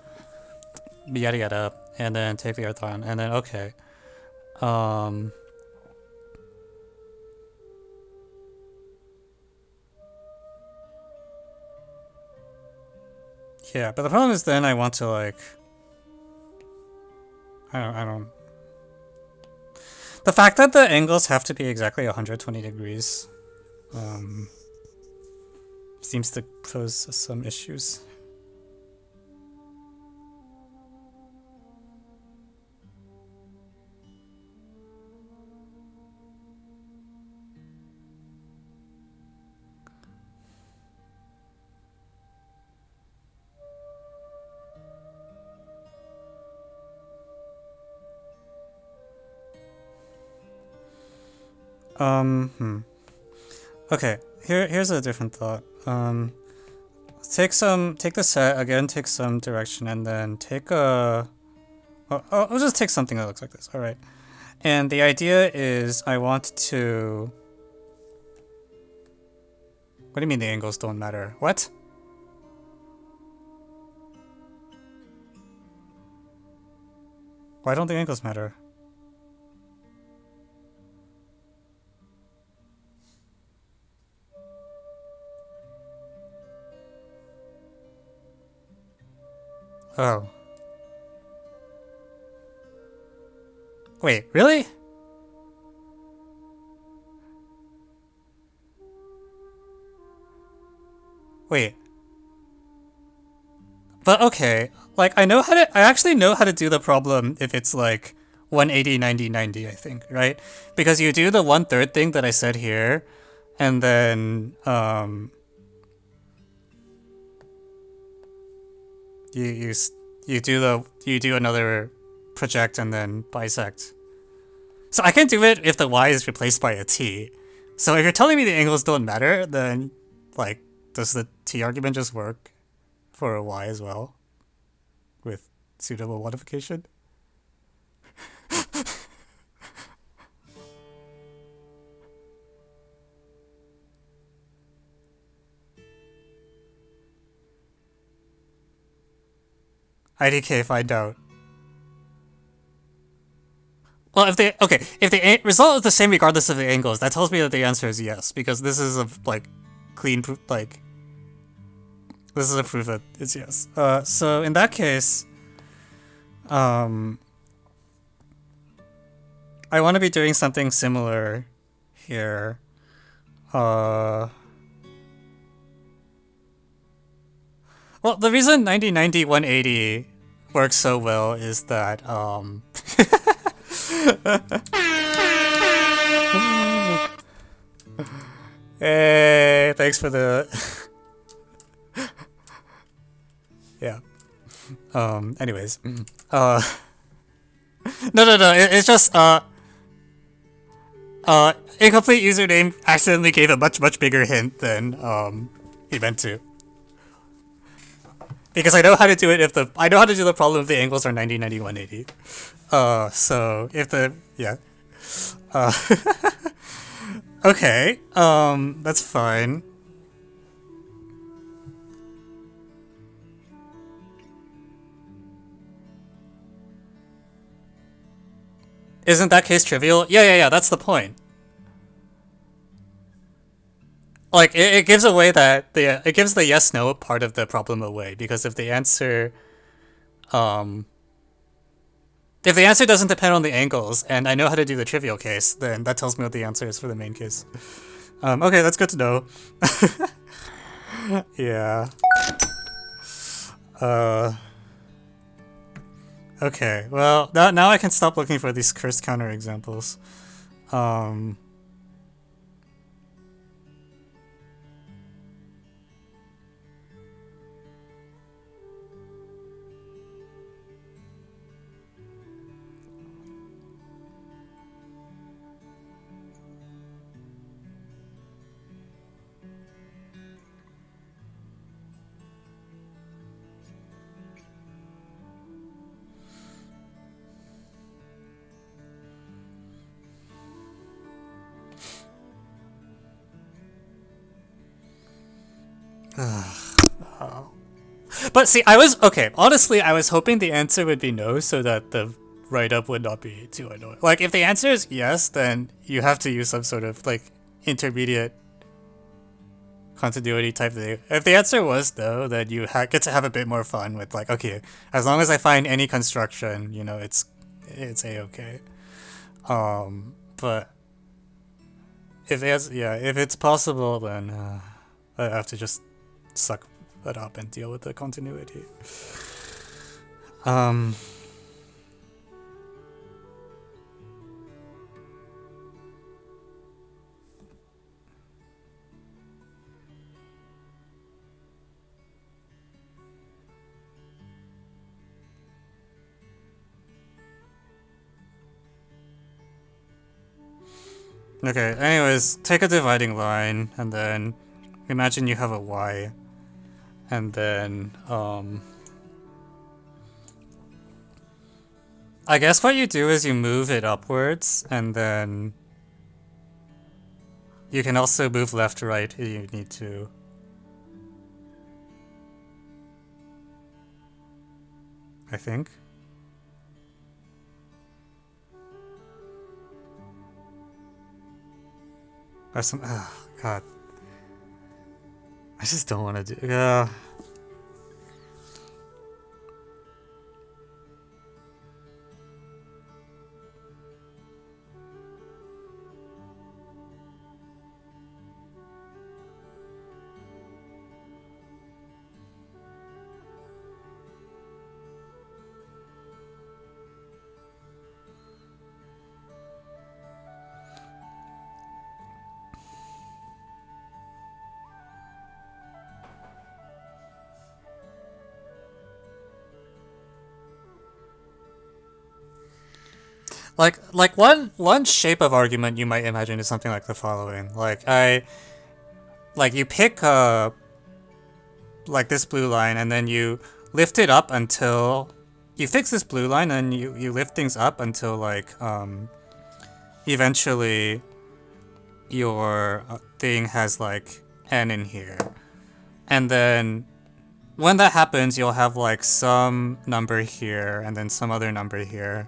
yada yada, and then take the orthon, and then okay. Yeah, but the problem is then I want to like... I don't... The fact that the angles have to be exactly 120 degrees seems to pose some issues. Okay, here's a different thought. Take the set again, take some direction, and then take a... I'll just take something that looks like this. Alright. And the idea is I want to... What do you mean the angles don't matter? What? Why don't the angles matter? Oh. Wait, really? Wait. But okay, like I actually know how to do the problem if it's like 180, 90, 90, I think, right? Because you do the 1/3 thing that I said here, and then you do another project and then bisect. So I can do it if the y is replaced by a t. So if you're telling me the angles don't matter, then like does the t argument just work for a y as well with suitable modification? IDK, find out. Well, if the result is the same regardless of the angles, that tells me that the answer is yes, because this is a like clean proof, like this is a proof that it's yes. So in that case, I want to be doing something similar here. Well, the reason 90, 90, 180 works so well is that, hey, thanks for the... yeah. Anyways. No, it's just, incomplete username accidentally gave a much bigger hint than, he meant to. Because I know how to do it I know how to do the problem if the angles are 90, 90, 180. So if the, yeah. Okay, that's fine. Isn't that case trivial? Yeah, that's the point. Like, it gives away that, it gives the yes-no part of the problem away, because if the answer doesn't depend on the angles, and I know how to do the trivial case, then that tells me what the answer is for the main case. Okay, that's good to know. Yeah. Okay, well, now I can stop looking for these cursed counter examples. Oh. But see, honestly, I was hoping the answer would be no, so that the write-up would not be too annoying. Like, if the answer is yes, then you have to use some sort of, like, intermediate continuity type thing. If the answer was no, then you get to have a bit more fun with like, okay, as long as I find any construction, you know, it's a-okay. But if it's possible, then I have to just suck it up and deal with the continuity. Okay, anyways, take a dividing line, and then imagine you have a y, and then, I guess what you do is you move it upwards, and then you can also move left to right if you need to. I think. Or some. Oh, God. I just don't want to do. Like one shape of argument you might imagine is something like the following. Like you pick like this blue line, and then you lift it up until you fix this blue line, and you lift things up until like eventually your thing has like n in here, and then when that happens, you'll have like some number here and then some other number here.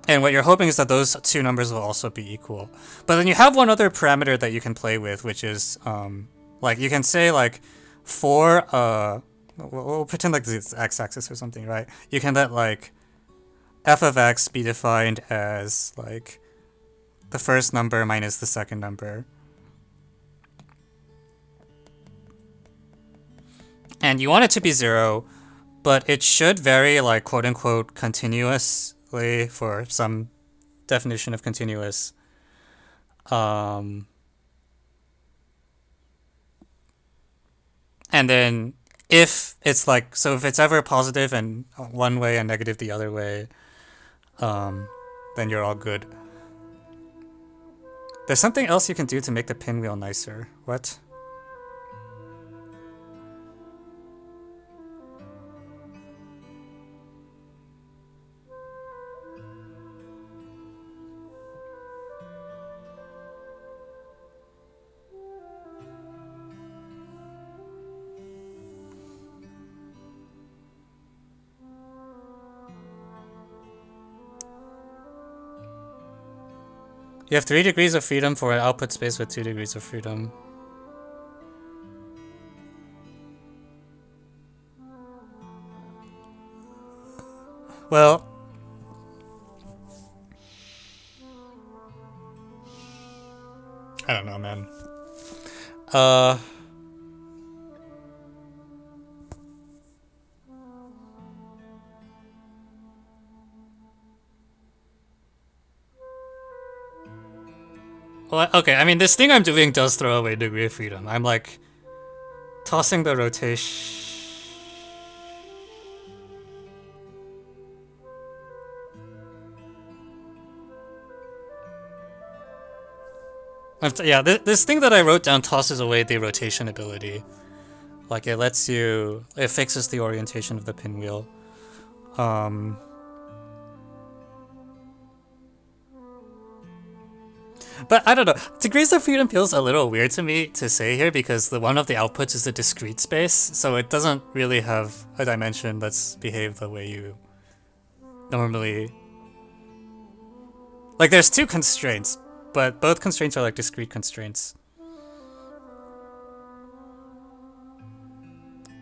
And what you're hoping is that those two numbers will also be equal. But then you have one other parameter that you can play with, which is, like, you can say, like, for, we'll pretend like this is x-axis or something, right? You can let, like, f of x be defined as, like, the first number minus the second number. And you want it to be 0, but it should vary, like, quote-unquote, continuous for some definition of continuous. And then if it's like, so if it's ever positive and one way and negative the other way, then you're all good. There's something else you can do to make the pinwheel nicer. What? You have 3 degrees of freedom for an output space with 2 degrees of freedom. Well, I don't know, man. Well, okay, I mean, this thing I'm doing does throw away degree of freedom. I'm like tossing the rotation. Yeah, this thing that I wrote down tosses away the rotation ability. Like, it lets you, it fixes the orientation of the pinwheel. But I don't know, degrees of freedom feels a little weird to me to say here because one of the outputs is a discrete space, so it doesn't really have a dimension that's behaved the way you normally... Like, there's 2 constraints, but both constraints are like discrete constraints.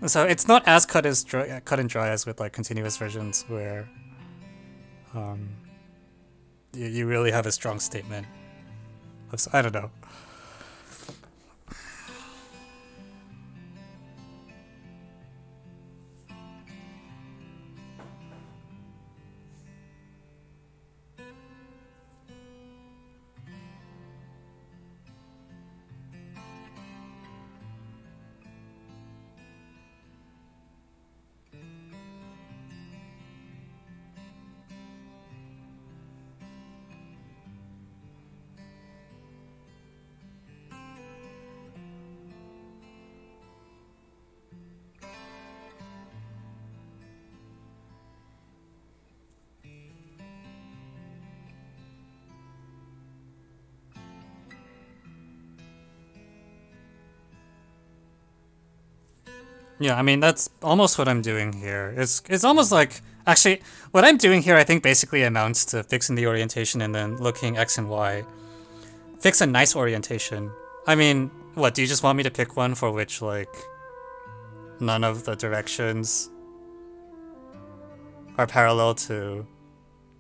So it's not as cut and dry as with like continuous versions where you really have a strong statement. I don't know. Yeah, I mean, that's almost what I'm doing here. It's almost like, actually, what I'm doing here I think basically amounts to fixing the orientation and then looking X and Y. Fix a nice orientation. I mean, what, do you just want me to pick one for which, like, none of the directions are parallel to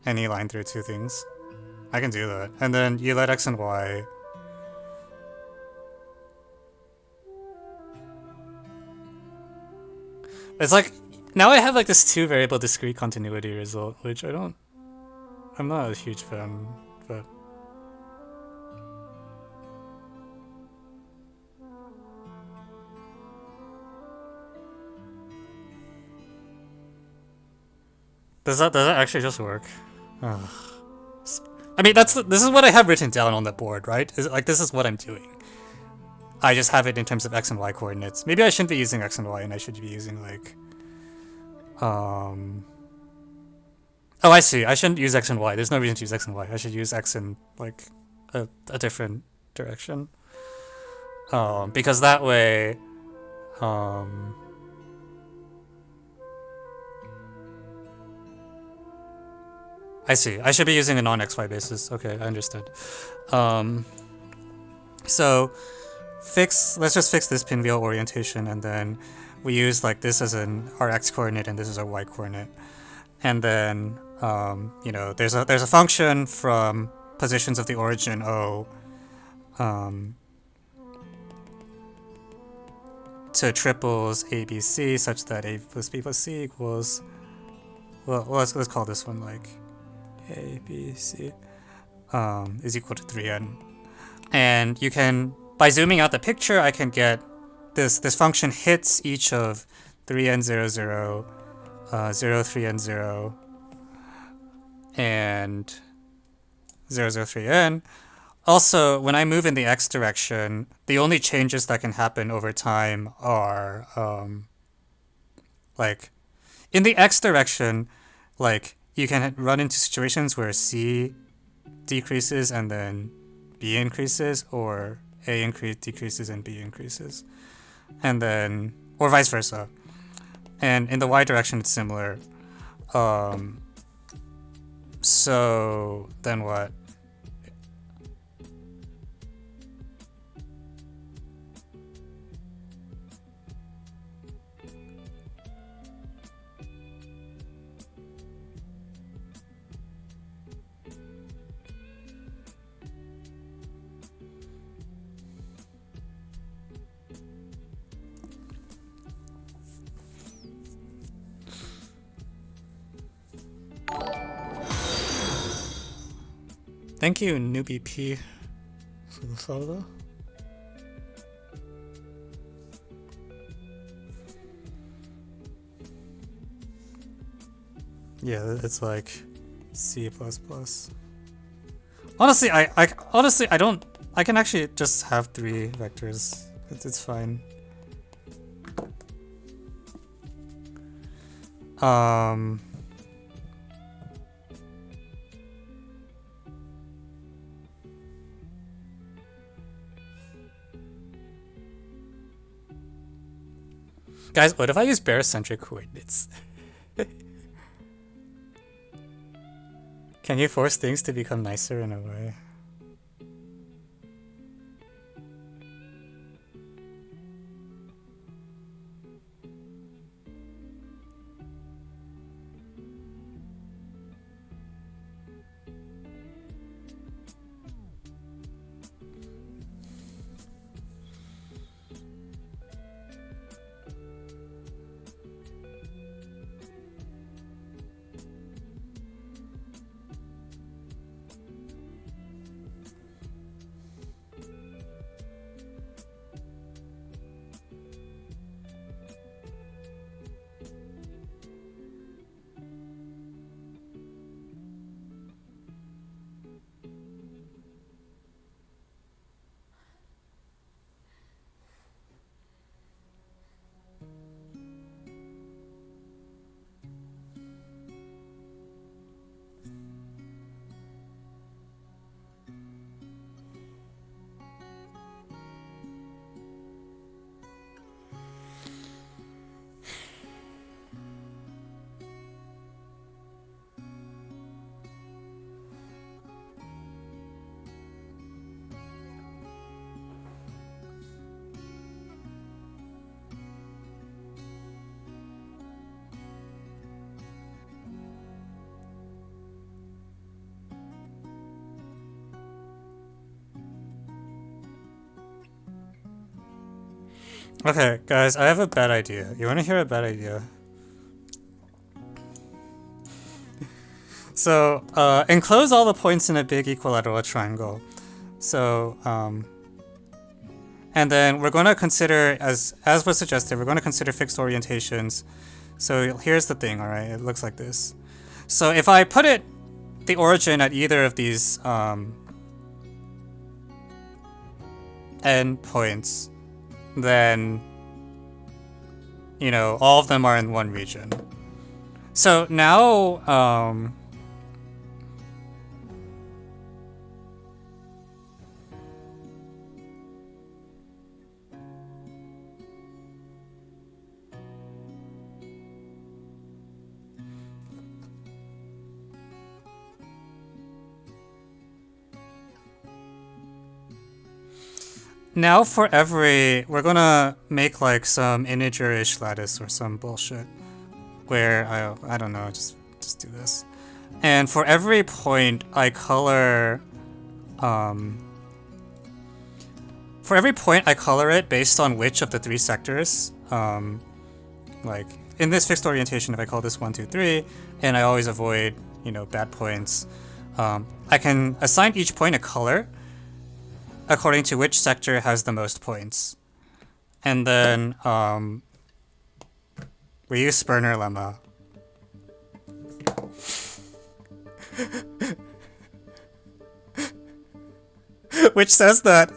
any line through two things? I can do that. And then you let X and Y... It's like, now I have like this two variable discrete continuity result, which I'm not a huge fan, but... Does that actually just work? Ugh. I mean, this is what I have written down on the board, right? Like, this is what I'm doing. I just have it in terms of X and Y coordinates. Maybe I shouldn't be using X and Y, and I should be using, like... Oh, I see. I shouldn't use X and Y. There's no reason to use X and Y. I should use X in, like, a different direction. Because that way... I see. I should be using a non-XY basis. Okay, I understood. So... let's just fix this pinwheel orientation, and then we use like this as our x coordinate and this is our y coordinate, and then you know, there's a function from positions of the origin O to triples ABC such that A plus B plus C equals, well let's call this one like A B C is equal to 3n, and you can, by zooming out the picture, I can get this function hits each of 3n 0 0, 0 3n 0, and 0 0 3n. Also, when I move in the x direction, the only changes that can happen over time are like in the x direction, like you can run into situations where C decreases and then B increases, or A decreases and B increases, and then, or vice versa. And in the y direction, it's similar. So then what? Thank you, Newbie P, for the follow. Yeah, it's like C++. Honestly, I can actually just have 3 vectors. It's fine. Guys, what if I use barocentric coordinates? Can you force things to become nicer in a way? Okay, guys, I have a bad idea. You want to hear a bad idea? So, enclose all the points in a big equilateral triangle. So, and then we're going to consider, as was suggested, we're going to consider fixed orientations. So here's the thing, all right? It looks like this. So if I put the origin at either of these end points, then, you know, all of them are in one region. So now, now for every, we're gonna make like some integer-ish lattice or some bullshit where I don't know, just do this. And for every point I color it based on which of the three sectors. Like in this fixed orientation, if I call this 1, 2, 3, and I always avoid, you know, bad points, I can assign each point a color according to which sector has the most points. And then we use Sperner lemma. Which says that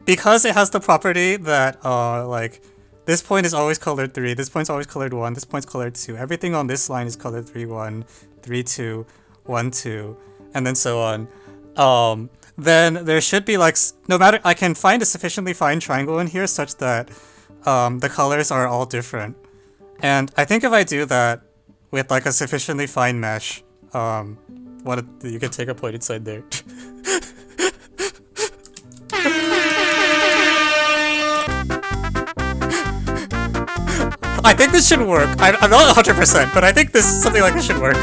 because it has the property that like this point is always colored 3, this point's always colored 1, this point's colored 2, everything on this line is colored 3, 1, 3, 2, 1, 2, and then so on. Then there should be like, no matter, I can find a sufficiently fine triangle in here such that the colors are all different. And I think if I do that with like a sufficiently fine mesh, you can take a point inside there. I think this should work. I'm not 100%, but I think something like this should work.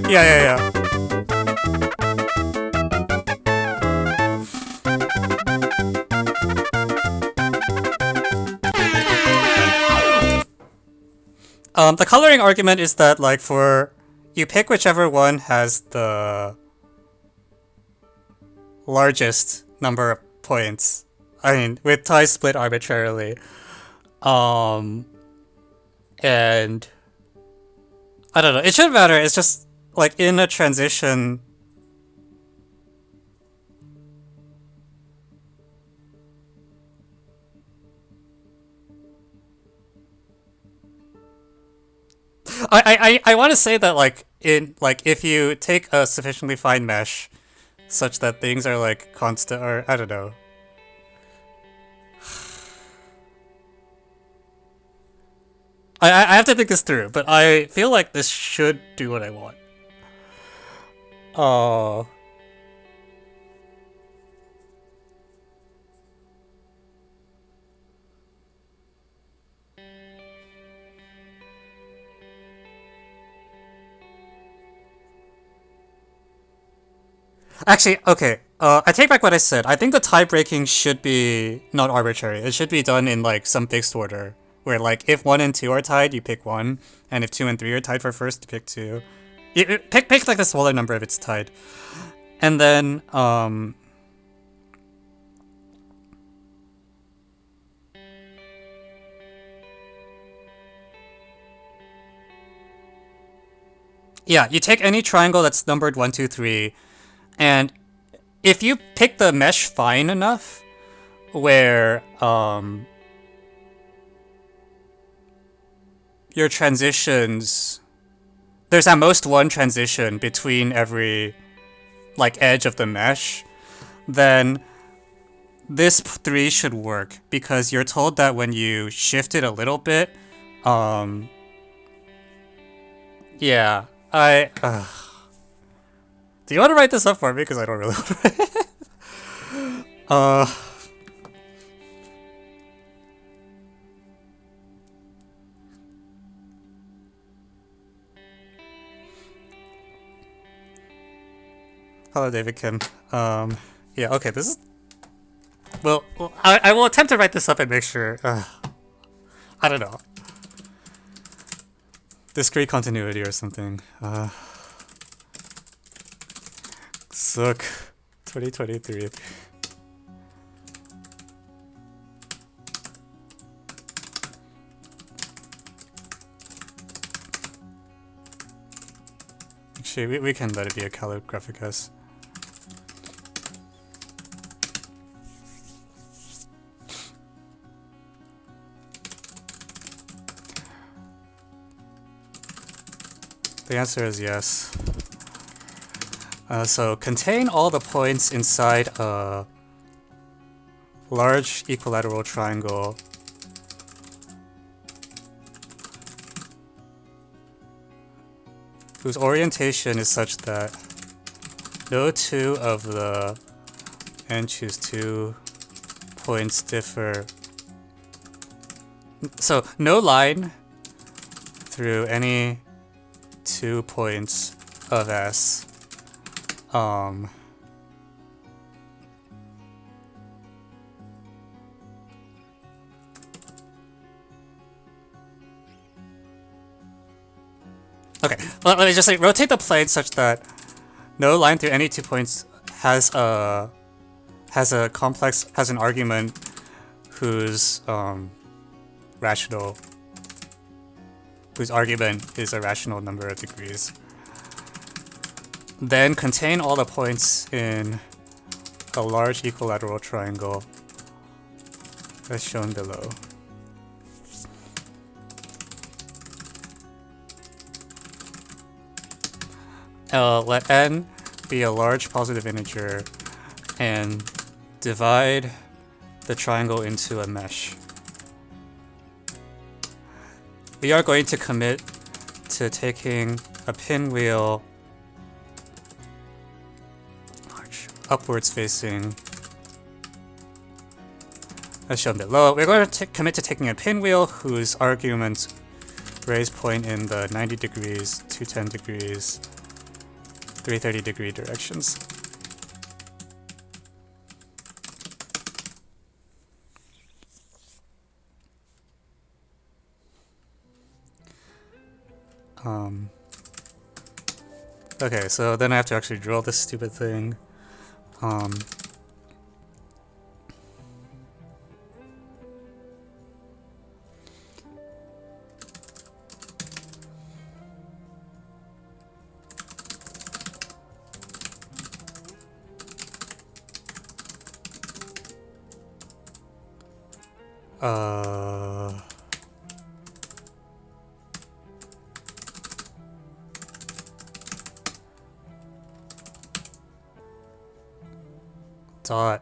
Yeah. The coloring argument is that, like, you pick whichever one has the largest number of points. I mean, with ties split arbitrarily. And I don't know. It shouldn't matter. It's just like in a transition. I want to say that if you take a sufficiently fine mesh such that things are like constant, or I don't know. I have to think this through, but I feel like this should do what I want. Oh. Actually, okay. I take back what I said. I think the tie breaking should be not arbitrary. It should be done in like some fixed order, where like if 1 and 2 are tied, you pick 1, and if 2 and 3 are tied for first, you pick 2. Pick like the smaller number if it's tied, and then yeah, you take any triangle that's numbered 1, 2, 3. And if you pick the mesh fine enough, where your transitions, there's at most one transition between every like edge of the mesh, then this 3 should work because you're told that when you shift it a little bit, yeah, do you want to write this up for me? Because I don't really want to write it. Hello, David Kim. Yeah, okay, this is... Well, I will attempt to write this up and make sure... I don't know. Discrete continuity or something. XOOK 2023. Actually, we can let it be a calligraphic S. The answer is yes. So contain all the points inside a large equilateral triangle whose orientation is such that no two of the n choose 2 points differ. So no line through any 2 points of S okay, well, let me just say rotate the plane such that no line through any 2 points has an argument whose argument is a rational number of degrees. Then contain all the points in a large equilateral triangle as shown below. Let n be a large positive integer and divide the triangle into a mesh. We are going to commit to taking a pinwheel upwards facing as shown below. We're going to commit to taking a pinwheel whose arguments raise point in the 90 degrees, 210 degrees, 330 degree directions. Okay, so then I have to actually draw this stupid thing. Dot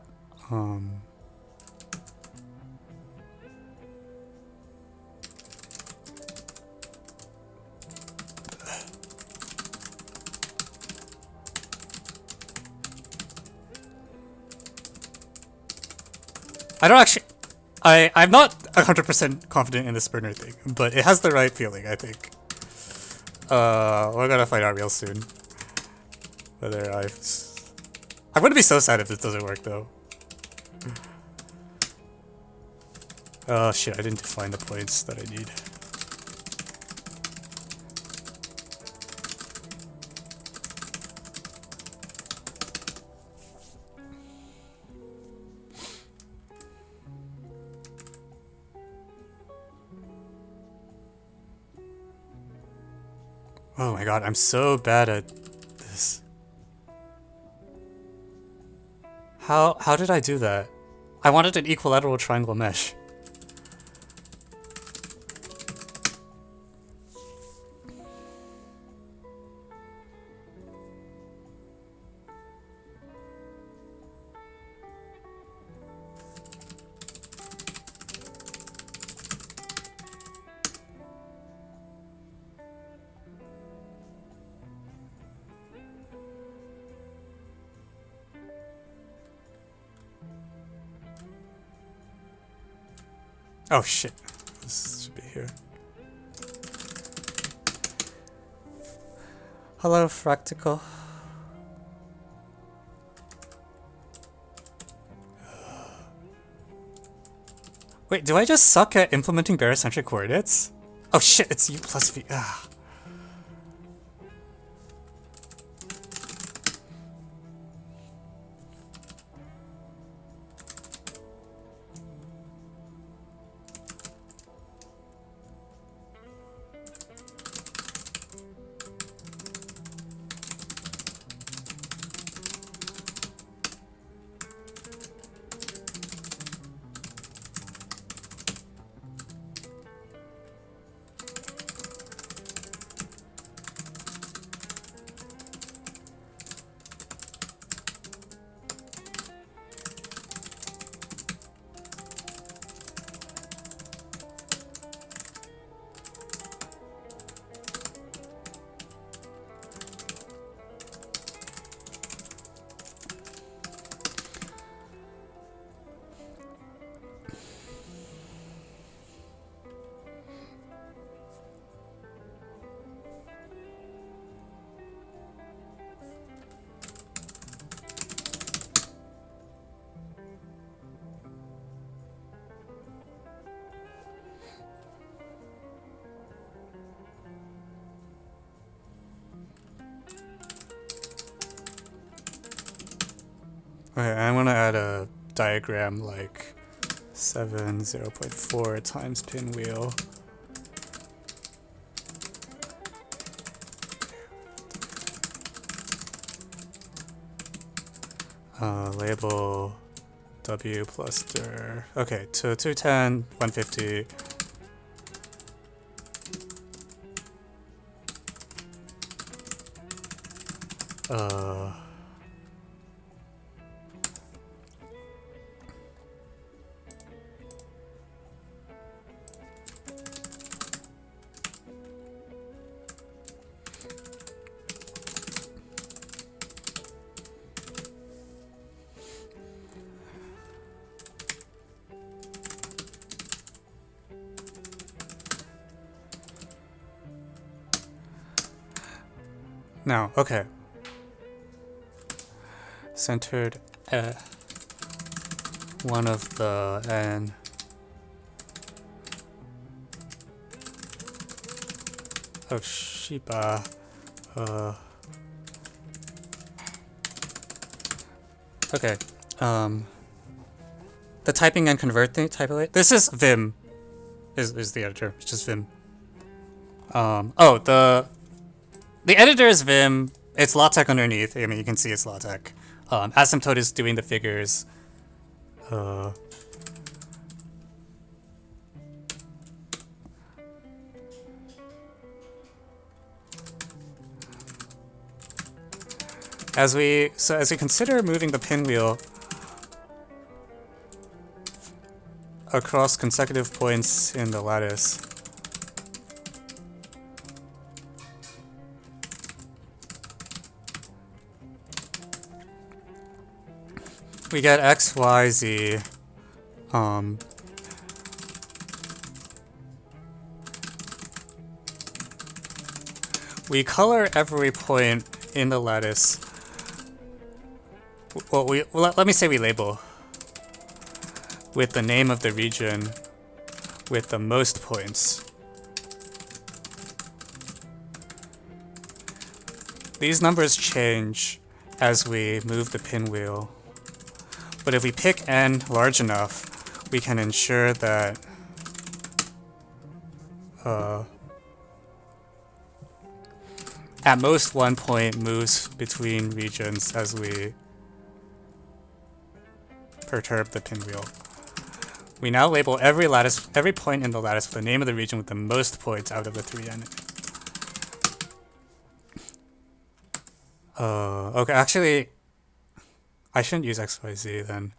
I don't actually I'm not 100% confident in the Spurner thing, but it has the right feeling, I think. We're gonna find out real soon whether I'm gonna be so sad if this doesn't work though. Oh shit, I didn't define the points that I need. Oh my god, I'm so bad at this. How did I do that? I wanted an equilateral triangle mesh. Oh shit, this should be here. Hello, Fractical. Wait, do I just suck at implementing barocentric coordinates? Oh shit, it's u plus v. Ah. Okay, I want to add a diagram like 7, 0.4 times pinwheel. Label W plus dir. Okay, so 210, 150. Now, okay. Centered one of the n. Oh, Shiba. Okay. The typing and converting type. This is Vim. Is the editor? It's just Vim. Oh, the editor is Vim. It's LaTeX underneath. I mean, you can see it's LaTeX. Asymptote is doing the figures. As we consider moving the pinwheel across consecutive points in the lattice, we get X, Y, Z. We color every point in the lattice. Well, let me say we label with the name of the region with the most points. These numbers change as we move the pinwheel. But if we pick n large enough, we can ensure that at most one point moves between regions as we perturb the pinwheel. We now label every point in the lattice with the name of the region with the most points out of the 3n. Okay, actually, I shouldn't use XYZ then.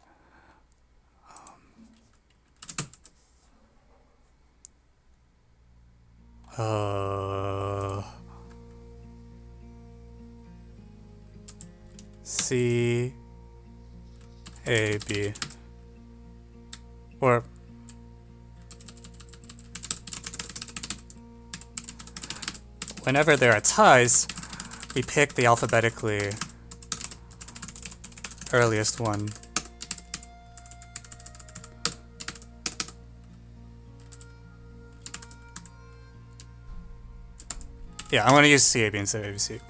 C, A, B. Or whenever there are ties, we pick the alphabetically earliest one. Yeah, I want to use CAB instead of ABC.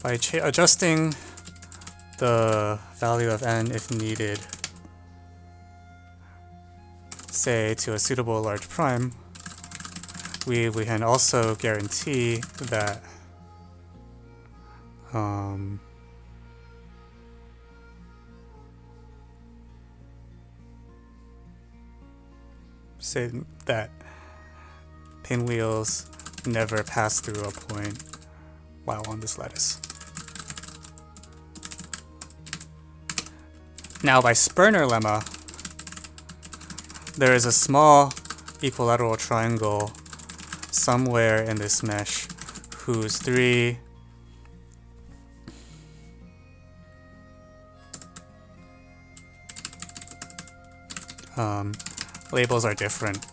By adjusting the value of n if needed, say to a suitable large prime, we can also guarantee that say that pinwheels never pass through a point while on this lattice. Now by Sperner lemma, there is a small equilateral triangle somewhere in this mesh whose three labels are different.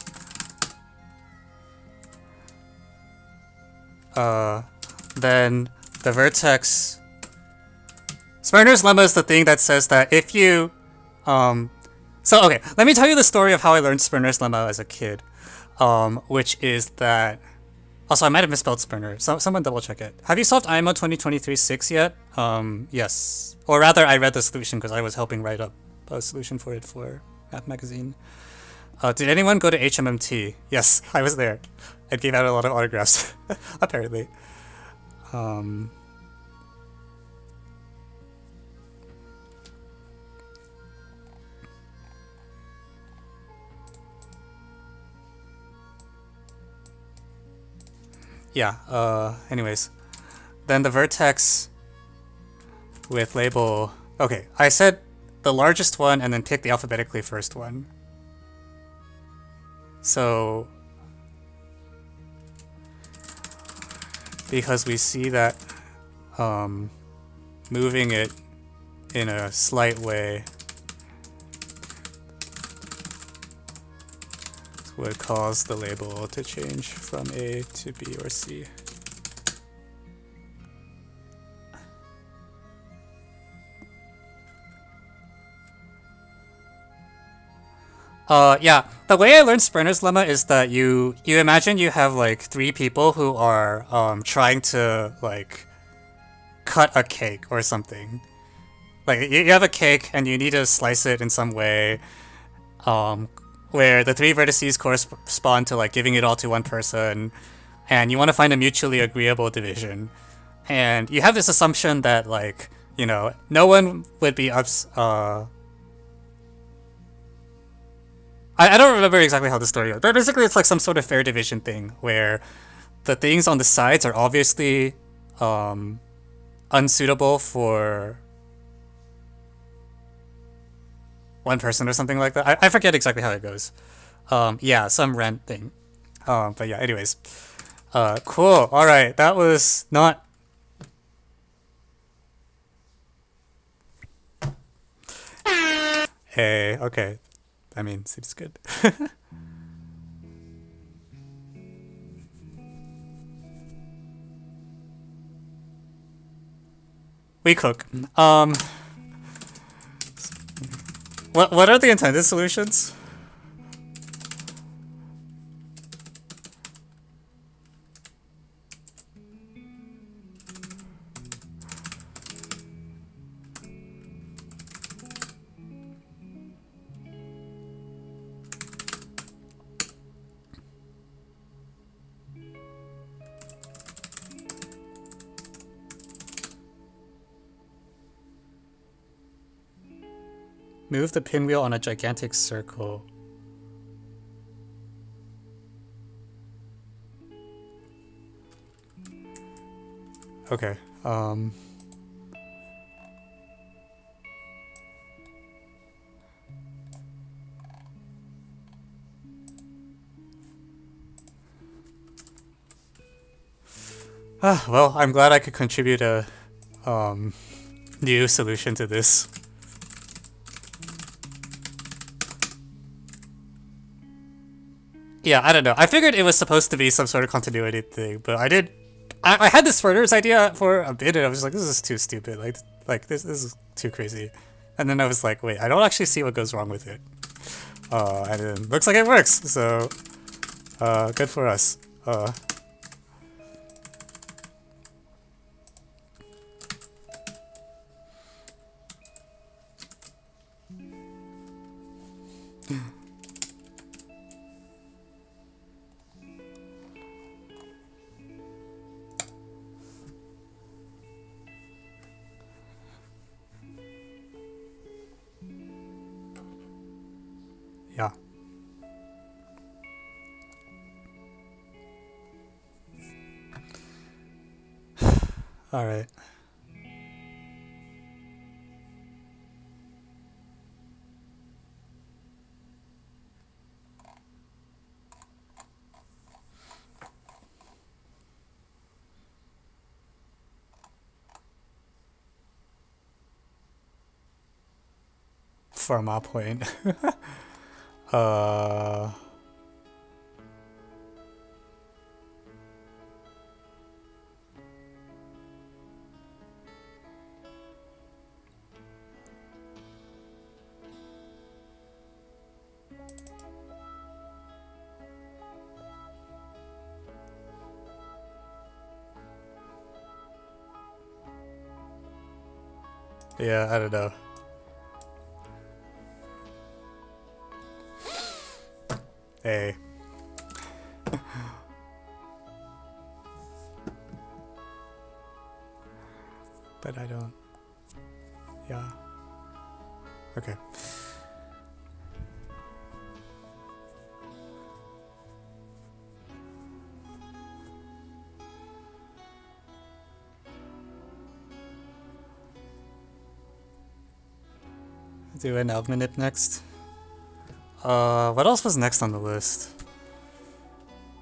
Then the vertex... Sperner's lemma is the thing that says that if you... So, okay, let me tell you the story of how I learned Sperner's lemma as a kid, which is that... Also, I might have misspelled Sperner. Someone double check it. Have you solved IMO 2023-6 yet? Yes. Or rather, I read the solution because I was helping write up a solution for it for Math Magazine. Did anyone go to HMMT? Yes, I was there. I gave out a lot of autographs, apparently. Yeah, anyways. Then the vertex with label... Okay, I said the largest one and then pick the alphabetically first one. So... because we see that moving it in a slight way would cause the label to change from A to B or C. Yeah, the way I learned Sperner's lemma is that you imagine you have like three people who are trying to like cut a cake or something. Like you have a cake and you need to slice it in some way where the three vertices correspond to like giving it all to one person, and you want to find a mutually agreeable division. And you have this assumption that like, you know, no one would be I don't remember exactly how the story goes, but basically it's like some sort of fair division thing where the things on the sides are obviously unsuitable for one person or something like that. I forget exactly how it goes. Yeah, some rent thing. But yeah, anyways. Cool. Alright, that was not... Hey, okay. I mean, seems good. We cook. What are the intended solutions? Move the pinwheel on a gigantic circle. Okay, Well, I'm glad I could contribute a new solution to this. Yeah, I don't know. I figured it was supposed to be some sort of continuity thing, but I had this furthers idea for a bit, and I was like, this is too stupid. Like this is too crazy. And then I was like, wait, I don't actually see what goes wrong with it. And then looks like it works. So, good for us. Yeah. All right. For my point. uh... Yeah, I don't know. Hey. But I don't. Yeah. Okay. Do an minute next. What else was next on the list?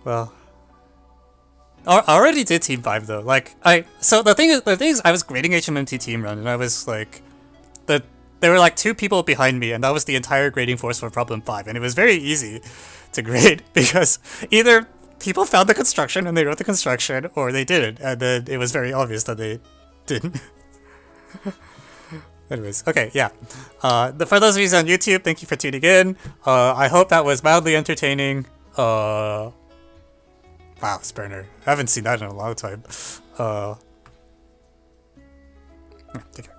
Well, I already did Team 5 though. Like so the thing is, I was grading HMMT Team Run, and I was like, there were like 2 people behind me, and that was the entire grading force for problem 5, and it was very easy to grade because either people found the construction and they wrote the construction, or they didn't, and then it was very obvious that they didn't. Anyways, okay, yeah. For those of you on YouTube, thank you for tuning in. I hope that was mildly entertaining. Wow, Spurner. I haven't seen that in a long time. Take care.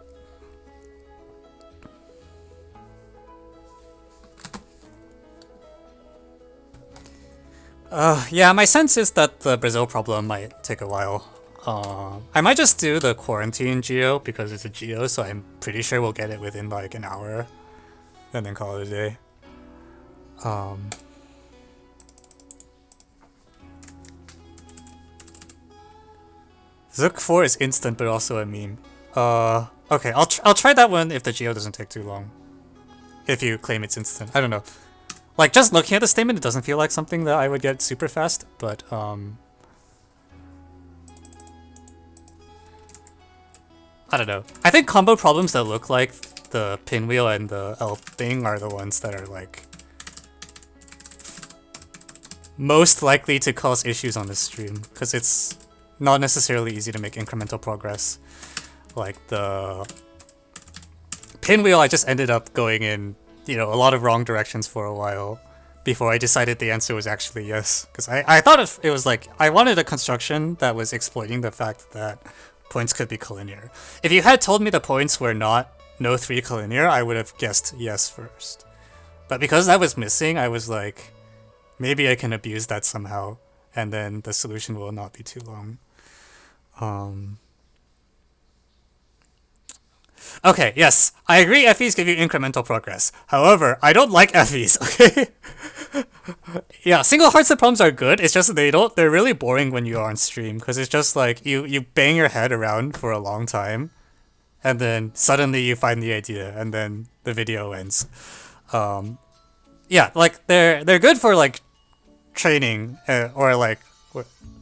Yeah, my sense is that the Brazil problem might take a while. I might just do the quarantine geo because it's a geo, so I'm pretty sure we'll get it within like an hour, and then call it a day. XOOK 4 is instant, but also a meme. Okay, I'll try that one if the geo doesn't take too long. If you claim it's instant, I don't know. Like, just looking at the statement, it doesn't feel like something that I would get super fast, but I don't know. I think combo problems that look like the pinwheel and the L thing are the ones that are like most likely to cause issues on this stream, because it's not necessarily easy to make incremental progress. Like the pinwheel, I just ended up going in, a lot of wrong directions for a while before I decided the answer was actually yes. Because I thought it was like, I wanted a construction that was exploiting the fact that points could be collinear. If you had told me the points were not no 3 collinear, I would have guessed yes first. But because that was missing, I was like, maybe I can abuse that somehow, and then the solution will not be too long. Okay, yes, I agree FEs give you incremental progress. However, I don't like FEs, okay? Yeah, single hard set problems are good, it's just they're really boring when you are on stream, because it's just like, you bang your head around for a long time, and then suddenly you find the idea, and then the video ends. Yeah, like, they're good for, like, training, or like,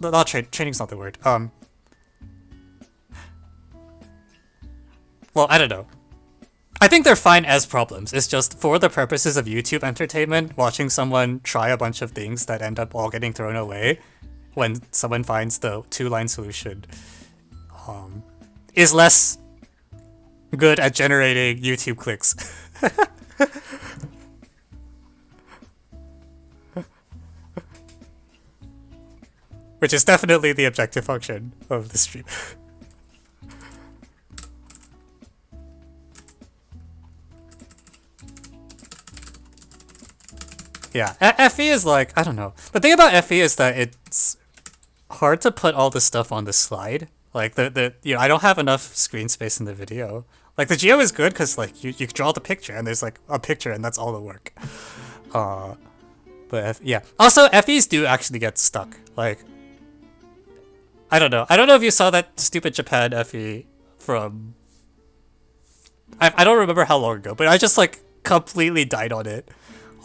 not training's not the word, well, I don't know. I think they're fine as problems. It's just for the purposes of YouTube entertainment, watching someone try a bunch of things that end up all getting thrown away when someone finds the two-line solution is less good at generating YouTube clicks. Which is definitely the objective function of the stream. Yeah, FE is like, I don't know. The thing about FE is that it's hard to put all the stuff on the slide. Like I don't have enough screen space in the video. Like the Geo is good because like you draw the picture and there's like a picture and that's all the work. But yeah. Also FEs do actually get stuck. Like I don't know. I don't know if you saw that stupid Japan FE from I don't remember how long ago, but I just like completely died on it.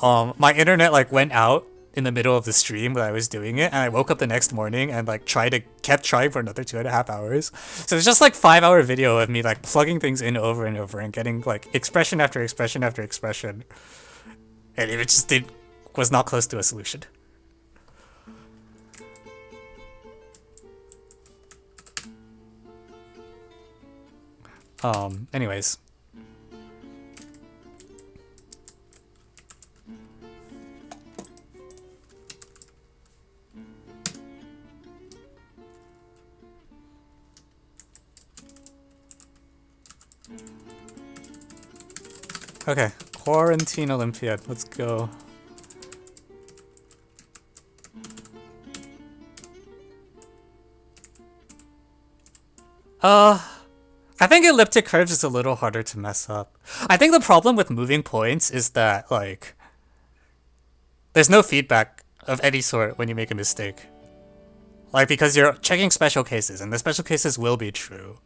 My internet like went out in the middle of the stream when I was doing it, and I woke up the next morning and like kept trying for another 2.5 hours. So it's just like 5-hour video of me like plugging things in over and over and getting like expression after expression after expression, and it just was not close to a solution. Anyways. Okay, Quarantine Olympiad, let's go. I think elliptic curves is a little harder to mess up. I think the problem with moving points is that, like, there's no feedback of any sort when you make a mistake. Like, because you're checking special cases, and the special cases will be true.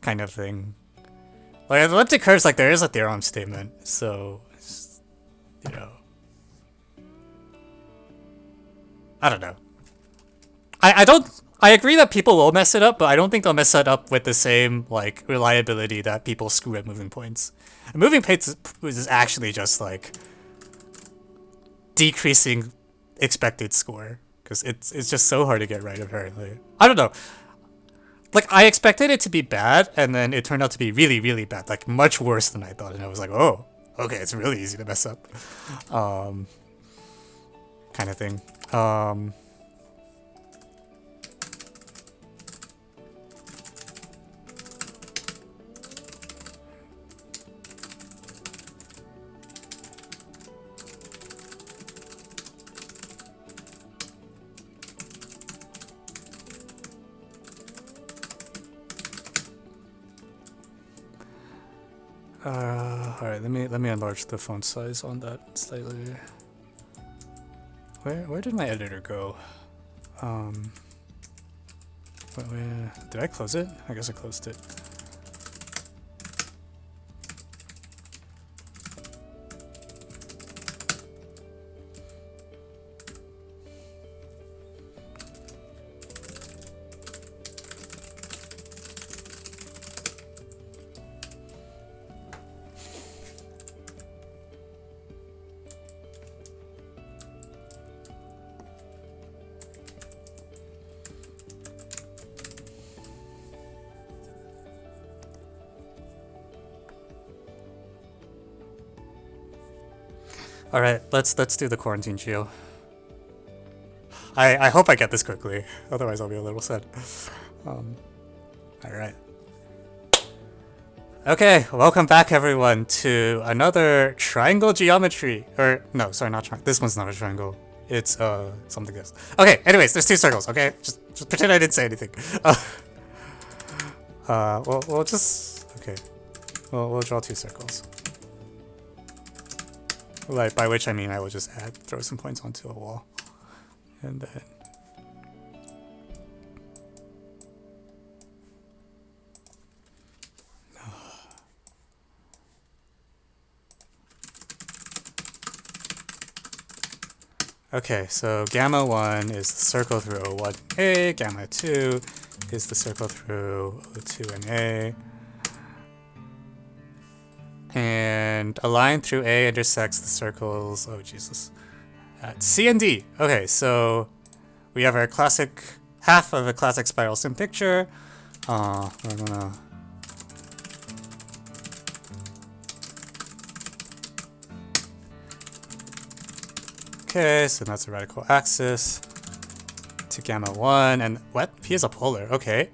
Kind of thing. Like, elliptic curves, like, there is a theorem statement, so, you know. I don't know. I agree that people will mess it up, but I don't think they'll mess it up with the same, like, reliability that people screw at moving points. And moving points is actually just, like, decreasing expected score. Because it's just so hard to get right, apparently. I don't know. Like, I expected it to be bad, and then it turned out to be really, really bad. Like, much worse than I thought. And I was like, oh, okay, it's really easy to mess up. Kind of thing. Alright, let me enlarge the font size on that slightly. Where did my editor go? Did I close it? I guess I closed it. Alright, let's do the quarantine geo. I hope I get this quickly, otherwise I'll be a little sad. Alright. Okay, welcome back everyone to another triangle geometry. Or, no, sorry, not triangle. This one's not a triangle. It's, something else. Okay, anyways, there's 2 circles, okay? Just pretend I didn't say anything. We'll just, okay. We'll draw 2 circles. Like, by which I mean I will just throw some points onto a wall. And then... Okay, so gamma 1 is the circle through O1A, gamma 2 is the circle through O2 and A. And a line through A intersects the circles. Oh, Jesus. At C and D. Okay, so we have our classic, half of a classic spiral sim picture. We're gonna... Okay, so that's a radical axis to gamma 1, and what? P is a polar, okay.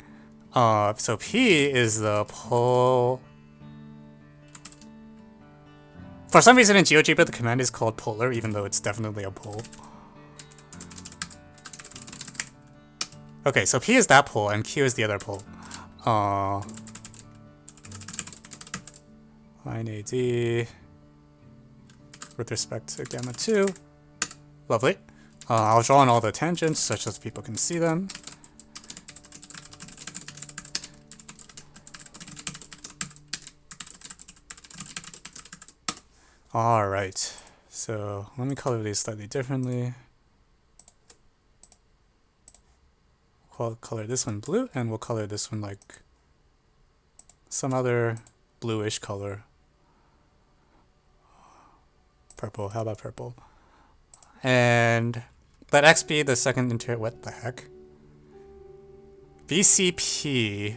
So P is the pole... For some reason in GeoGebra the command is called polar, even though it's definitely a pole. Okay, so P is that pole, and Q is the other pole. Line AD with respect to gamma 2. Lovely. I'll draw on all the tangents such that people can see them. Alright, so let me color these slightly differently. We'll color this one blue, and we'll color this one like some other bluish color. Purple, how about purple? And let X be the second interior. What the heck? BCP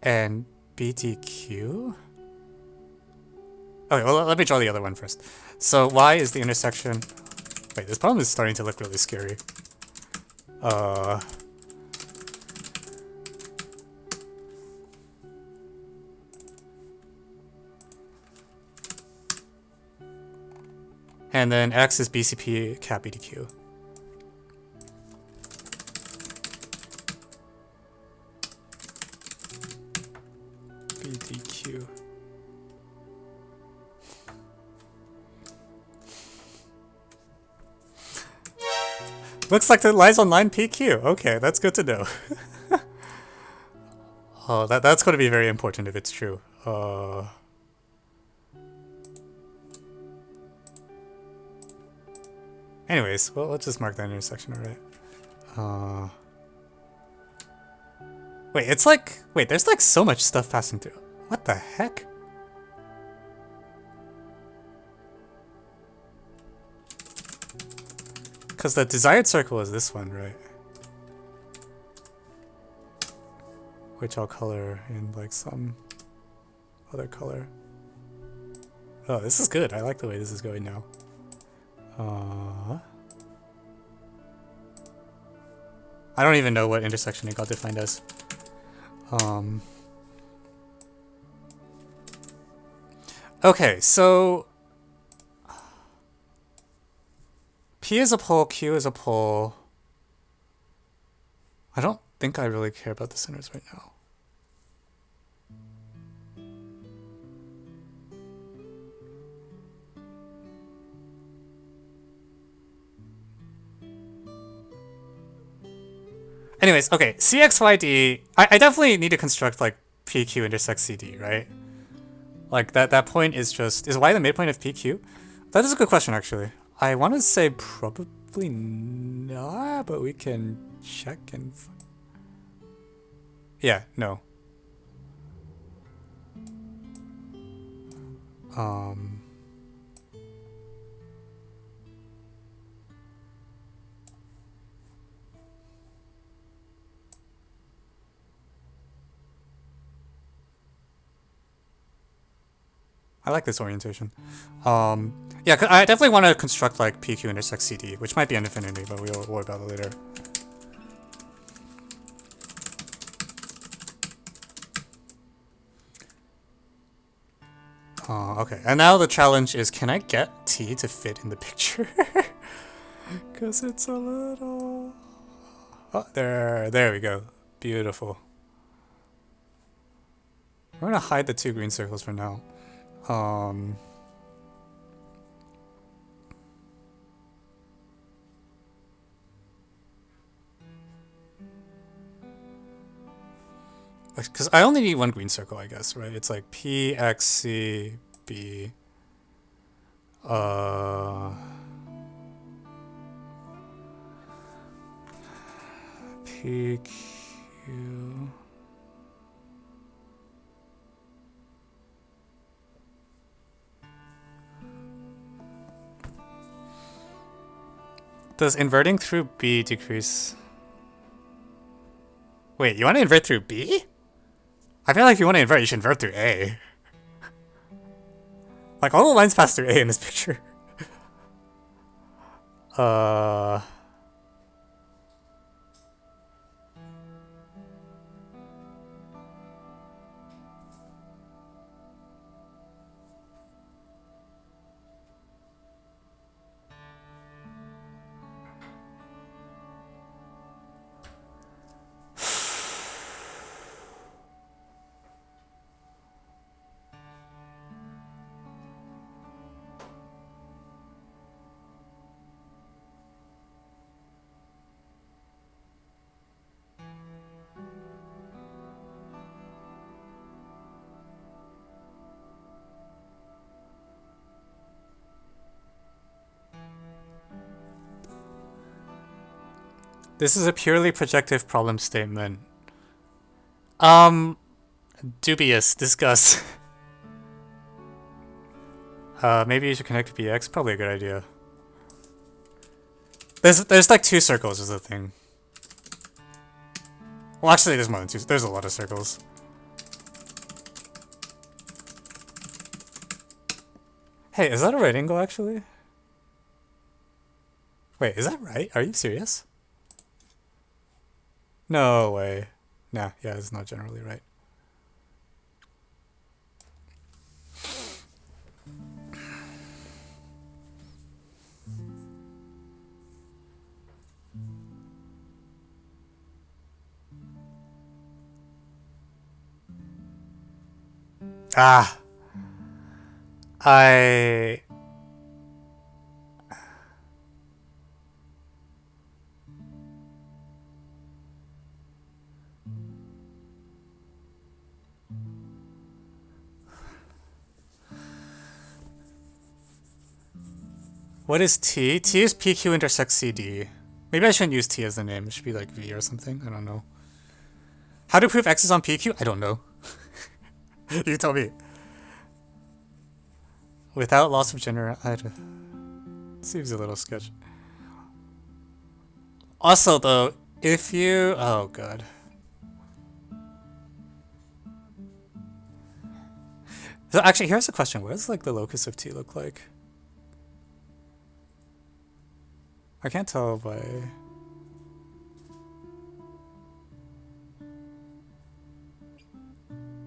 and BDQ? Okay, well, let me draw the other one first. So Y is the intersection. Wait, this problem is starting to look really scary. And then X is BCP cap BDQ. BDQ. Looks like it lies on line PQ. Okay, that's good to know. Oh, that's going to be very important if it's true. Anyways, well, let's just mark that intersection, alright. Wait, it's like... Wait, there's like so much stuff passing through. What the heck? Because the desired circle is this one, right? Which I'll color in like some other color. Oh, this is good. I like the way this is going now. I don't even know what intersection it got defined as. Okay, so P is a pole, Q is a pole. I don't think I really care about the centers right now. Anyways, okay, CXYD, I definitely need to construct like PQ intersects CD, right? Like that point is just, is Y the midpoint of PQ? That is a good question actually. I want to say probably not, but we can check and... Yeah, no. I like this orientation. Yeah, I definitely want to construct like PQ intersects CD, which might be an infinity, but we'll worry about it later. Okay, and now the challenge is, can I get T to fit in the picture? Because it's a little... Oh, there we go. Beautiful. We're gonna hide the two green circles for now. Because I only need one green circle, I guess, right? It's like P, X, C, B. P, Q. Does inverting through B decrease? Wait, you want to invert through B? I feel like if you want to invert, you should invert through A. Like, all the lines pass through A in this picture. This is a purely projective problem statement. Dubious. Discuss. Maybe you should connect to BX. Probably a good idea. There's like 2 circles is the thing. Well, actually, there's more than 2. There's a lot of circles. Hey, is that a right angle, actually? Wait, is that right? Are you serious? No way. Nah, yeah, it's not generally right. Ah. What is T? T is PQ intersects CD. Maybe I shouldn't use T as the name. It should be like V or something. I don't know. How to prove X is on PQ? I don't know. You tell me. Without loss of generality. Seems a little sketchy. Also, though, if you... Oh, God. So, actually, here's a question. What does, like, the locus of T look like? I can't tell by...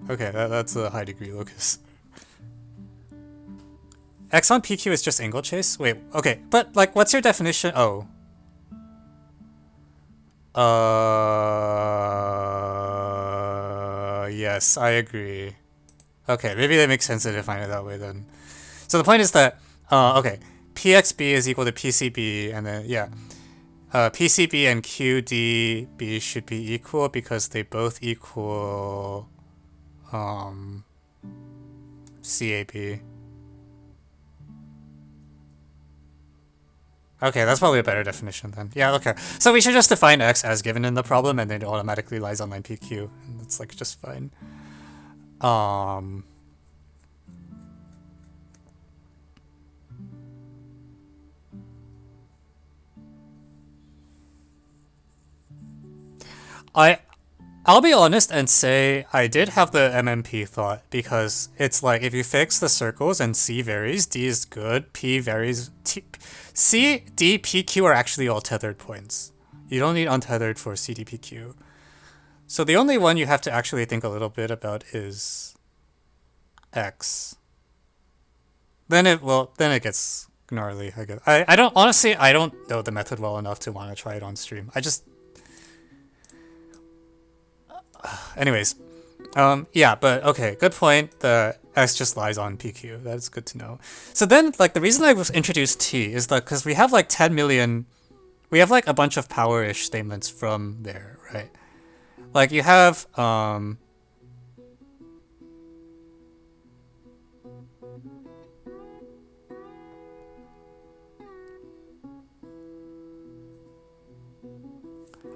Okay, that's a high degree locus. X on PQ is just angle chase? Wait, okay, but like what's your definition? Oh. Yes, I agree. Okay, maybe that makes sense to define it that way then. So the point is that, okay, PXB is equal to PCB, and then, yeah. PCB and QDB should be equal because they both equal CAB. Okay, that's probably a better definition then. Yeah, okay. So we should just define X as given in the problem and then it automatically lies on line PQ. And that's like just fine. I'll be honest and say I did have the MMP thought because it's like if you fix the circles and C varies, D is good, P varies, C, D, PQ are actually all tethered points. You don't need untethered for CDPQ. So the only one you have to actually think a little bit about is X. Then it gets gnarly, I guess. I don't honestly I don't know the method well enough to want to try it on stream. Anyways, yeah, but okay, good point. The X just lies on PQ. That's good to know. So then, like, the reason I was introduced T is that because we have like 10 million, we have like a bunch of power-ish statements from there, right? Like you have,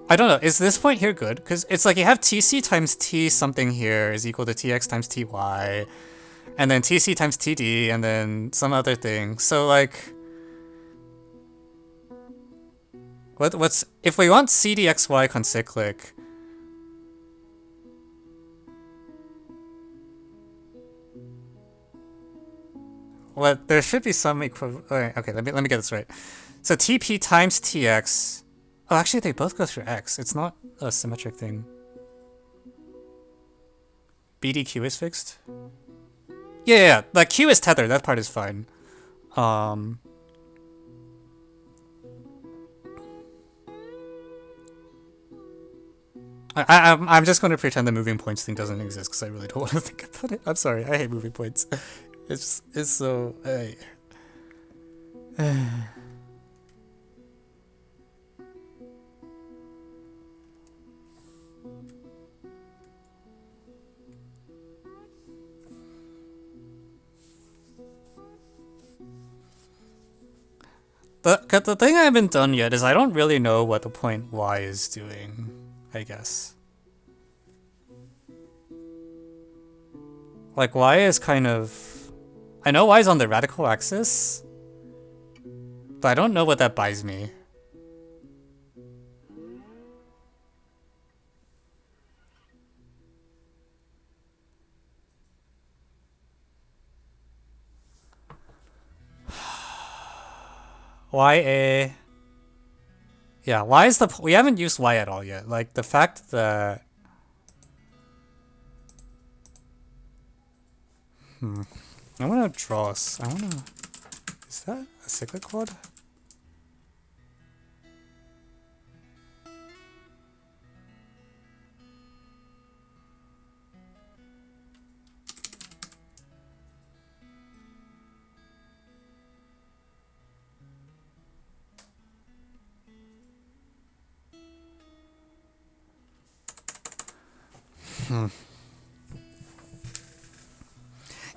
I don't know, is this point here good? Because it's like you have TC times T something here is equal to TX times TY, and then TC times TD, and then some other thing. So like... What's if we want CDXY concyclic? Well, there should be some equivalent. Okay, let me get this right. So TP times TX. Oh, actually, they both go through X. It's not a symmetric thing. BDQ is fixed. Yeah, like Q is tethered. That part is fine. I'm just going to pretend the moving points thing doesn't exist because I really don't want to think about it. I'm sorry, I hate moving points. It's so. The thing I haven't done yet is I don't really know what the point Y is doing, I guess. Like, Y is kind of... I know Y is on the radical axis, but I don't know what that buys me. YA... Yeah, Y is the... We haven't used Y at all yet. Like, the fact that... I want to draw... I want to... Is that a cyclic quad?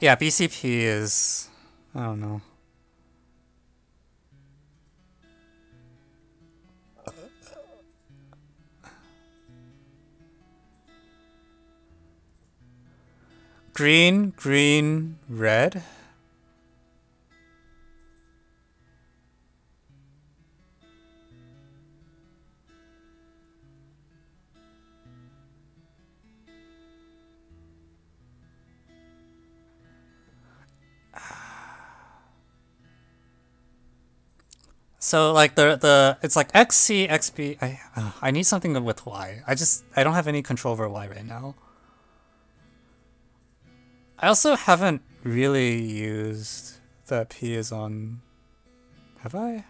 Yeah, BCP is... I don't know. Green, green, red. So like it's like XC, XB. I need something with Y. I don't have any control over Y right now. I also haven't really used that P is on. Have I?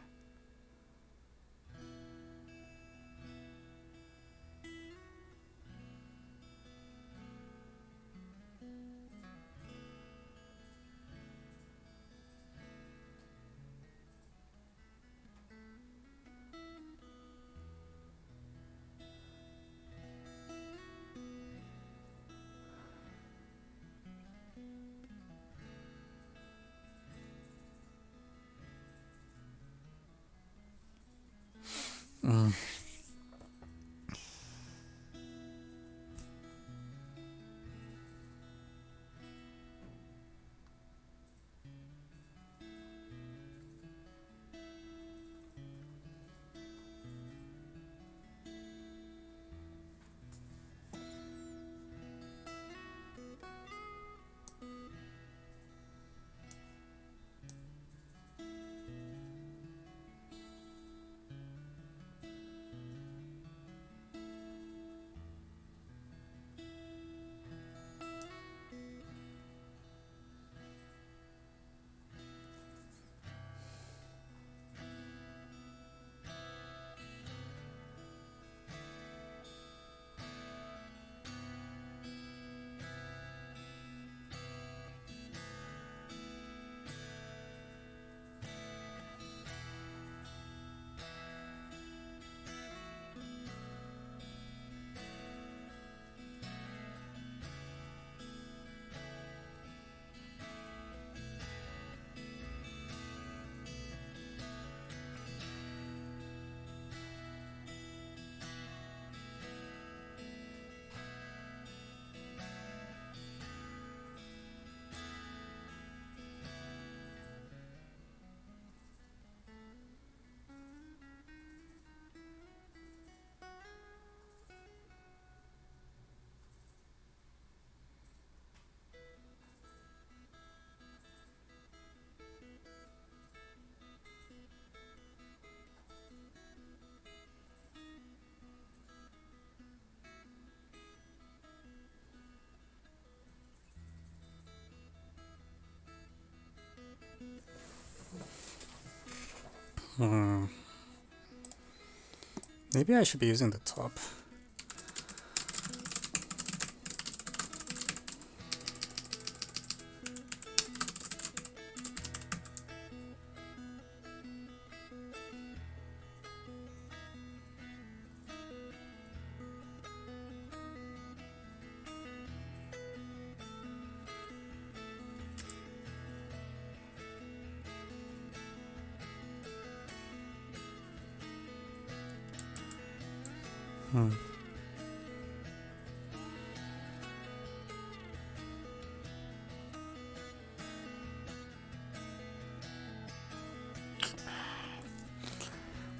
Maybe I should be using the top.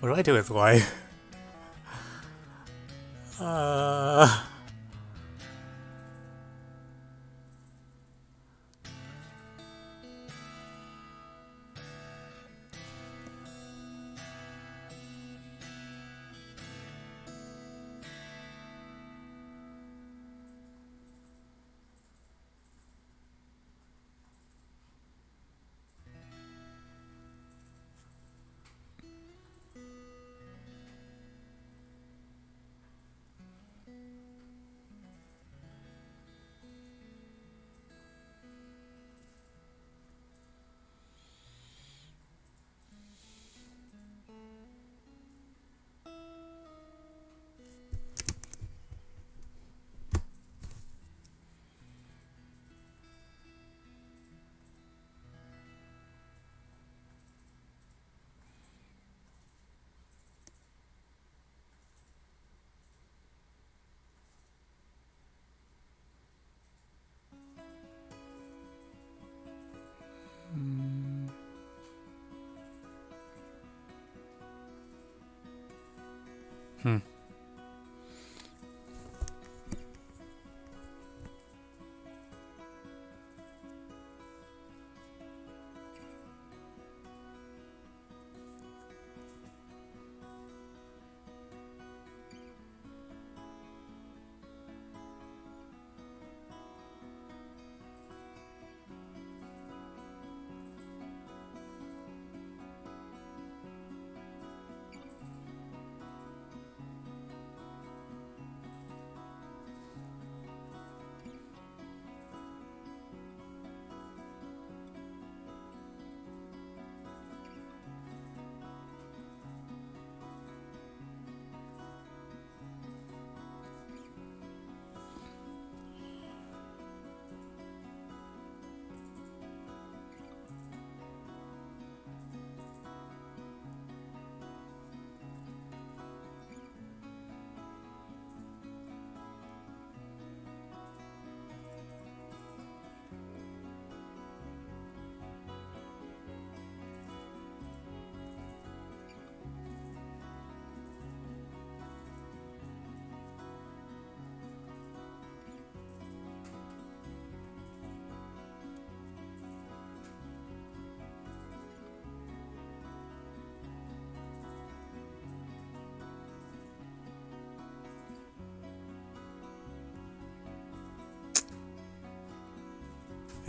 What do I do with Y?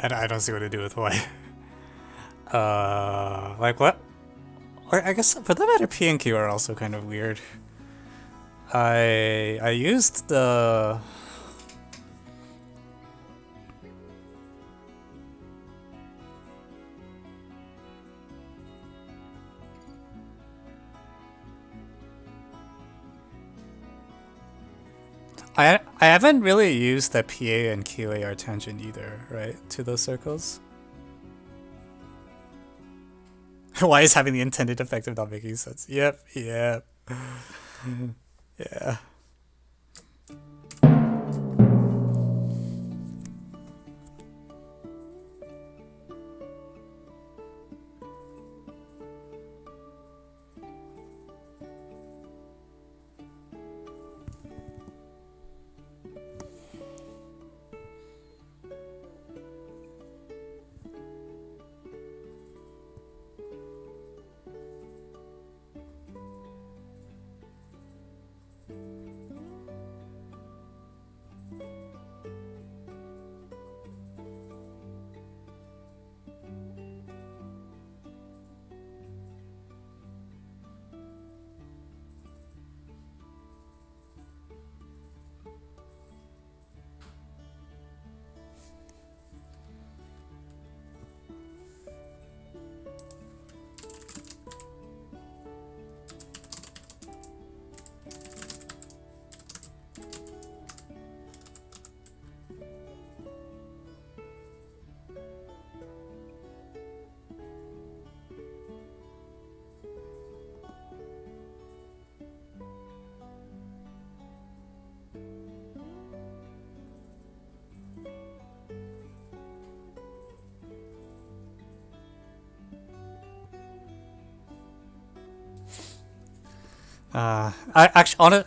I don't see what to do with Y. Like what? Or I guess for that matter, P and Q are also kind of weird. I used the I haven't really used the PA and QA tangent either, right? To those circles. Why is having the intended effect of not making sense? Yep. Yeah.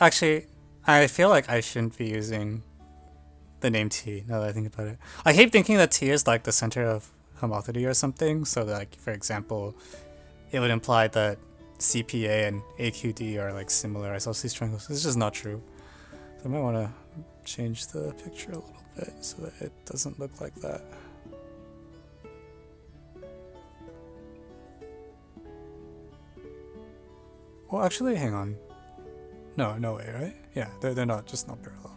Actually, I feel like I shouldn't be using the name T now that I think about it. I keep thinking that T is like the center of homotopy or something. So like, for example, it would imply that CPA and AQD are like similar isosceles triangles. This is just not true. So I might want to change the picture a little bit so that it doesn't look like that. Well, actually, hang on. No, no way, right? Yeah, they're not, just not parallel.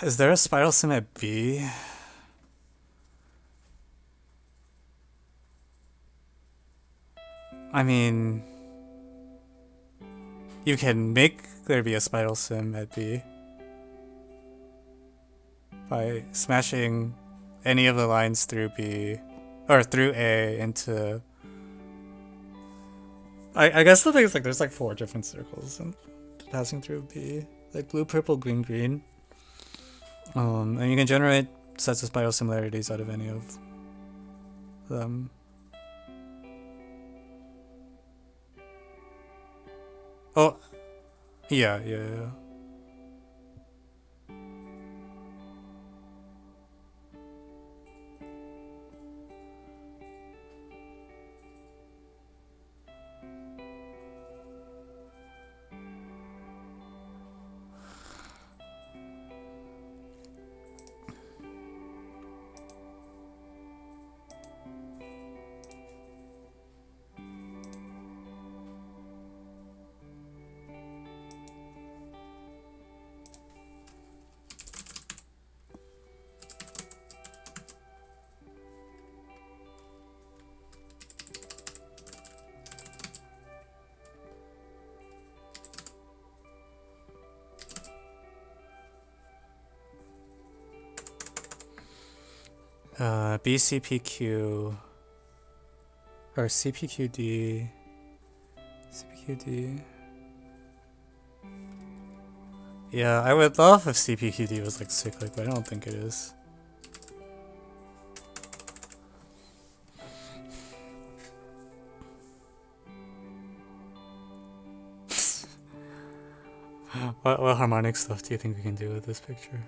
Is there a spiral sim at B? I mean, you can make there be a spiral sim at B by smashing any of the lines through B or through A into. I guess the thing is like there's like 4 different circles and passing through B, like blue, purple, green, green. And you can generate sets of spiral similarities out of any of them. Oh, yeah. BCPQ or CPQD. CPQD. Yeah, I would love if CPQD was like cyclic, but I don't think it is. What harmonic stuff do you think we can do with this picture?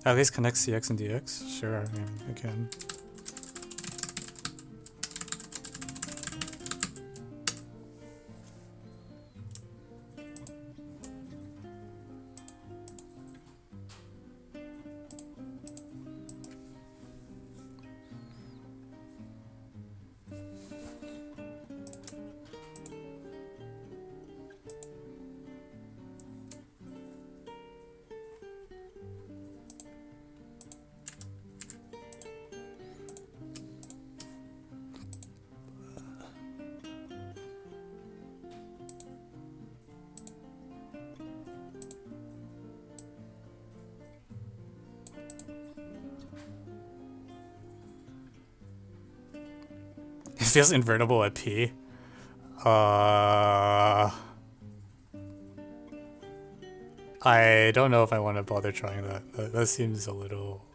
At least connect CX and DX? Sure, I mean, I can. It feels invertible at P. I don't know if I want to bother trying that. That seems a little...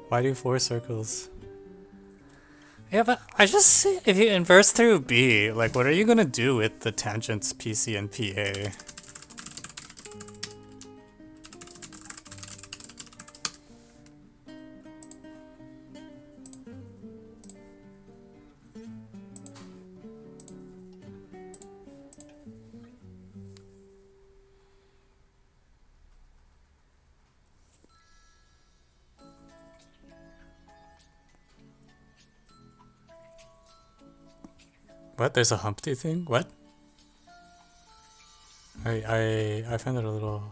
Why do 4 circles? Yeah, but I just see if you inverse through B, like what are you gonna do with the tangents PC and PA? What? There's a Humpty thing? What? I find it a little...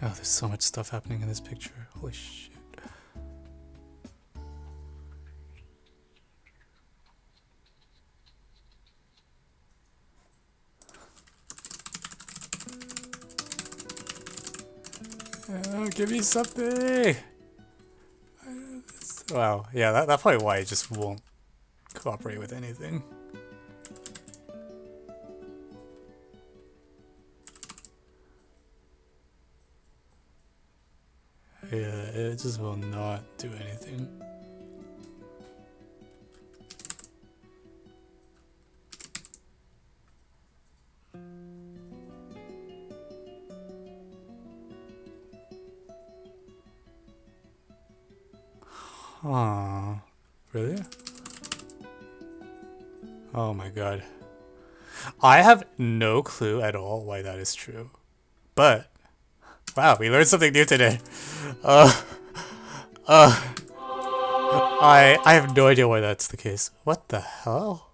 Oh, there's so much stuff happening in this picture. Holy shit. Oh, give me something! Wow, yeah, that's probably why it just won't cooperate with anything. Yeah, it just will not do anything. Huh. Really? Oh my god. I have no clue at all why that is true. But wow, we learned something new today. I have no idea why that's the case. What the hell?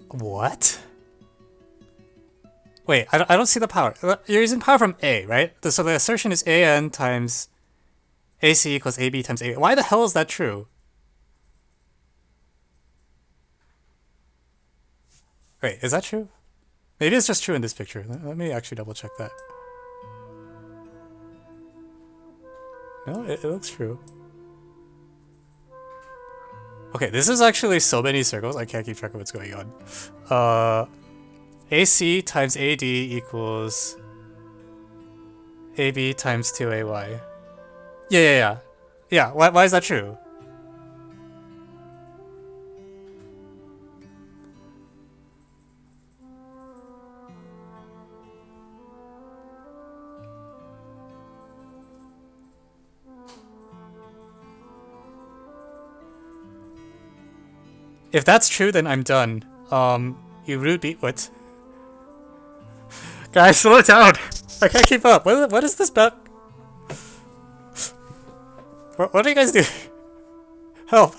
What? Wait, I don't see the power. You're using power from A, right? So the assertion is AN times AC equals AB times A. Why the hell is that true? Wait, is that true? Maybe it's just true in this picture. Let me actually double check that. No, it looks true. Okay, this is actually so many circles, I can't keep track of what's going on. AC times AD equals AB times 2AY. Yeah. Yeah, why is that true? If that's true, then I'm done. You rude beat what? Guys, slow down! I can't keep up. What is this about? What do you guys do? Help!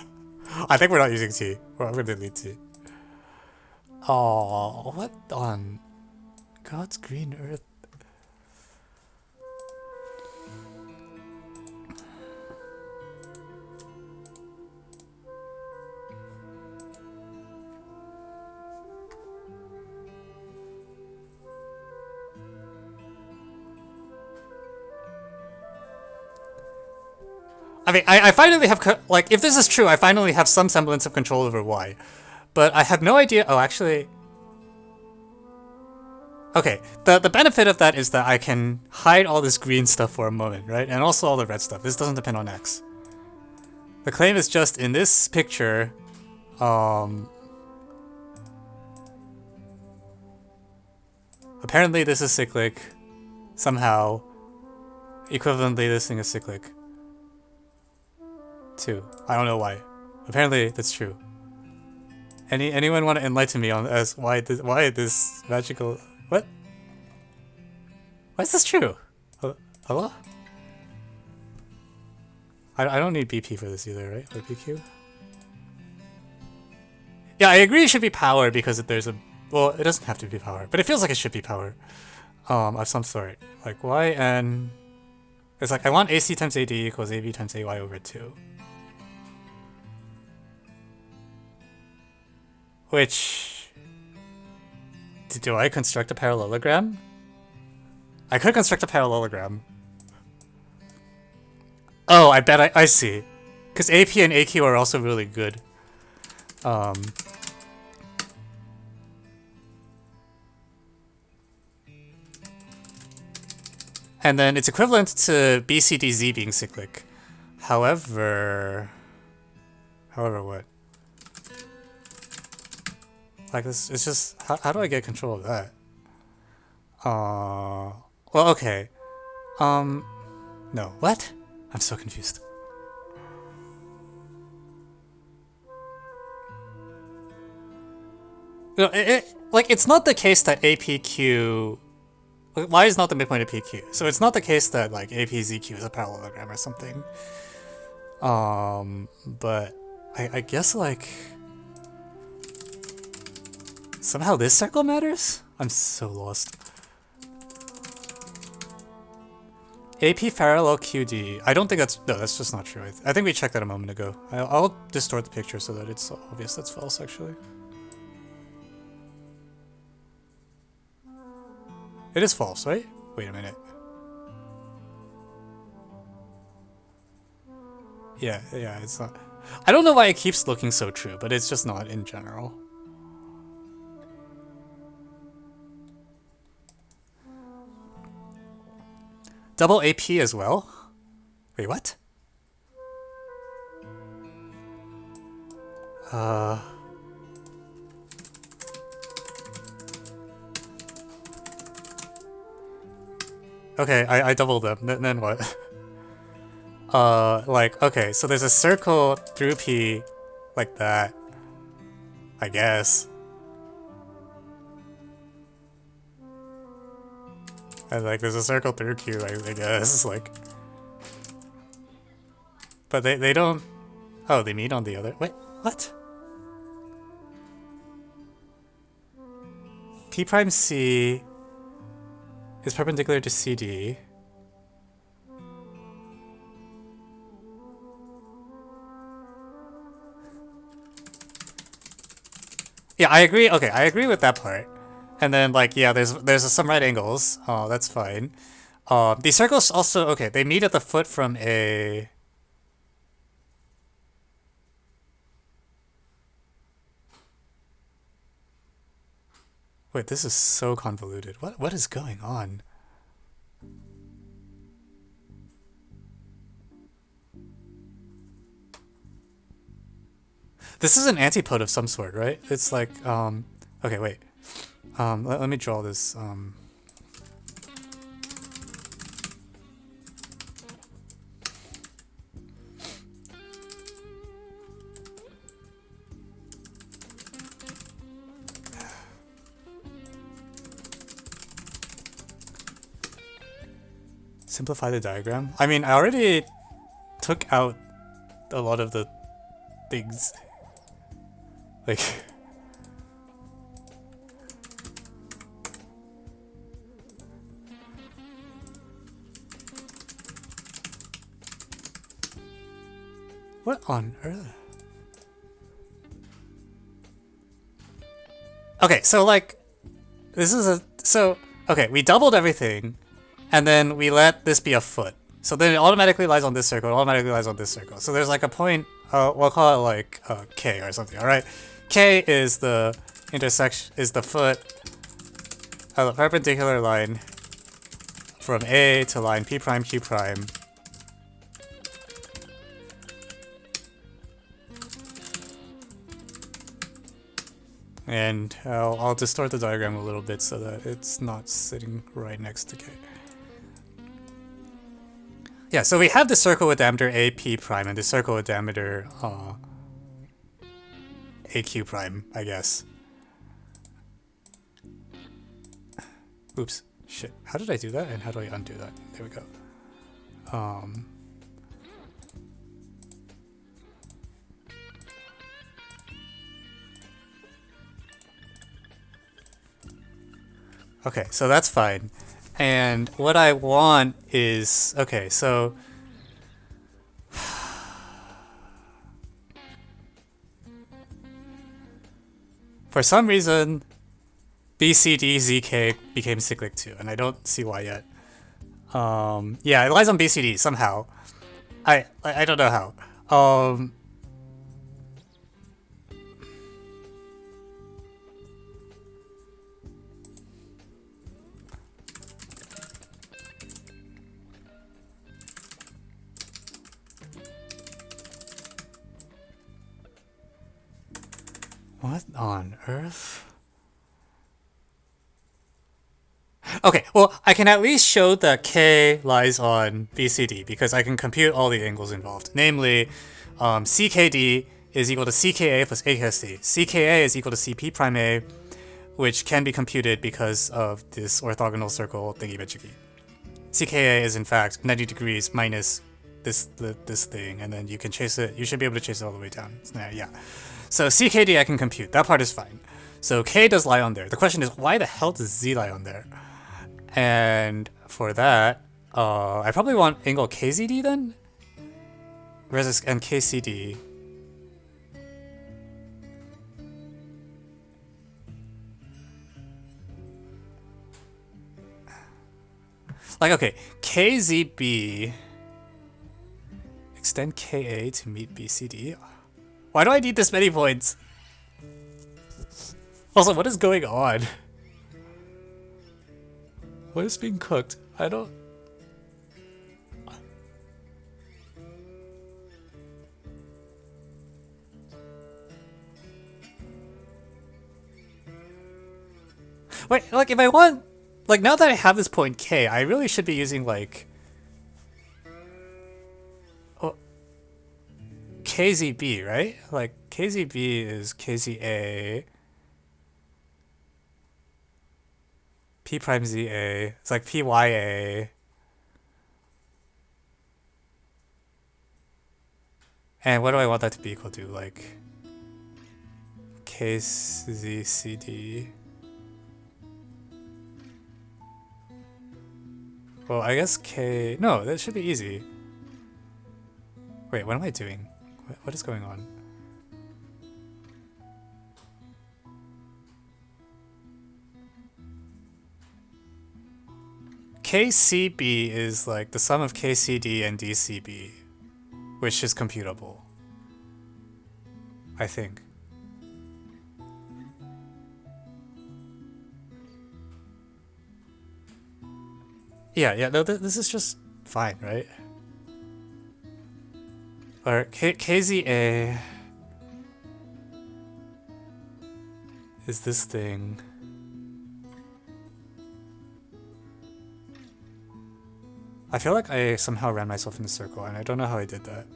I think we're not using T. Well, I'm gonna delete T. Oh, what on God's green earth? I mean, I finally have, like, if this is true, I finally have some semblance of control over y. But I have no idea, oh, actually... Okay, the benefit of that is that I can hide all this green stuff for a moment, right? And also all the red stuff. This doesn't depend on x. The claim is just, in this picture, apparently this is cyclic. Somehow, equivalently this thing is cyclic. Too. I don't know why. Apparently that's true. Anyone want to enlighten me on as why this magical... What? Why is this true? Hello? I don't need BP for this either, right? Or PQ? Yeah, I agree it should be power because there's a... Well, it doesn't have to be power, but it feels like it should be power. Of some sort. Like yn... It's like I want AC times AD equals AB times AY over 2. Which... Do I construct a parallelogram? I could construct a parallelogram. Oh, I bet I see. Because AP and AQ are also really good. And then it's equivalent to BCDZ being cyclic. However what? Like this, it's just, how do I get control of that? Well, okay. No, what? I'm so confused. No, like, it's not the case that APQ... Y is not the midpoint of PQ, so it's not the case that, like, APZQ is a parallelogram or something. But I guess, like... Somehow this circle matters? I'm so lost. AP parallel QD. I don't think that's... No, that's just not true. I think we checked that a moment ago. I'll distort the picture so that it's obvious that's false, actually. It is false, right? Wait a minute. Yeah, it's not... I don't know why it keeps looking so true, but it's just not in general. Double AP as well? Wait, what? Okay, I doubled them. Then what? Like, okay, so there's a circle through P like that. I guess. And like there's a circle through Q, I guess, like. But they don't... Oh, they meet on the other... Wait, what? P prime C is perpendicular to CD. Yeah, I agree. Okay, I agree with that part. And then, like, yeah, there's some right angles. Oh, that's fine. These circles also, okay, they meet at the foot from a... Wait, this is so convoluted. What is going on? This is an antipode of some sort, right? It's like, okay, wait. Let me draw this, simplify the diagram. I mean, I already took out a lot of the things. Like... What on earth? Okay, so like... This is a... So, okay, we doubled everything, and then we let this be a foot. So then it automatically lies on this circle, it automatically lies on this circle. So there's like a point, we'll call it like K or something, alright? K is the intersection, is the foot of the perpendicular line from A to line P prime Q prime. And I'll distort the diagram a little bit so that it's not sitting right next to K. Yeah, so we have the circle with diameter AP prime and the circle with diameter AQ prime, I guess. Oops, shit. How did I do that and how do I undo that? There we go. Okay, so that's fine. And what I want is, okay, so for some reason BCDZK became cyclic too, and I don't see why yet. Yeah, it lies on BCD somehow. I don't know how. What on earth? Okay, well, I can at least show that K lies on BCD because I can compute all the angles involved. Namely, CKD is equal to CKA plus AKSD. CKA is equal to CP prime A, which can be computed because of this orthogonal circle thingy-majiggy. CKA is in fact 90 degrees minus this thing, and then you can chase it. You should be able to chase it all the way down. Yeah. So CKD I can compute. That part is fine. So K does lie on there. The question is, why the hell does Z lie on there? And for that, I probably want angle KZD then? And KCD. Like, okay, KZB. Extend KA to meet BCD. Why do I need this many points? Also, what is going on? What is being cooked? I don't... Wait, like if I want... Like now that I have this point K, I really should be using like... KZB, right? Like KZB is KZA... P prime ZA, it's like PYA. And what do I want that to be equal to? Like KZCD. Well, I guess K... No, that should be easy. Wait, what am I doing? What is going on? KCB is like the sum of KCD and DCB, which is computable. I think. Yeah, no, this is just fine, right? Or KZA is this thing. I feel like I somehow ran myself in a circle, and I don't know how I did that.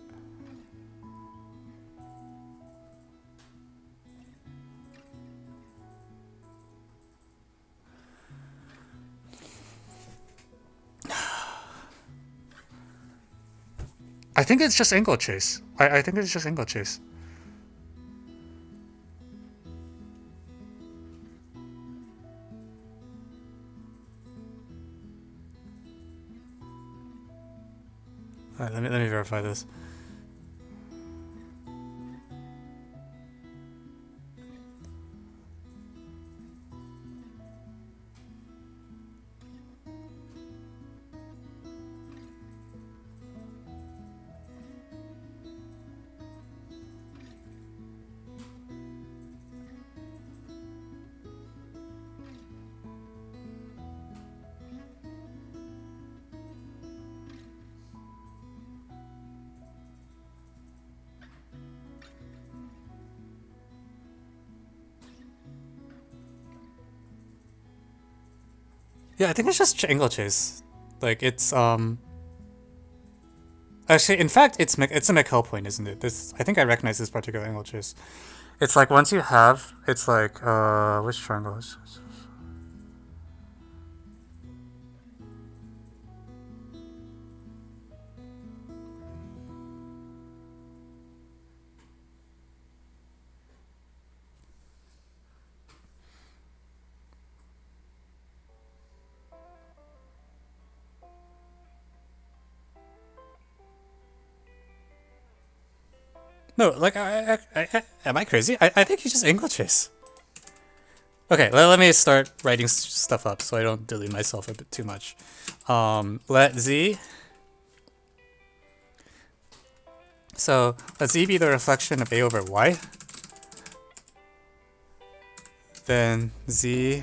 I think it's just angle chase. I think it's just angle chase. Alright, let me verify this. Yeah, I think it's just angle chase. Like it's actually, in fact, it's a McHell point, isn't it? This I think I recognize this particular angle chase. It's like once you have, it's like which triangle is this? No, like am I crazy? I think you just angle chase. Okay, let me start writing stuff up so I don't delude myself a bit too much. Let Z. So let Z be the reflection of A over Y. Then Z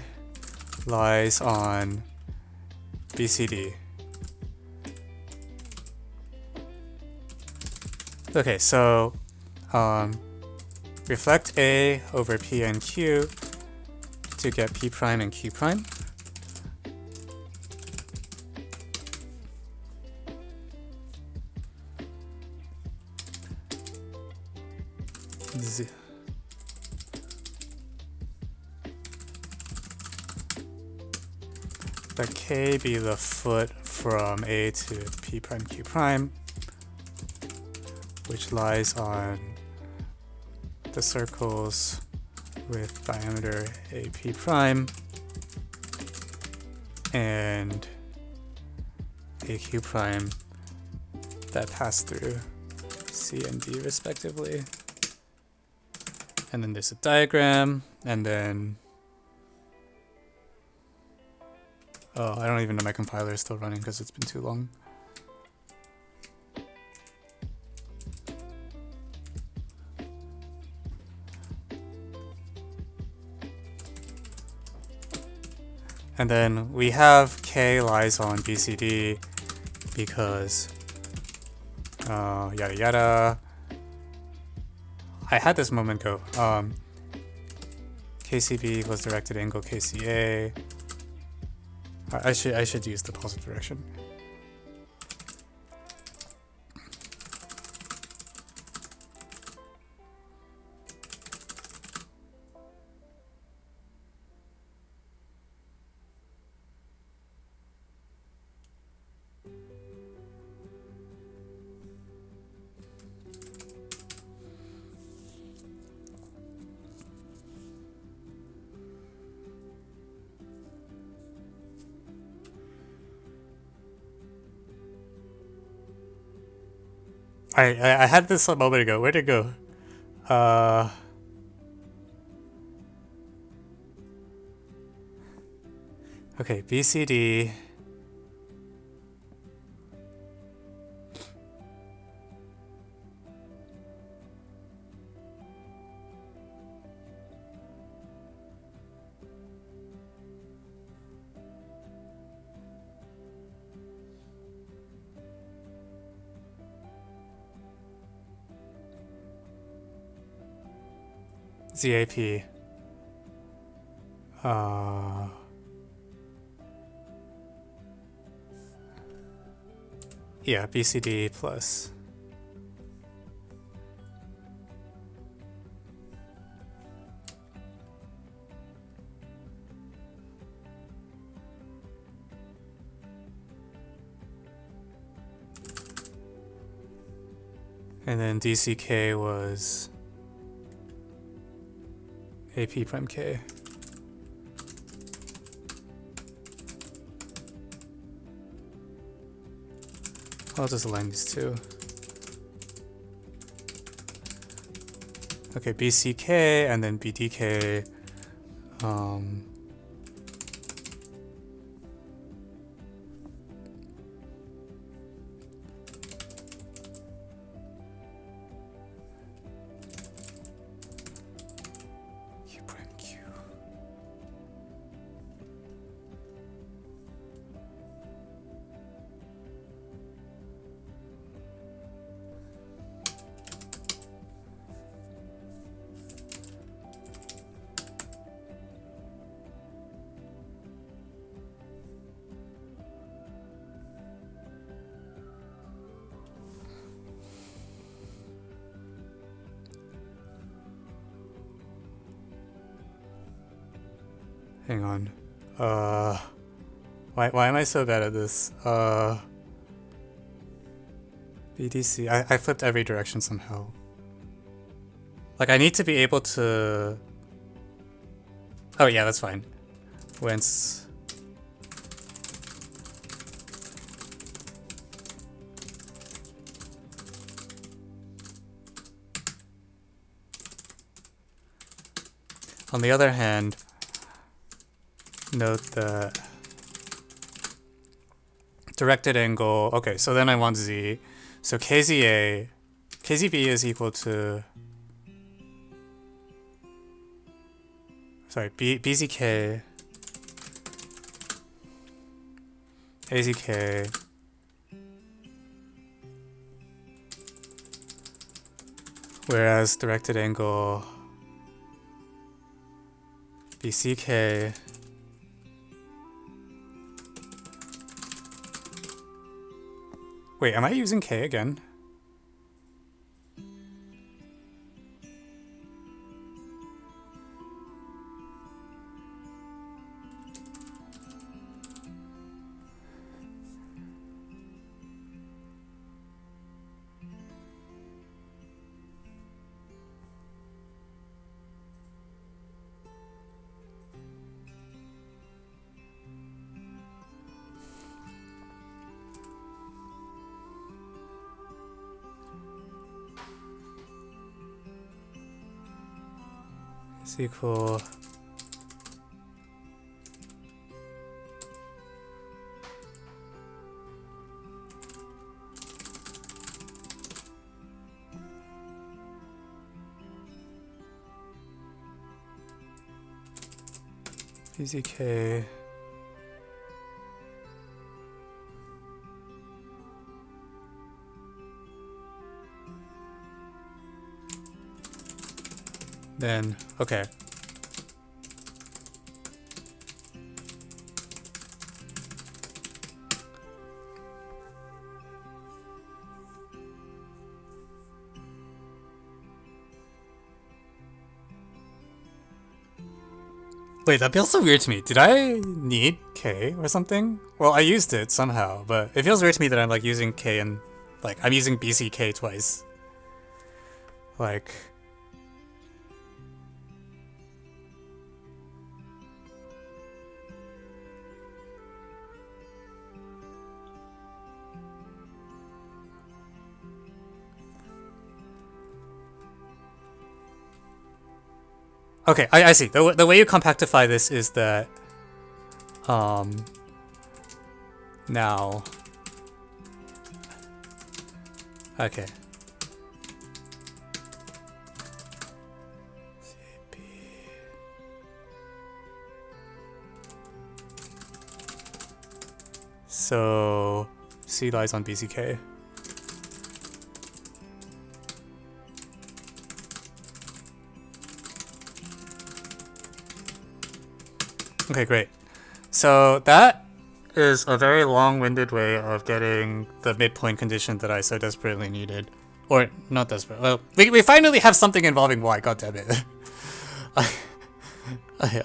lies on BCD. Okay, so reflect A over P and Q to get P prime and Q prime. Z. Let K be the foot from A to P prime Q prime, which lies on the circles with diameter AP prime and AQ prime that pass through C and D respectively. And then there's a diagram, and then oh, I don't even know my compiler is still running because it's been too long. And then we have K lies on BCD because yada yada. I had this moment go. KCB equals directed angle KCA. I should use the positive direction. I had this a moment ago. Where'd it go? Okay, BCD. ZAP. Yeah, BCD plus. And then DCK was AP prime K. I'll just align these two. Okay, BCK and then BDK. Q prime Q. Hang on. Why am I so bad at this? BDC. I flipped every direction somehow. Like, I need to be able to... Oh yeah, that's fine. Whence... On the other hand, note that directed angle, okay, so then I want z. So KZA, KZB is equal to, sorry, BZK, AZK, whereas directed angle BCK wait, am I using K again? Is equal BZK then okay. Wait, that feels so weird to me. Did I need K or something? Well, I used it somehow, but it feels weird to me that I'm like using K and like I'm using BCK twice. Like okay, I see. The way you compactify this is that now okay. So C lies on BCK. Okay, great. So that is a very long-winded way of getting the midpoint condition that I so desperately needed. Or, not desperate. Well, we finally have something involving y, goddammit. Yeah.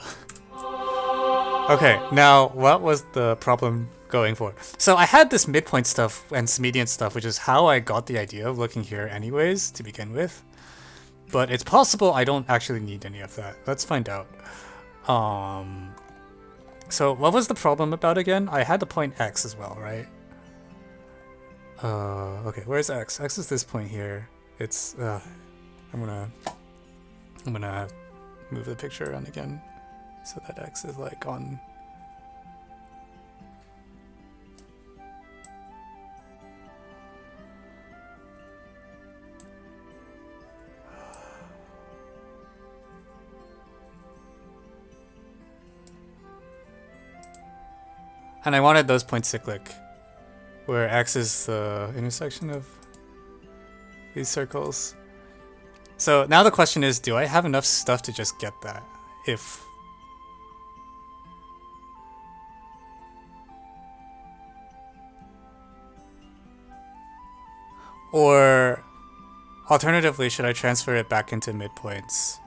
Okay, now what was the problem going for? So I had this midpoint stuff and median stuff, which is how I got the idea of looking here anyways, to begin with. But it's possible I don't actually need any of that. Let's find out. So what was the problem about again? I had the point X as well, right? Okay, where's X? X is this point here. It's, I'm gonna move the picture around again so that X is like on. And I wanted those points cyclic, where X is the intersection of these circles. So now the question is, do I have enough stuff to just get that? If... Or alternatively, should I transfer it back into midpoints?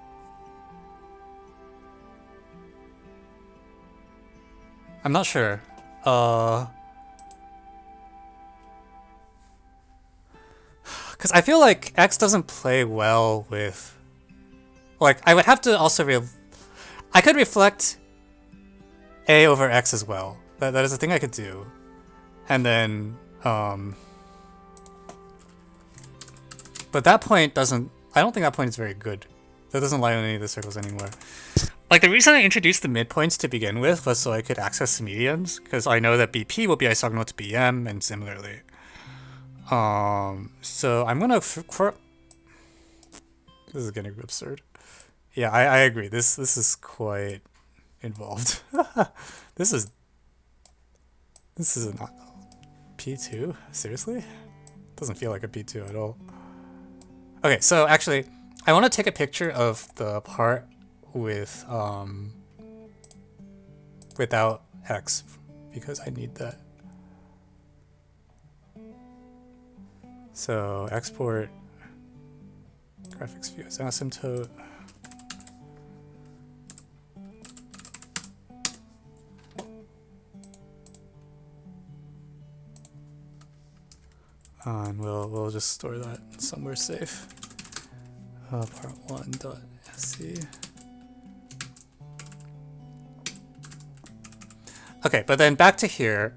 I'm not sure. Because I feel like X doesn't play well with... Like, I would have to also... I could reflect A over X as well. That is a thing I could do. And then... But that point doesn't... I don't think that point is very good. That doesn't lie on any of the circles anymore. Like, the reason I introduced the midpoints to begin with was so I could access the medians, because I know that BP will be isogonal to BM, and similarly. So I'm gonna... This is getting absurd. Yeah, I agree. This is quite involved. This is not P2? Seriously? Doesn't feel like a P2 at all. Okay, so actually, I want to take a picture of the part with without X because I need that. So export graphics view as asymptote. And we'll just store that somewhere safe. Part1.sc. Okay, but then back to here.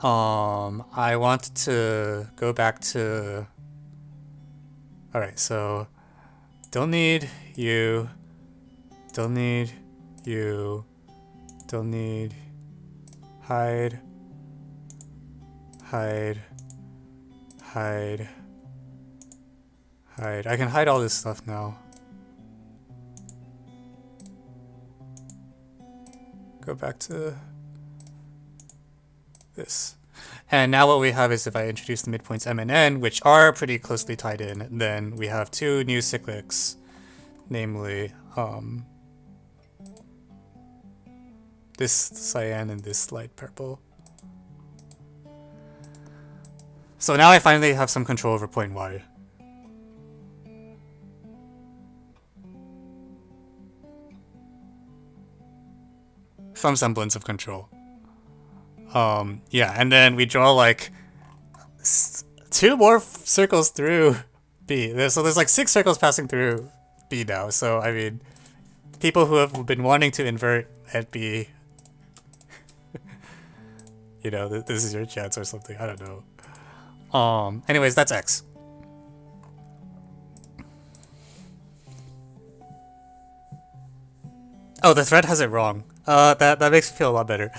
I want to go back to... Alright, so don't need you, don't need you, don't need hide, hide, hide, hide. I can hide all this stuff now. Go back to this. And now what we have is if I introduce the midpoints M and N, which are pretty closely tied in, then we have two new cyclics, namely this cyan and this light purple. So now I finally have some control over point Y. Some semblance of control. Yeah, and then we draw like two more circles through B. So there's like 6 circles passing through B now. So I mean, people who have been wanting to invert at B, you know, this is your chance or something. I don't know. Anyways, that's X. Oh, the thread has it wrong. That makes me feel a lot better.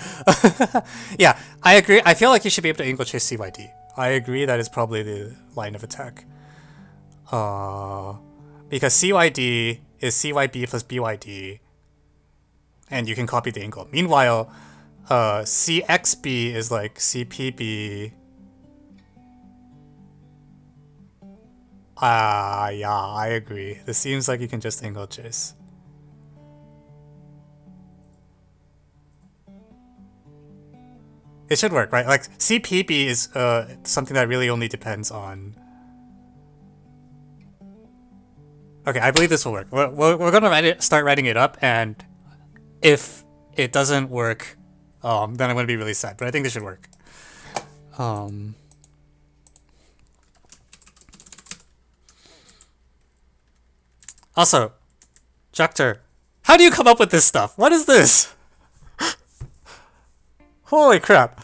Yeah, I agree. I feel like you should be able to angle chase CYD. I agree that is probably the line of attack. Because CYD is CYB plus BYD, and you can copy the angle. Meanwhile, CXB is like CPB. Yeah, I agree. This seems like you can just angle chase. It should work, right? Like, CPB is something that really only depends on... Okay, I believe this will work. We're gonna start writing it up, and if it doesn't work, then I'm gonna be really sad, but I think this should work. Also, Jactor, how do you come up with this stuff? What is this? Holy crap.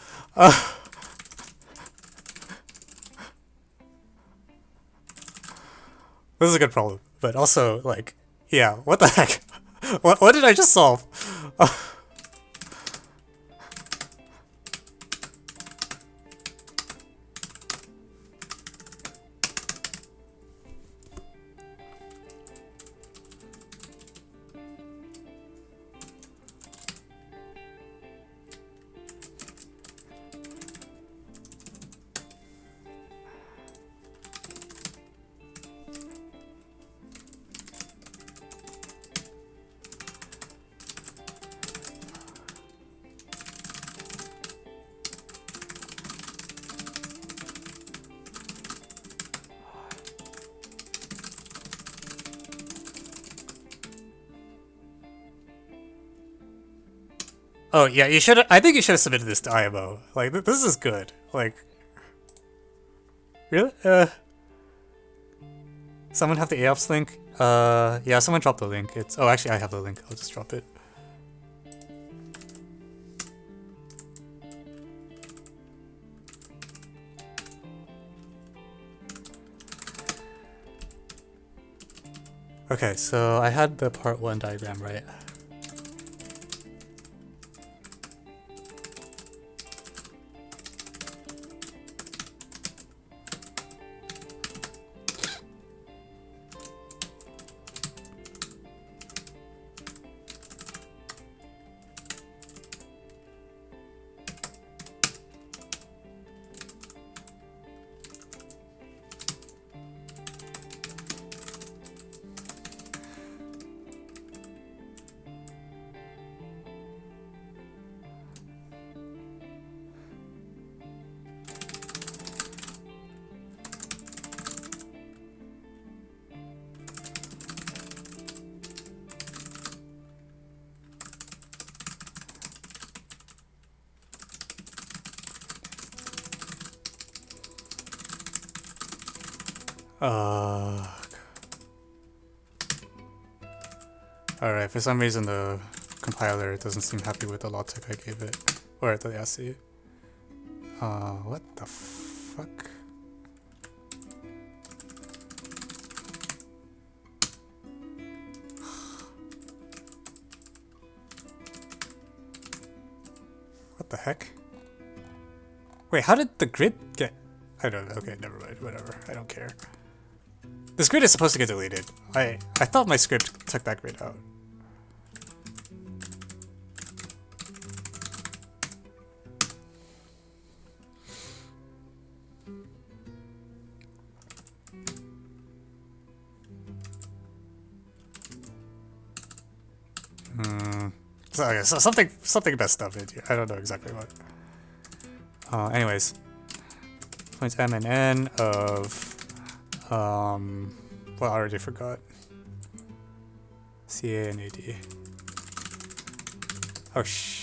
This is a good problem. But also, like, yeah, what the heck? What did I just solve? Oh yeah, you should. I think you should have submitted this to IMO. Like this is good. Like, really? Someone have the AOPS link? Yeah, someone dropped the link. It's actually I have the link. I'll just drop it. Okay, so I had the part 1 diagram right. Alright, for some reason the compiler doesn't seem happy with the logic I gave it. Or the SE. What the fuck? What the heck? Wait, how did the grid get... I don't know, okay, never mind, whatever, I don't care. This grid is supposed to get deleted. I thought my script took that grid out. So, okay, so something messed up in here. I don't know exactly what. Anyways, points M and N of well, I already forgot. CA and AD. Oh shoot.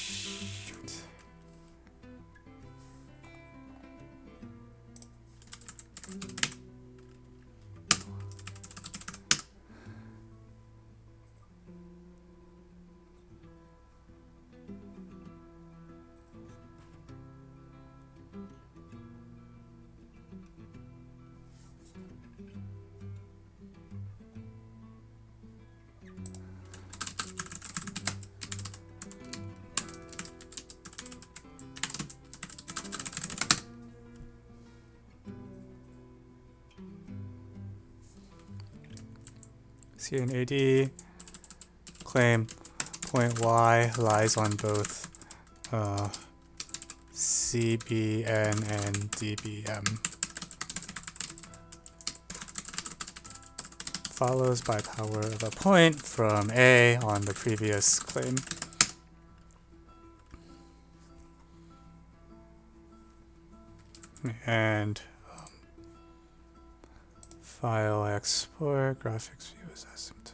C and AD claim point Y lies on both CBN and DBM. Follows by power of a point from A on the previous claim. And file export graphics view as asymptote.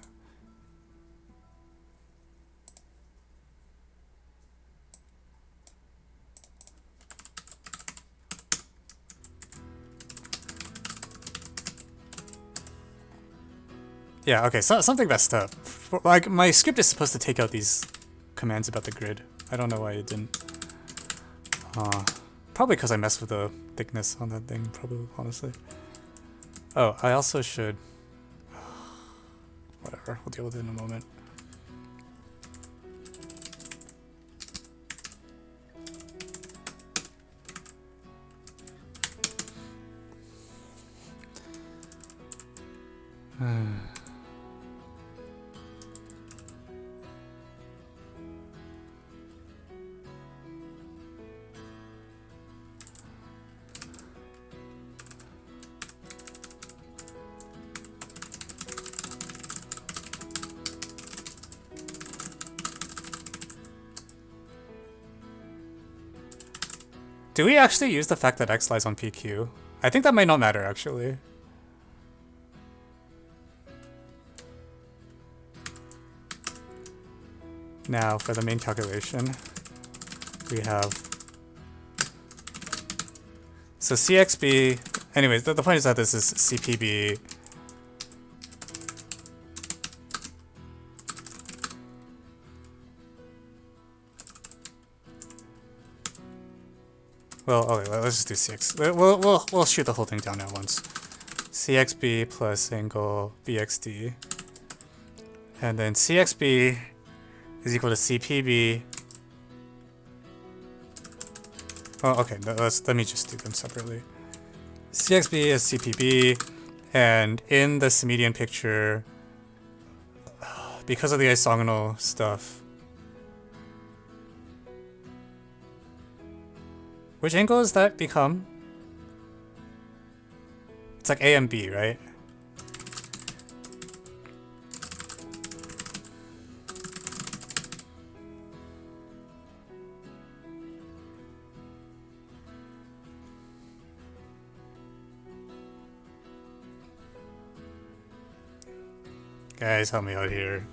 Yeah, okay, so something messed up. Like, my script is supposed to take out these commands about the grid. I don't know why it didn't. Probably because I messed with the thickness on that thing, probably, honestly. Oh, I also should... Whatever, we'll deal with it in a moment. Do we actually use the fact that X lies on PQ? I think that might not matter, actually. Now, for the main calculation. we have, so CXB, anyways, the point is that this is CPB. Well, okay, let's just do CX. We'll shoot the whole thing down at once. CXB plus angle BXD. And then CXB is equal to CPB. Oh, okay, let me just do them separately. CXB is CPB, and in the median picture, because of the isogonal stuff, which angle does that become? It's like A and B, right? Guys, help me out here.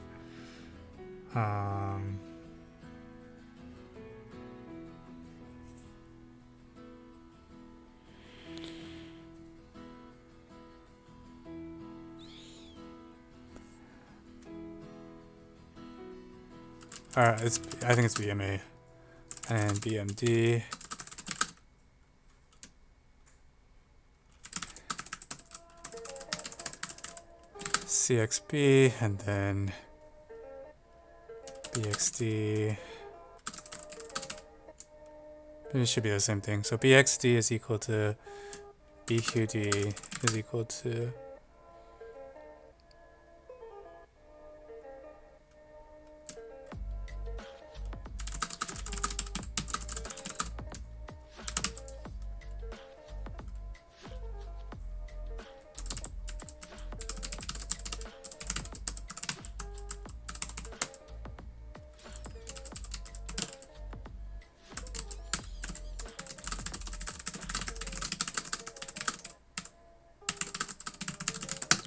Alright, I think it's BMA and BMD. CXB and then BXD. It should be the same thing. So BXD is equal to BQD is equal to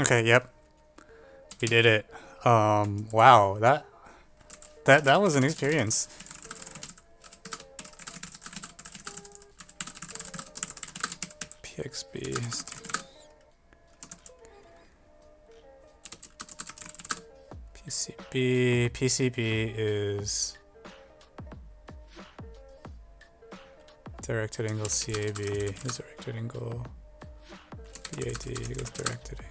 okay, yep. We did it. Wow, that was an experience. PXB. PCB is directed angle CAB is directed angle BAD equals directed angle.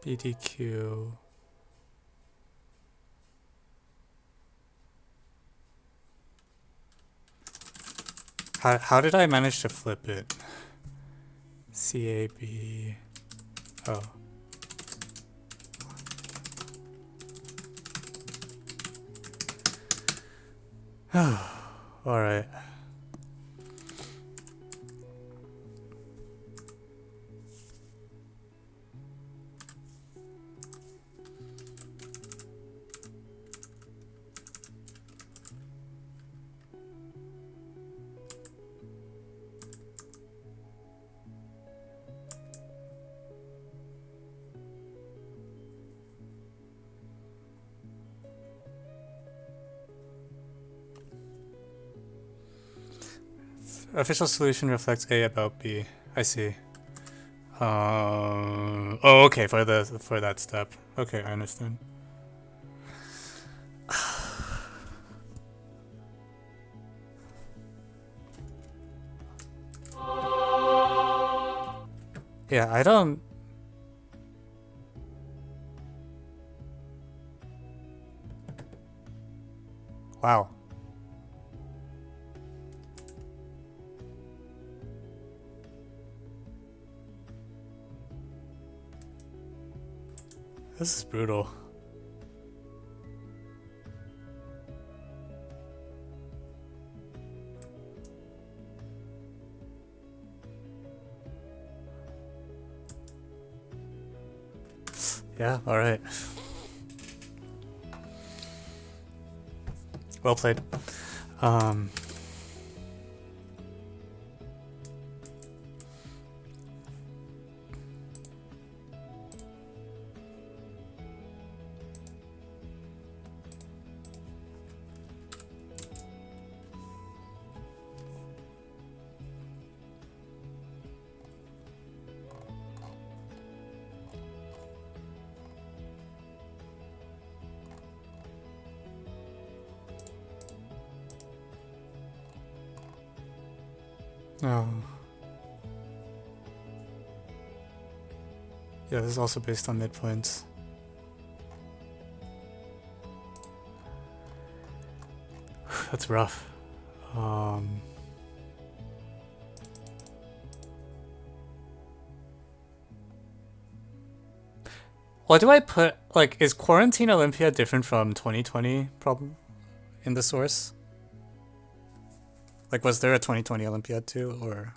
BDQ. How did I manage to flip it? CAB. Oh. All right. Official solution reflects A about B. I see. Oh, okay, for that step. Okay, I understand. Yeah, I don't. Wow. This is brutal. Yeah, alright. Well played. Oh. Yeah, this is also based on midpoints. That's rough. What do I put? Like, is Quarantine Olympia different from 2020 problem in the source? Like, was there a 2020 Olympiad too, or?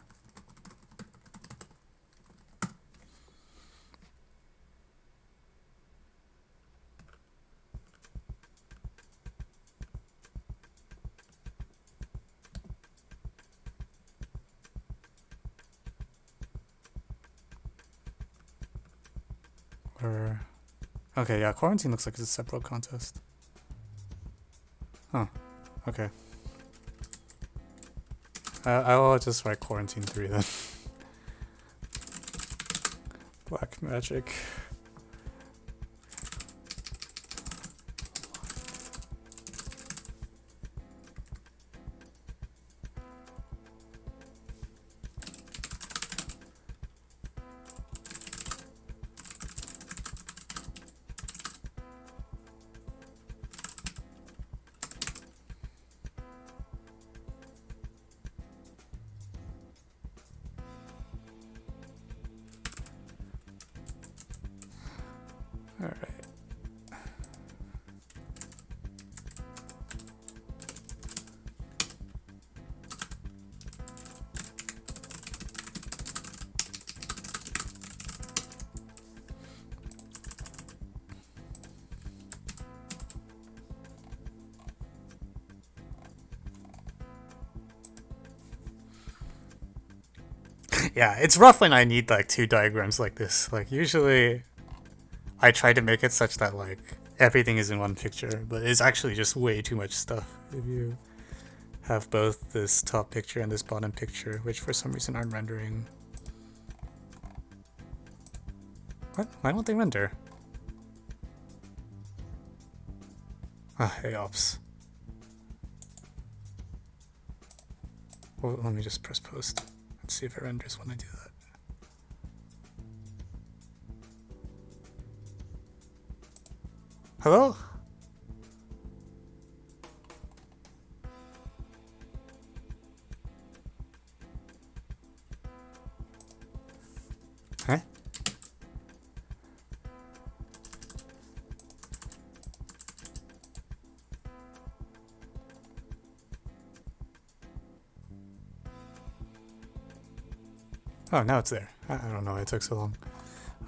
Or, okay, yeah, Quarantine looks like it's a separate contest. Huh, okay. I will just write Quarantine 3 then. Black Magic. Alright. Yeah, it's rough when I need like two diagrams like this. Like usually I try to make it such that like everything is in one picture, but it's actually just way too much stuff if you have both this top picture and this bottom picture, which for some reason aren't rendering. What? Why don't they render? Ah, hey ops. Well, let me just press post. Let's see if it renders when I do that. Hello? Huh? Oh, now it's there. I don't know why it took so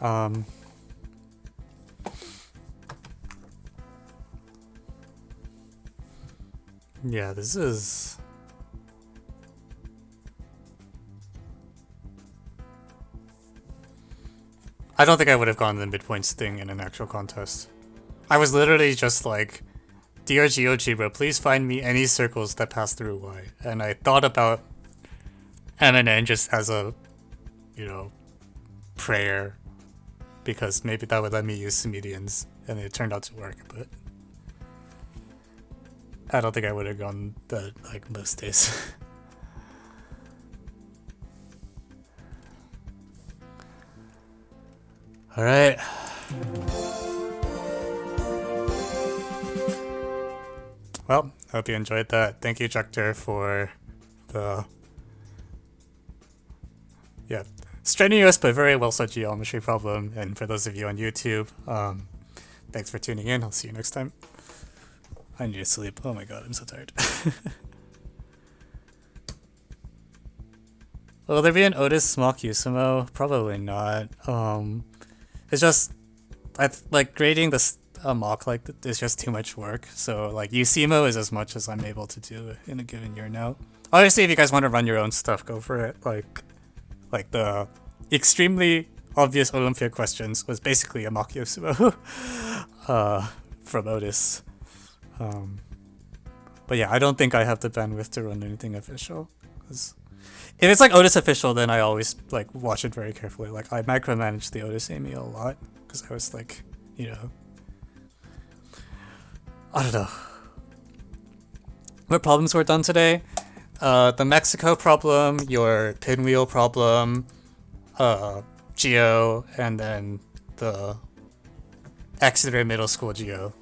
long. Yeah, this is... I don't think I would have gone the midpoints thing in an actual contest. I was literally just like, Dear GeoGebra, please find me any circles that pass through Y. And I thought about MNN just as a, you know, prayer, because maybe that would let me use medians, and it turned out to work, but I don't think I would have gone that like most days. All right. Well, I hope you enjoyed that. Thank you, Jector, for the strenuous but very well set geometry problem. And for those of you on YouTube, thanks for tuning in. I'll see you next time. I need to sleep. Oh my god, I'm so tired. Will there be an Otis Smock Usamo? Probably not. It's just like grading this mock like is just too much work. So like UCMO is as much as I'm able to do in a given year now. Obviously, if you guys want to run your own stuff, go for it. Like the extremely obvious Olympiad questions was basically a mock UCMO from Otis. But yeah, I don't think I have the bandwidth to run anything official. 'Cause if it's like Otis official, then I always like watch it very carefully. Like I micromanage the Otis Amy a lot because I was like, you know, I don't know. What problems were done today? The Mexico problem, your pinwheel problem, Geo, and then the Exeter Middle School Geo.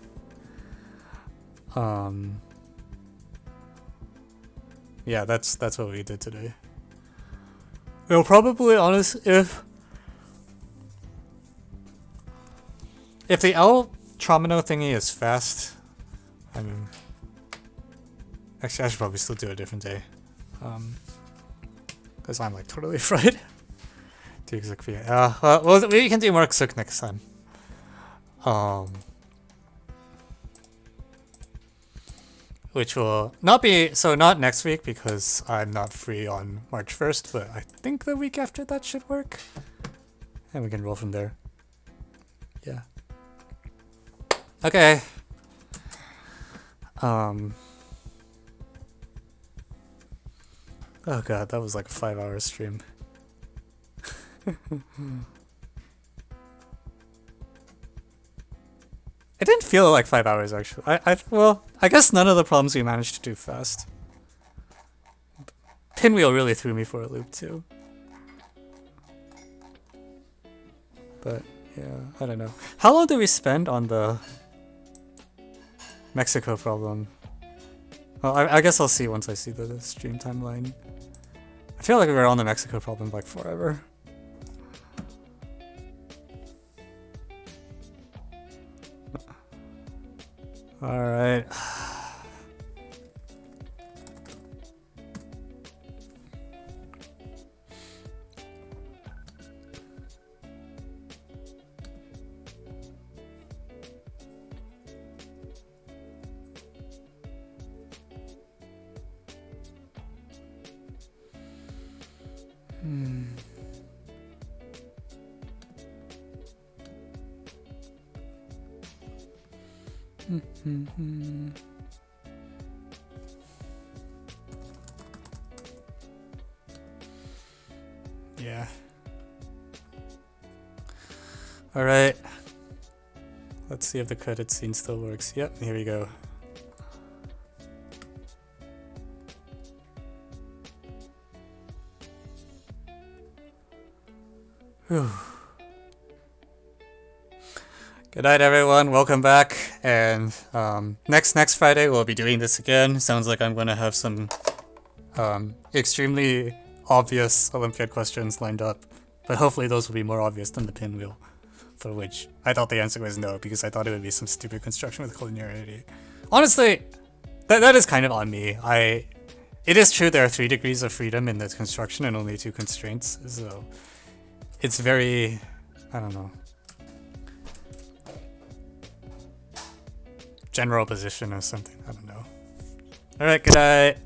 Yeah, that's what we did today. We'll probably honest if the L Tromino thingy is fast. I mean, actually, I should probably still do a different day, because I'm like totally fried. Do XOOK VA. Well, we can do more XOOK next time. Which will not be not next week because I'm not free on March 1st, but I think the week after that should work, and we can roll from there. Yeah. Okay. Oh god, that was like a 5-hour stream. It didn't feel like 5 hours actually. Well, I guess none of the problems we managed to do fast. Pinwheel really threw me for a loop too. But yeah, I don't know. How long did we spend on the Mexico problem? Well, I guess I'll see once I see the stream timeline. I feel like we were on the Mexico problem like forever. Alright. Yeah. Alright. Let's see if the credit scene still works. Yep, here we go. Whew. Good night, everyone. Welcome back. And next Friday we'll be doing this again. Sounds like I'm gonna have some extremely obvious Olympiad questions lined up, but hopefully those will be more obvious than the pinwheel, for which I thought the answer was no because I thought it would be some stupid construction with collinearity. Honestly, that is kind of on me. It is true there are 3 degrees of freedom in this construction and only 2 constraints, so it's very, I don't know, general position or something, I don't know. Alright, good night.